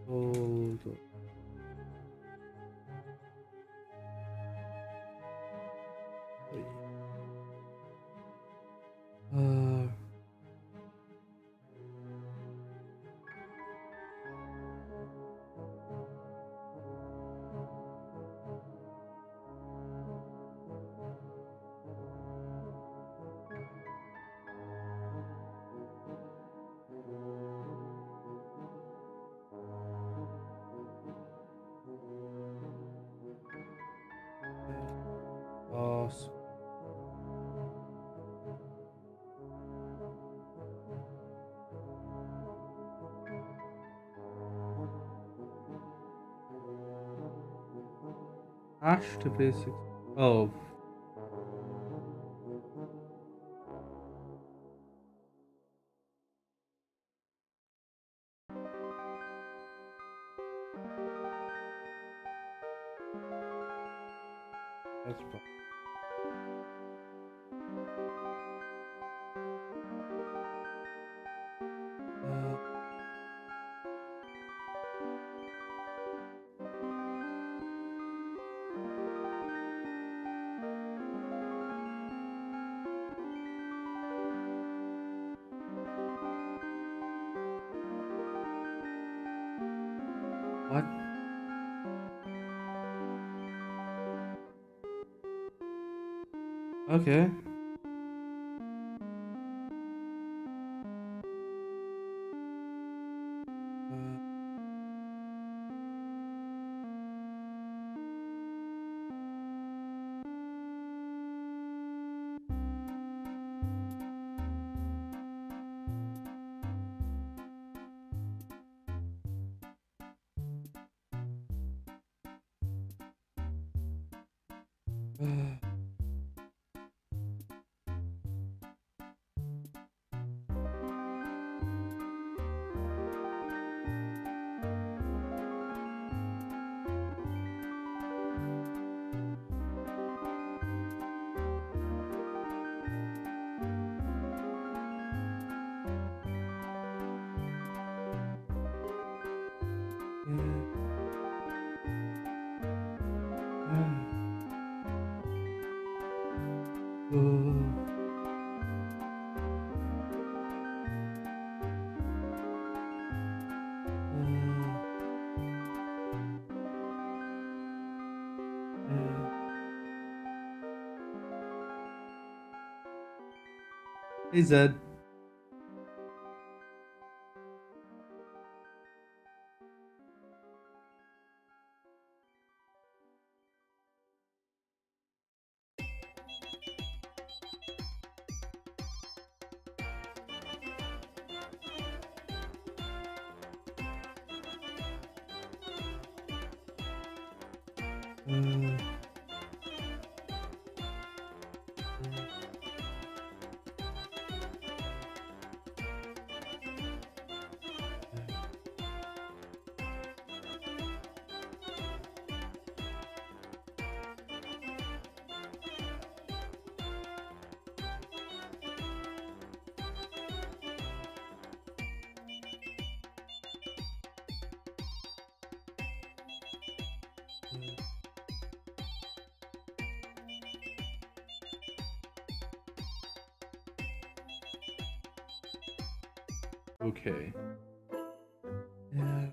Hold on. Awesome. Hash to basics. Oh. That's fine. What? Okay. Hey Zed. Okay. Yeah.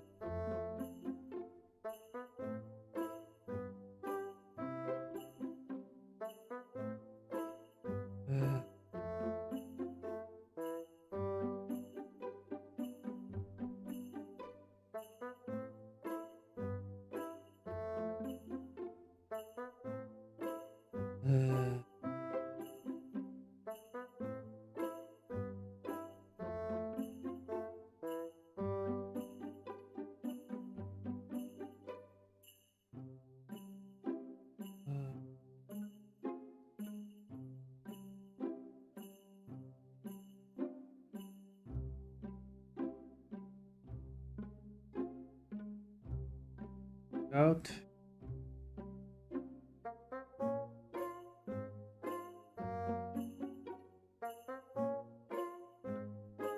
Out.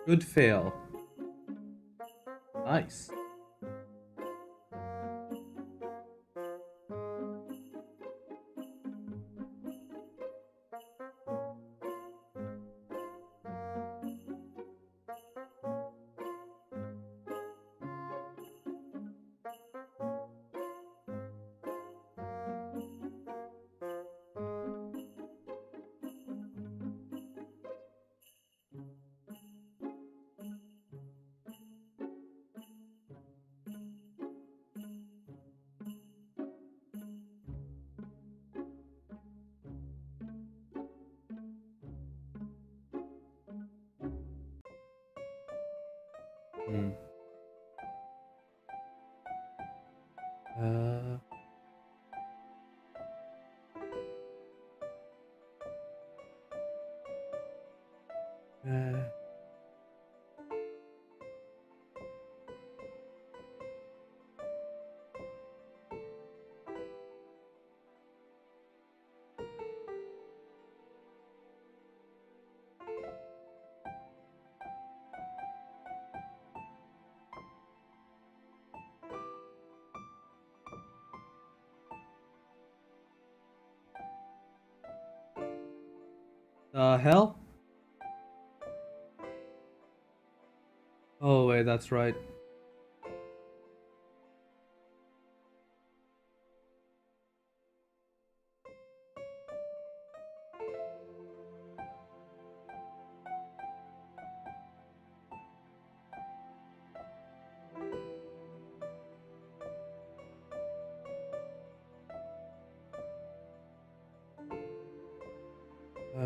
Good fail. Nice. Hmm. Uh, uh, the hell? Oh wait, that's right. Uh,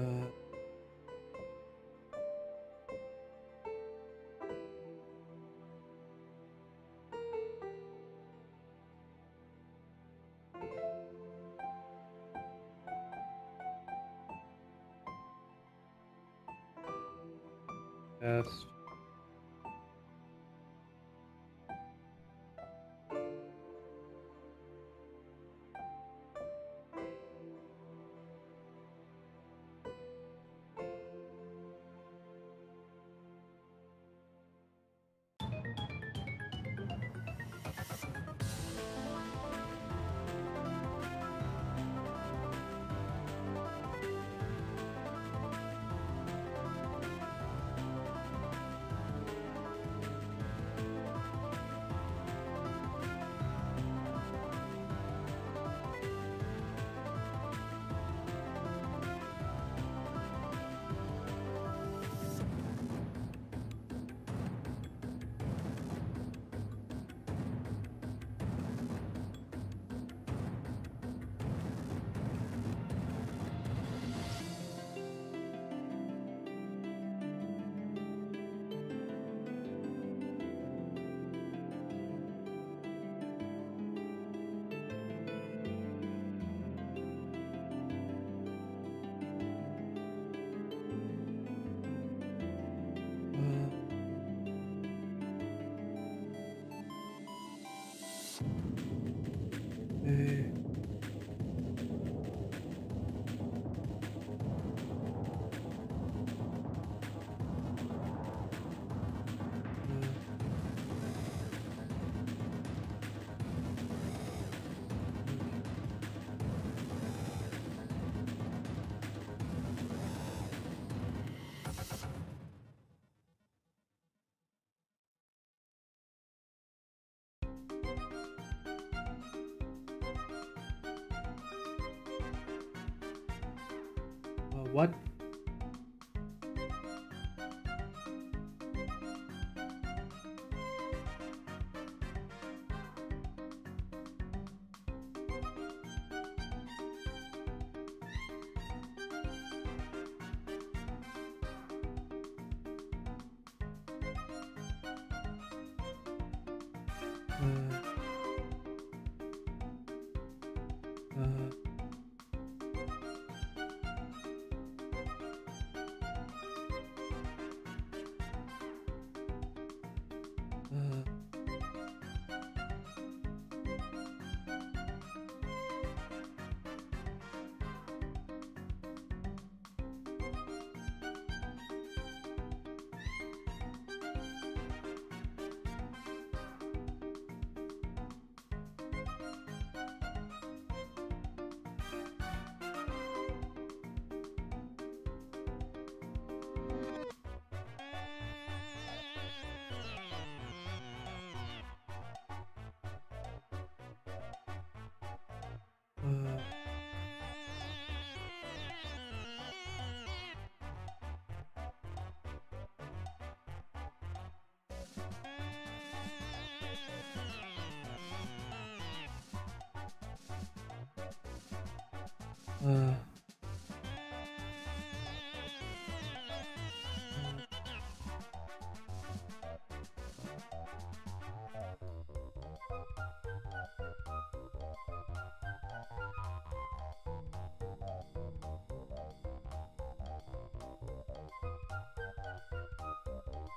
yes. What?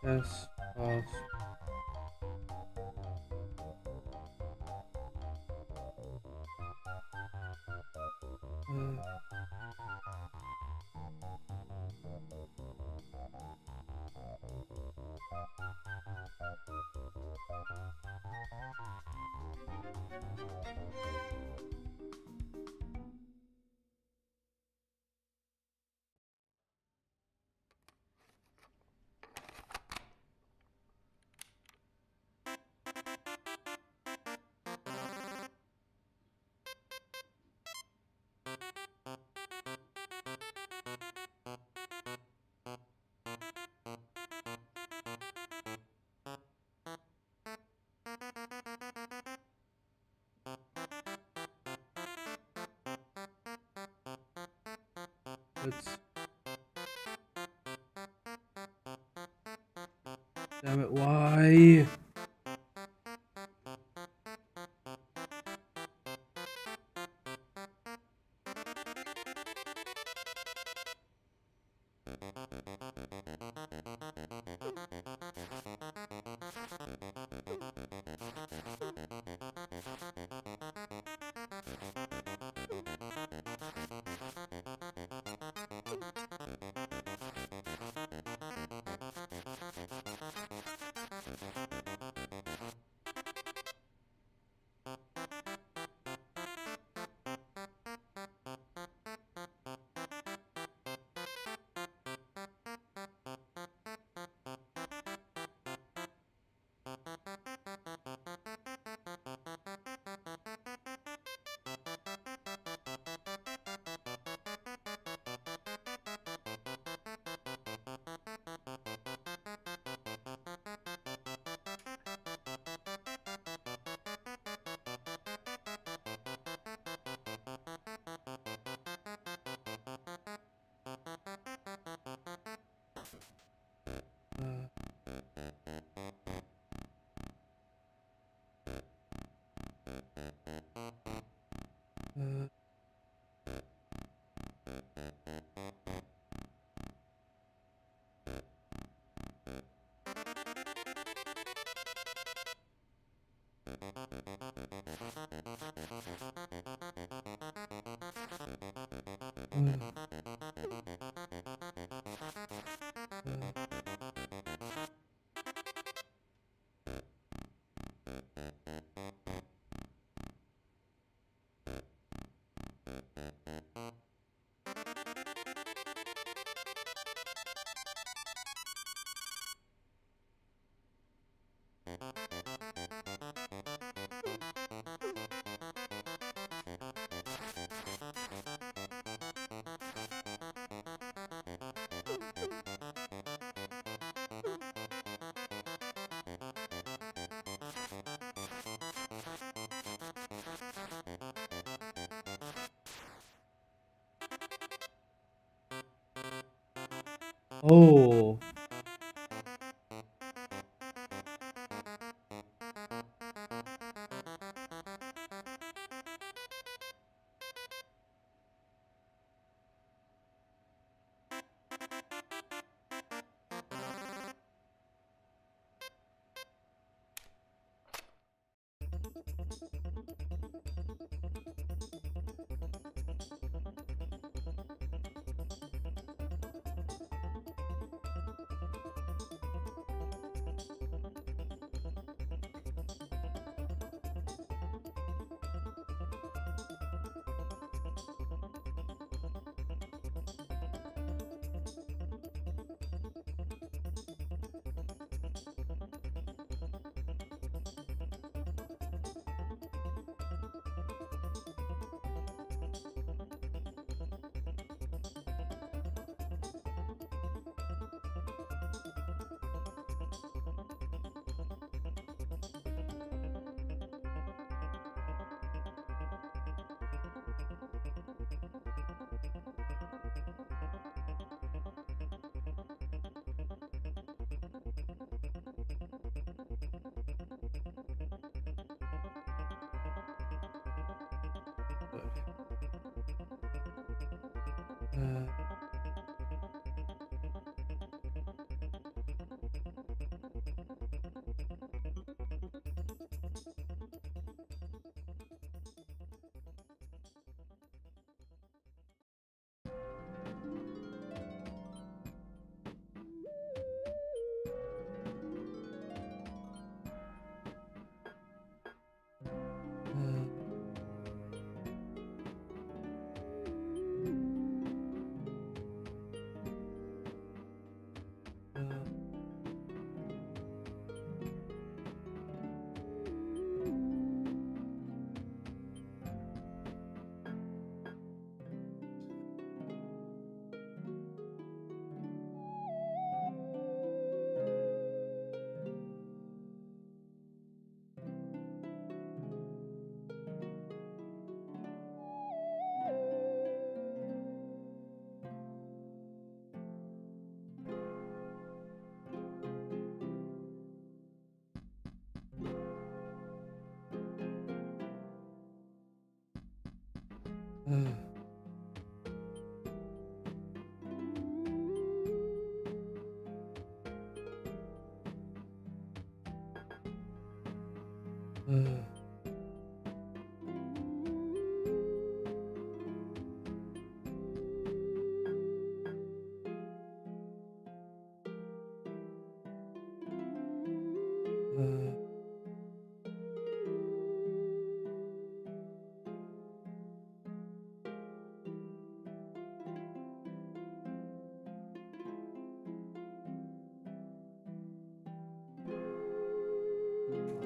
Yes, pass. It's... Damn it, why? Oh.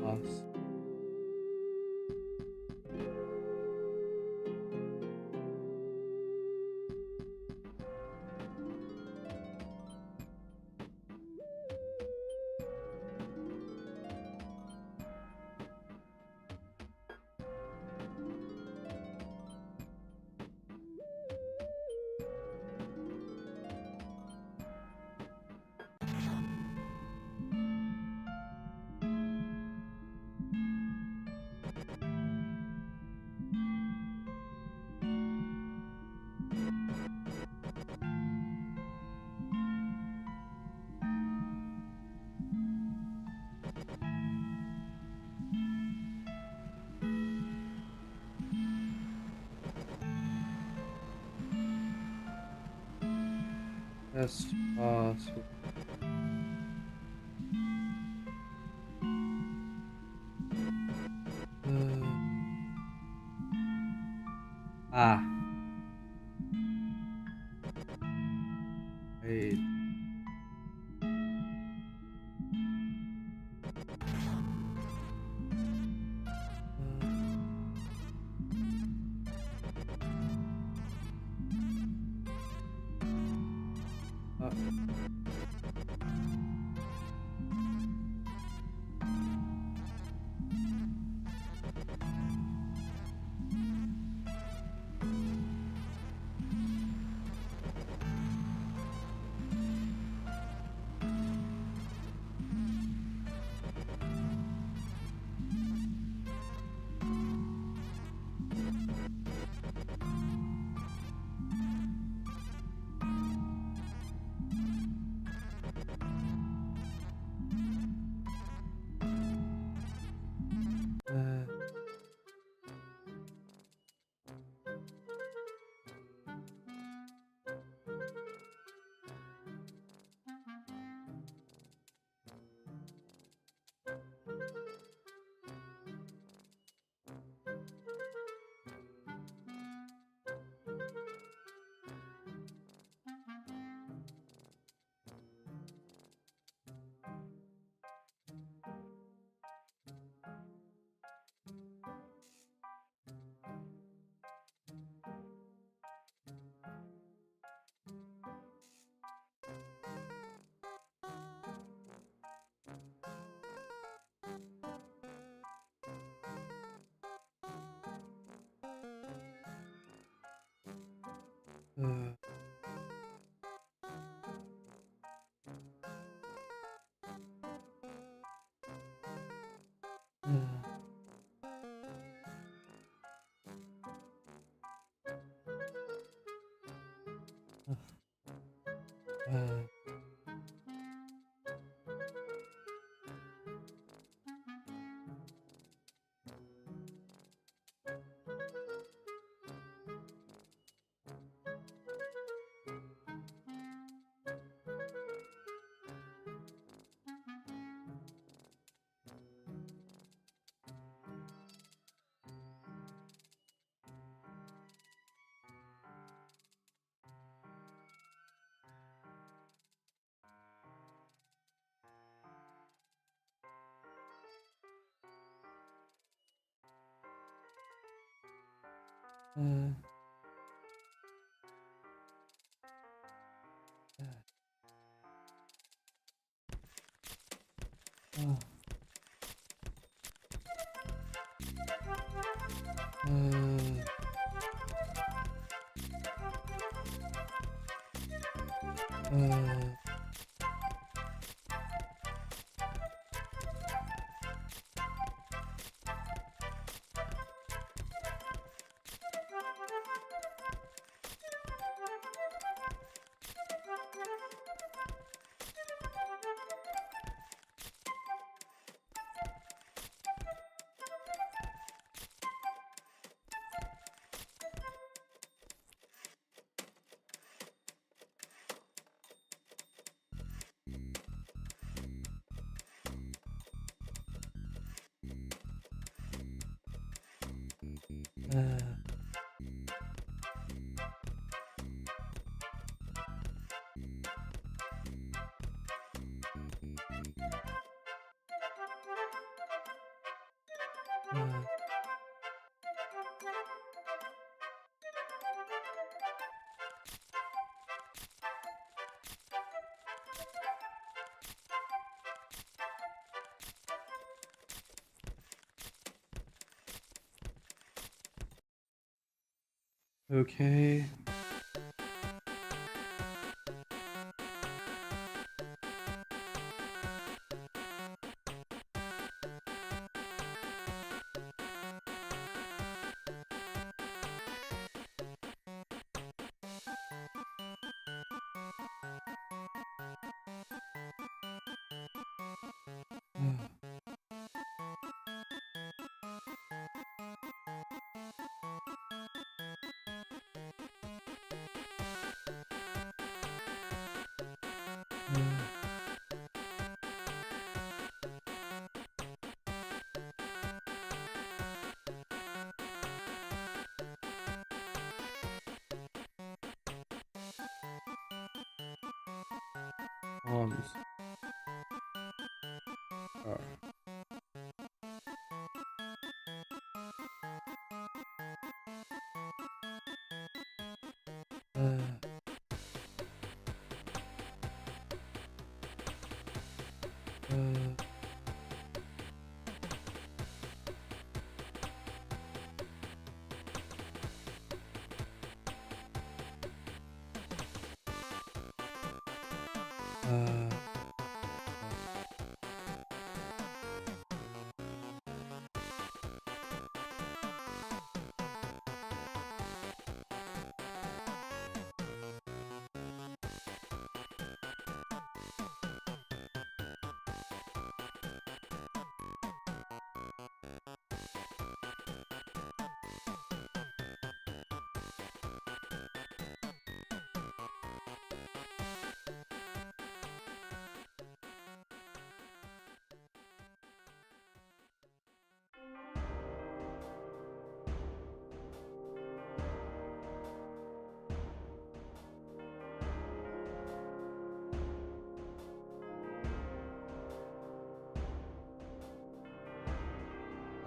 Pass. Test pass. Ah. Wait. Uh, uh, uh, uh, uh, okay. Arms.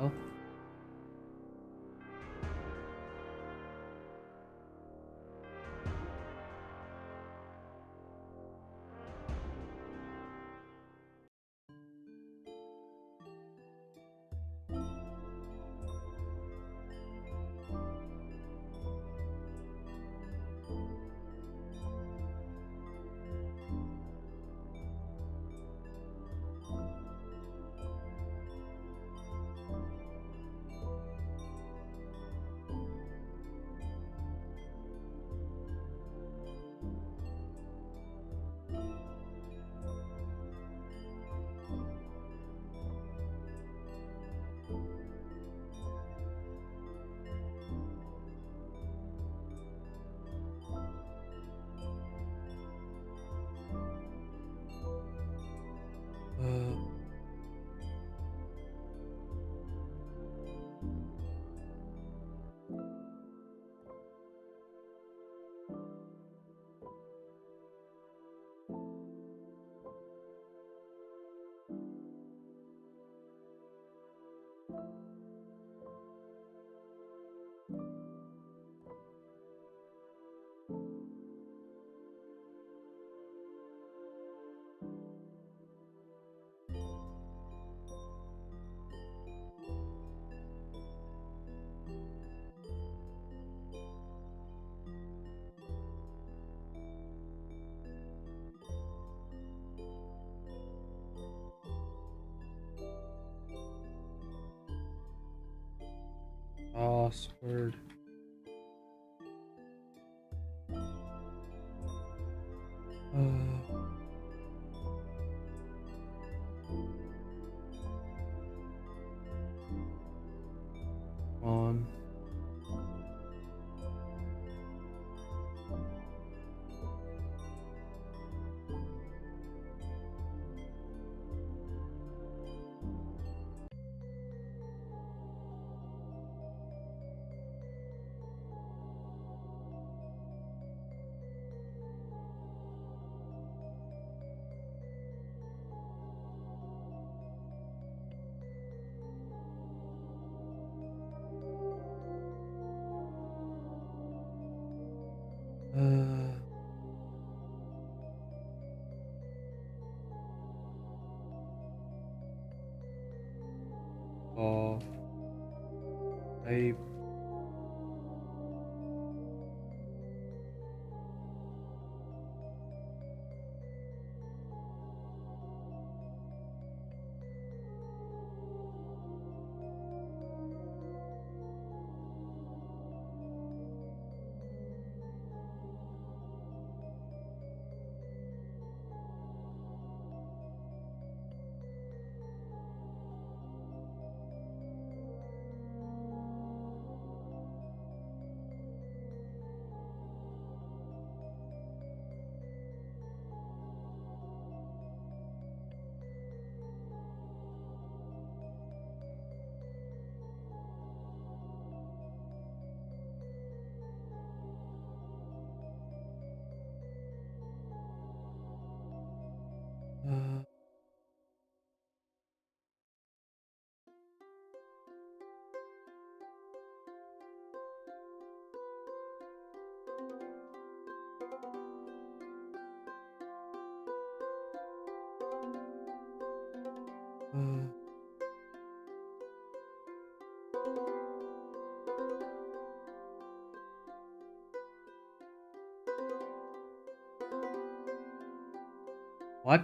Oh. Password. On. Of type. What?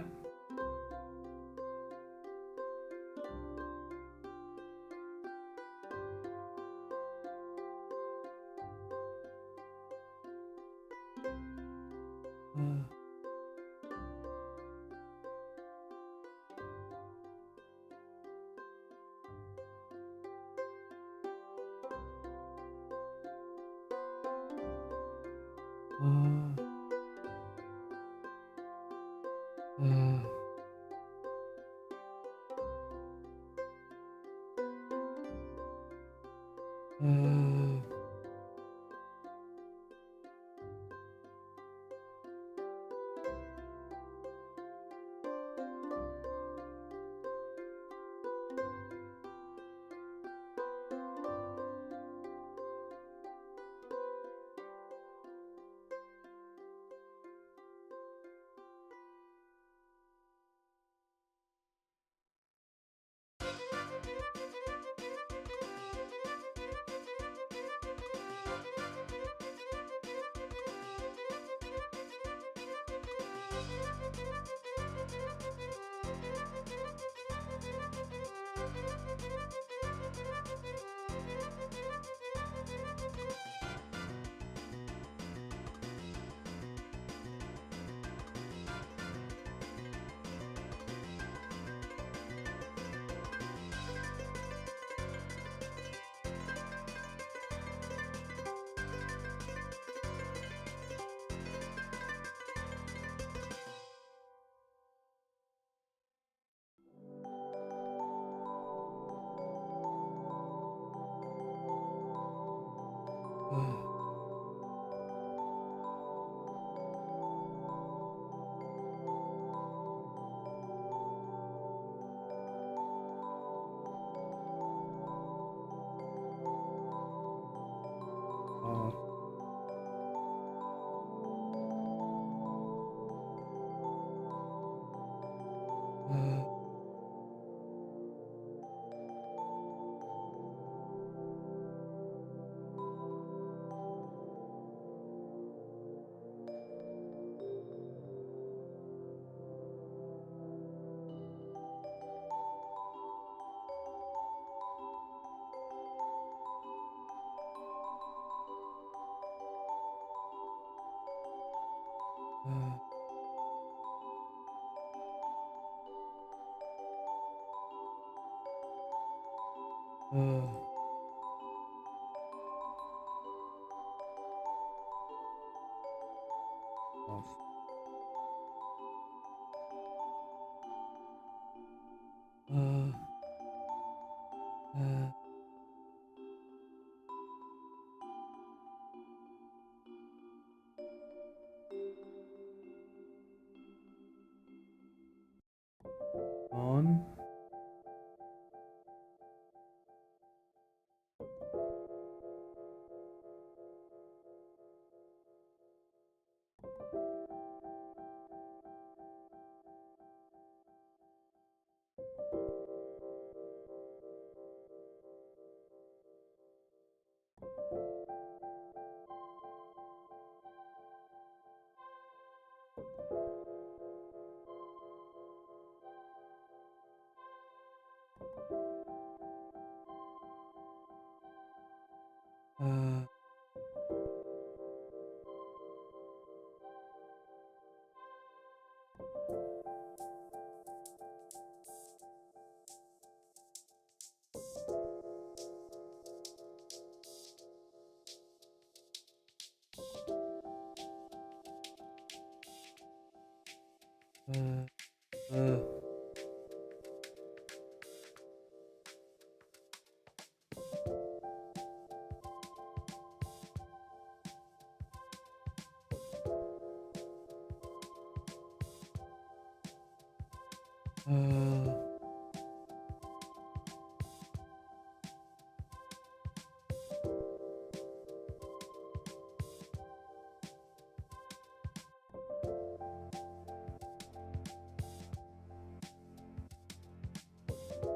On.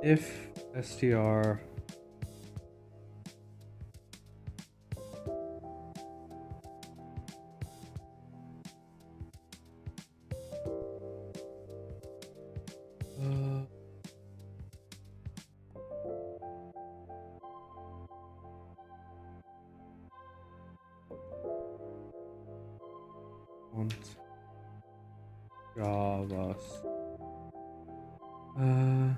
If str want Javas uh,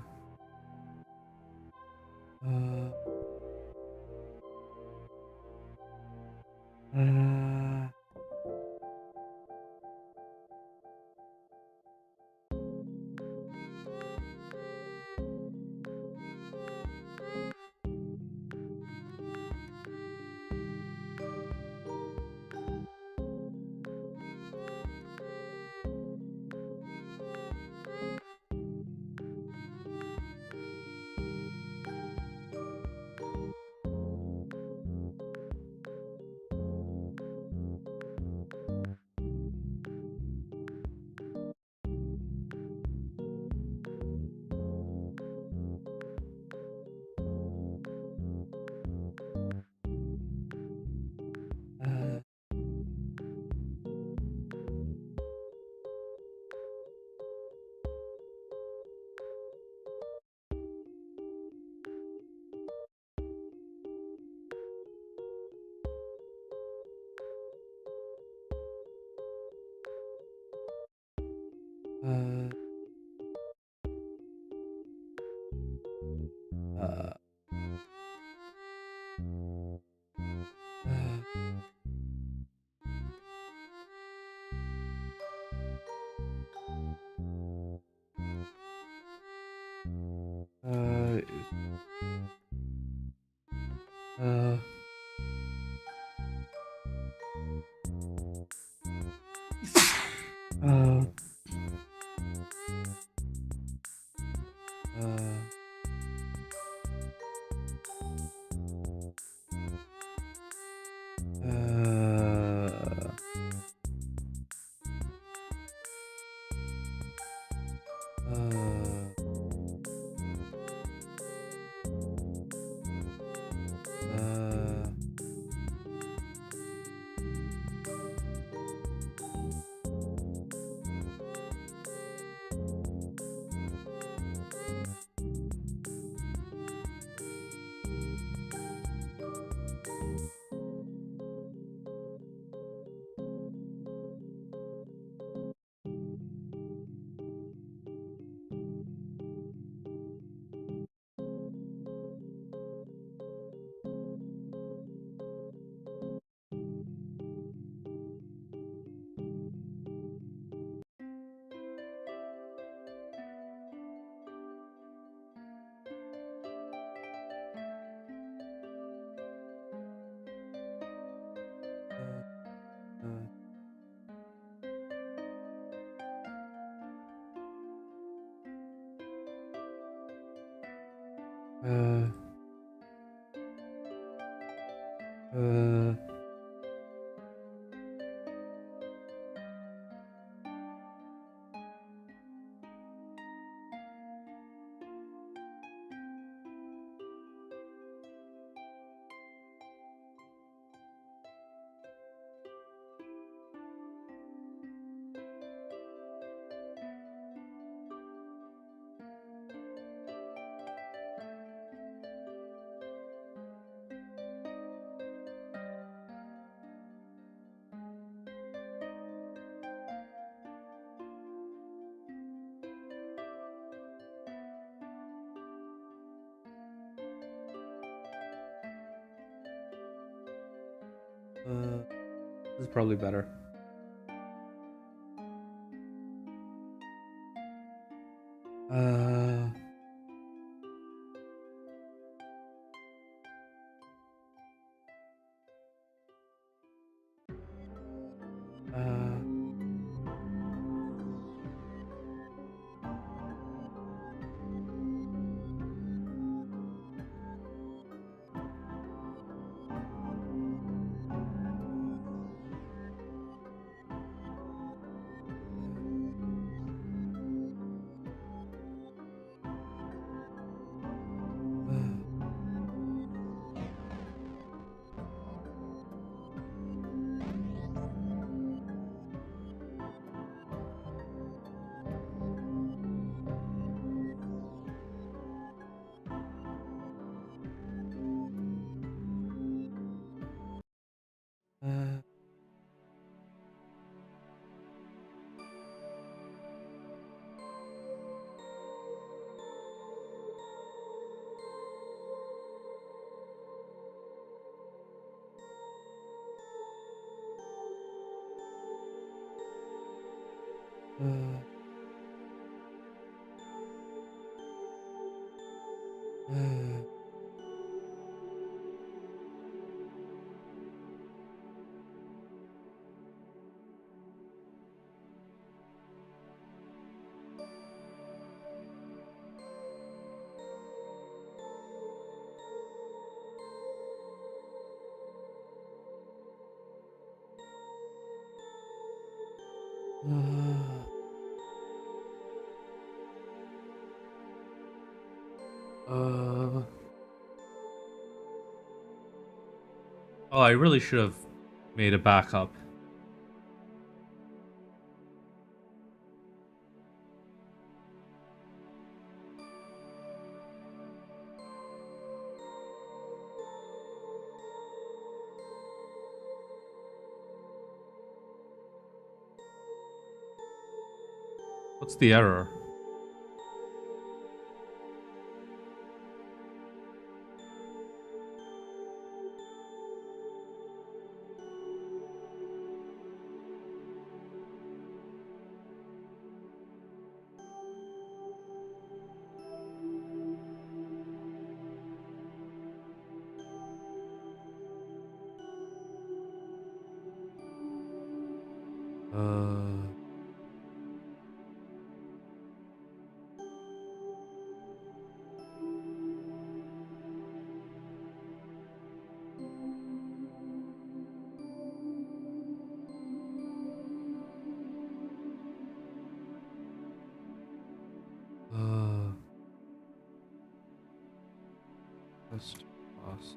Uh. Uh. This is probably better. Uh. Uh. Uh. Uh. Oh, I really should have made a backup. What's the error? Uh. Just pause.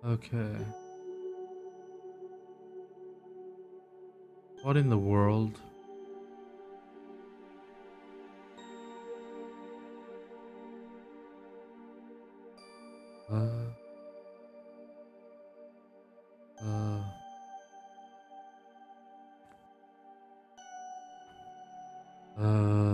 Okay. What in the world? Uh. Uh. Uh.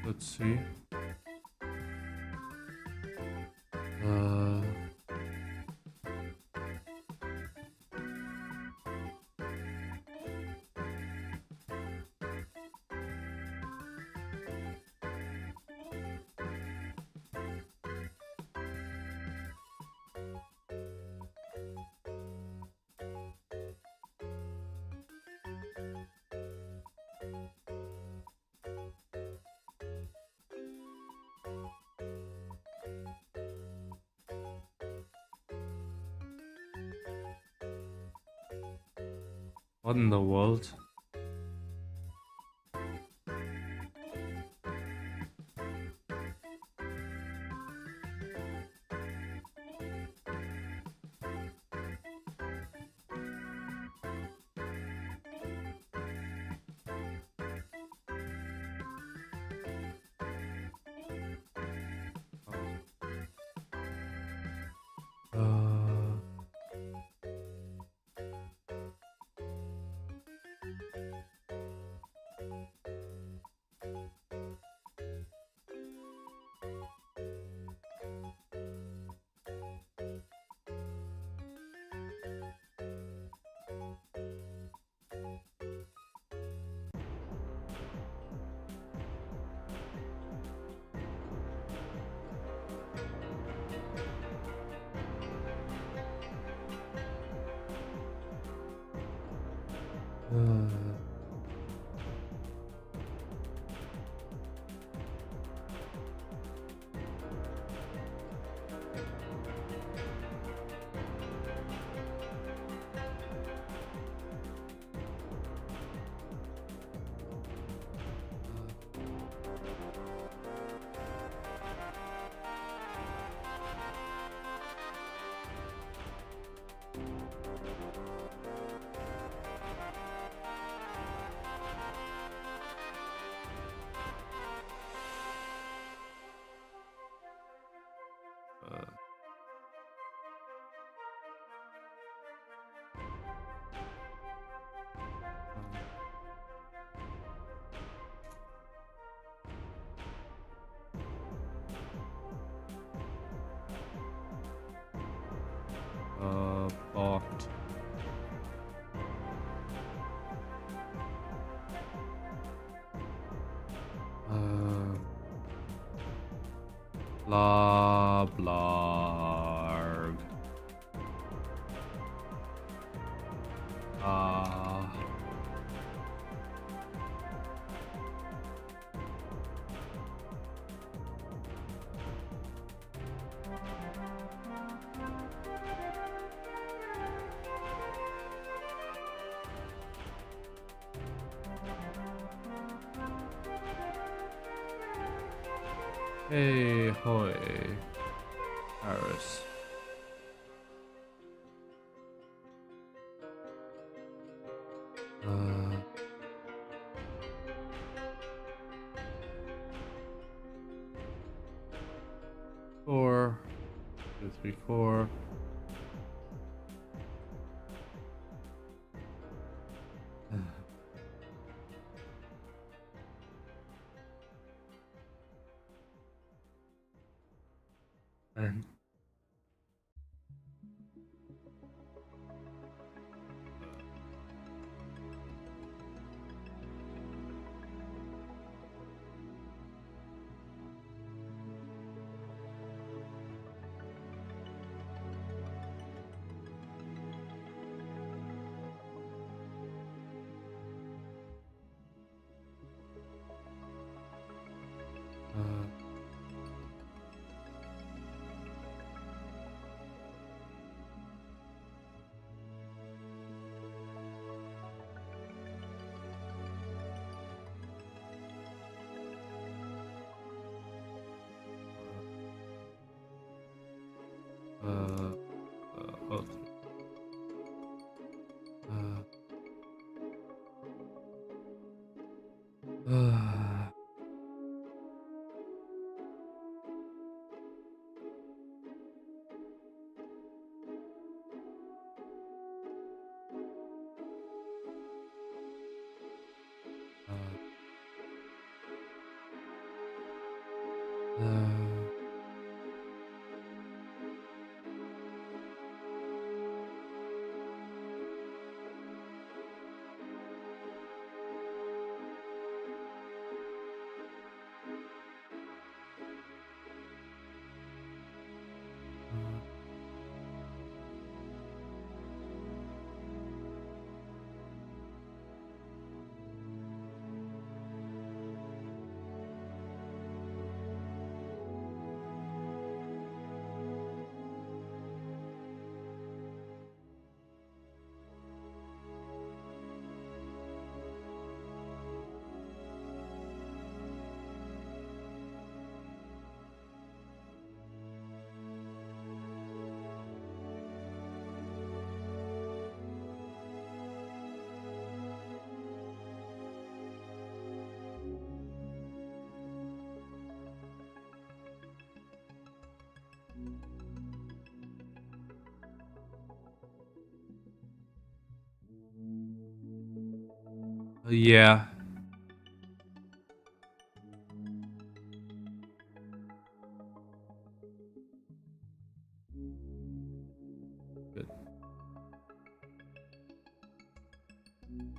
Let's see. What in the world? Bot. Blah blah. Hey hoy, Paris. Four, 2, 3, 4. And oh, Yeah. Good.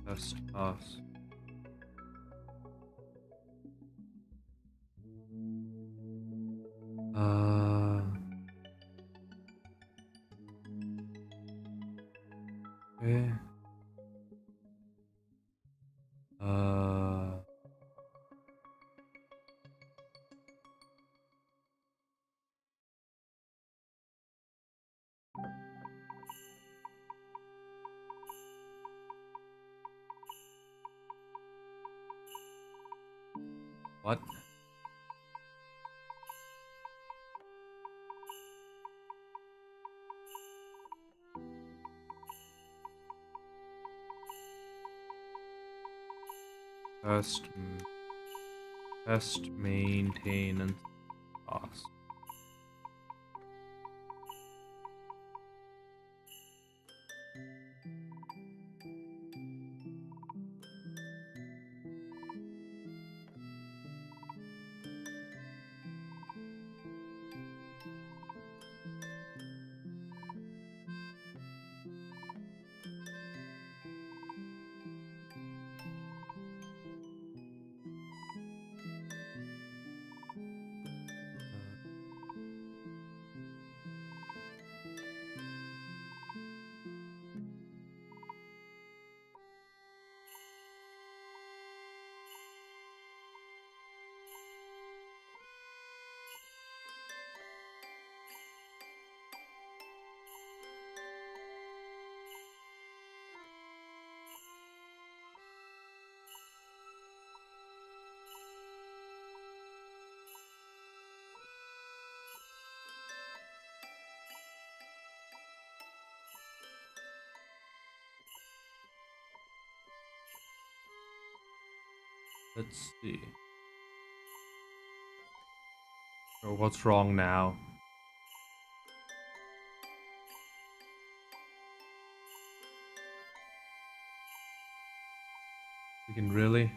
Test pass. Okay. What? Test maintenance task. Let's see. Or what's wrong now? We can really?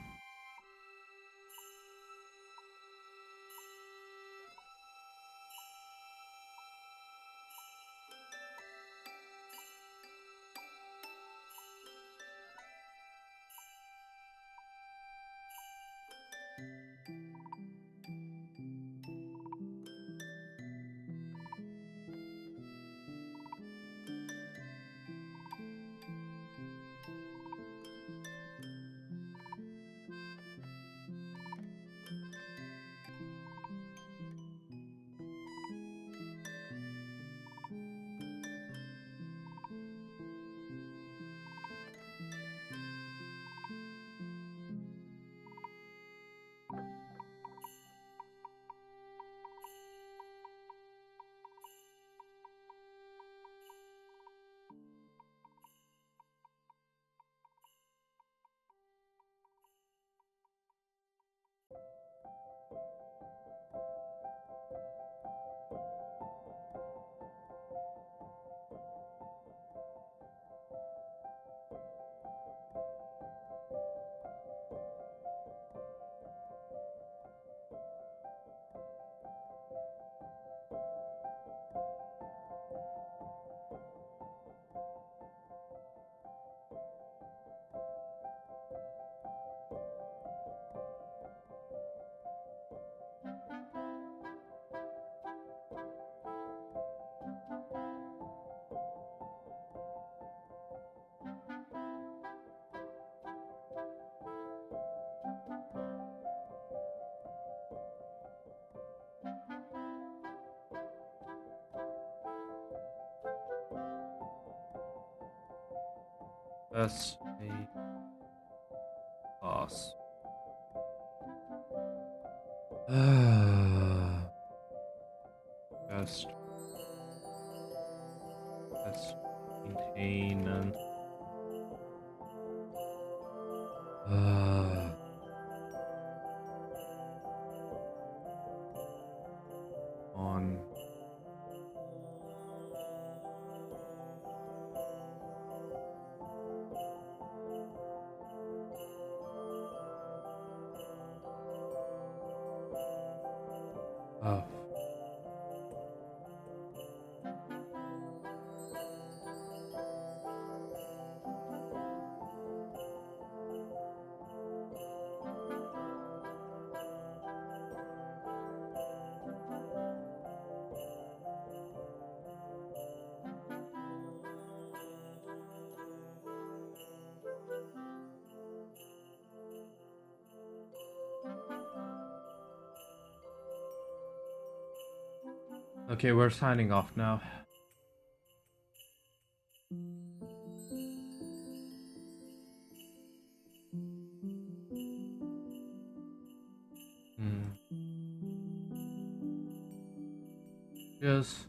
Best made boss. Best best maintenance. On oh. Okay, we're signing off now. Cheers.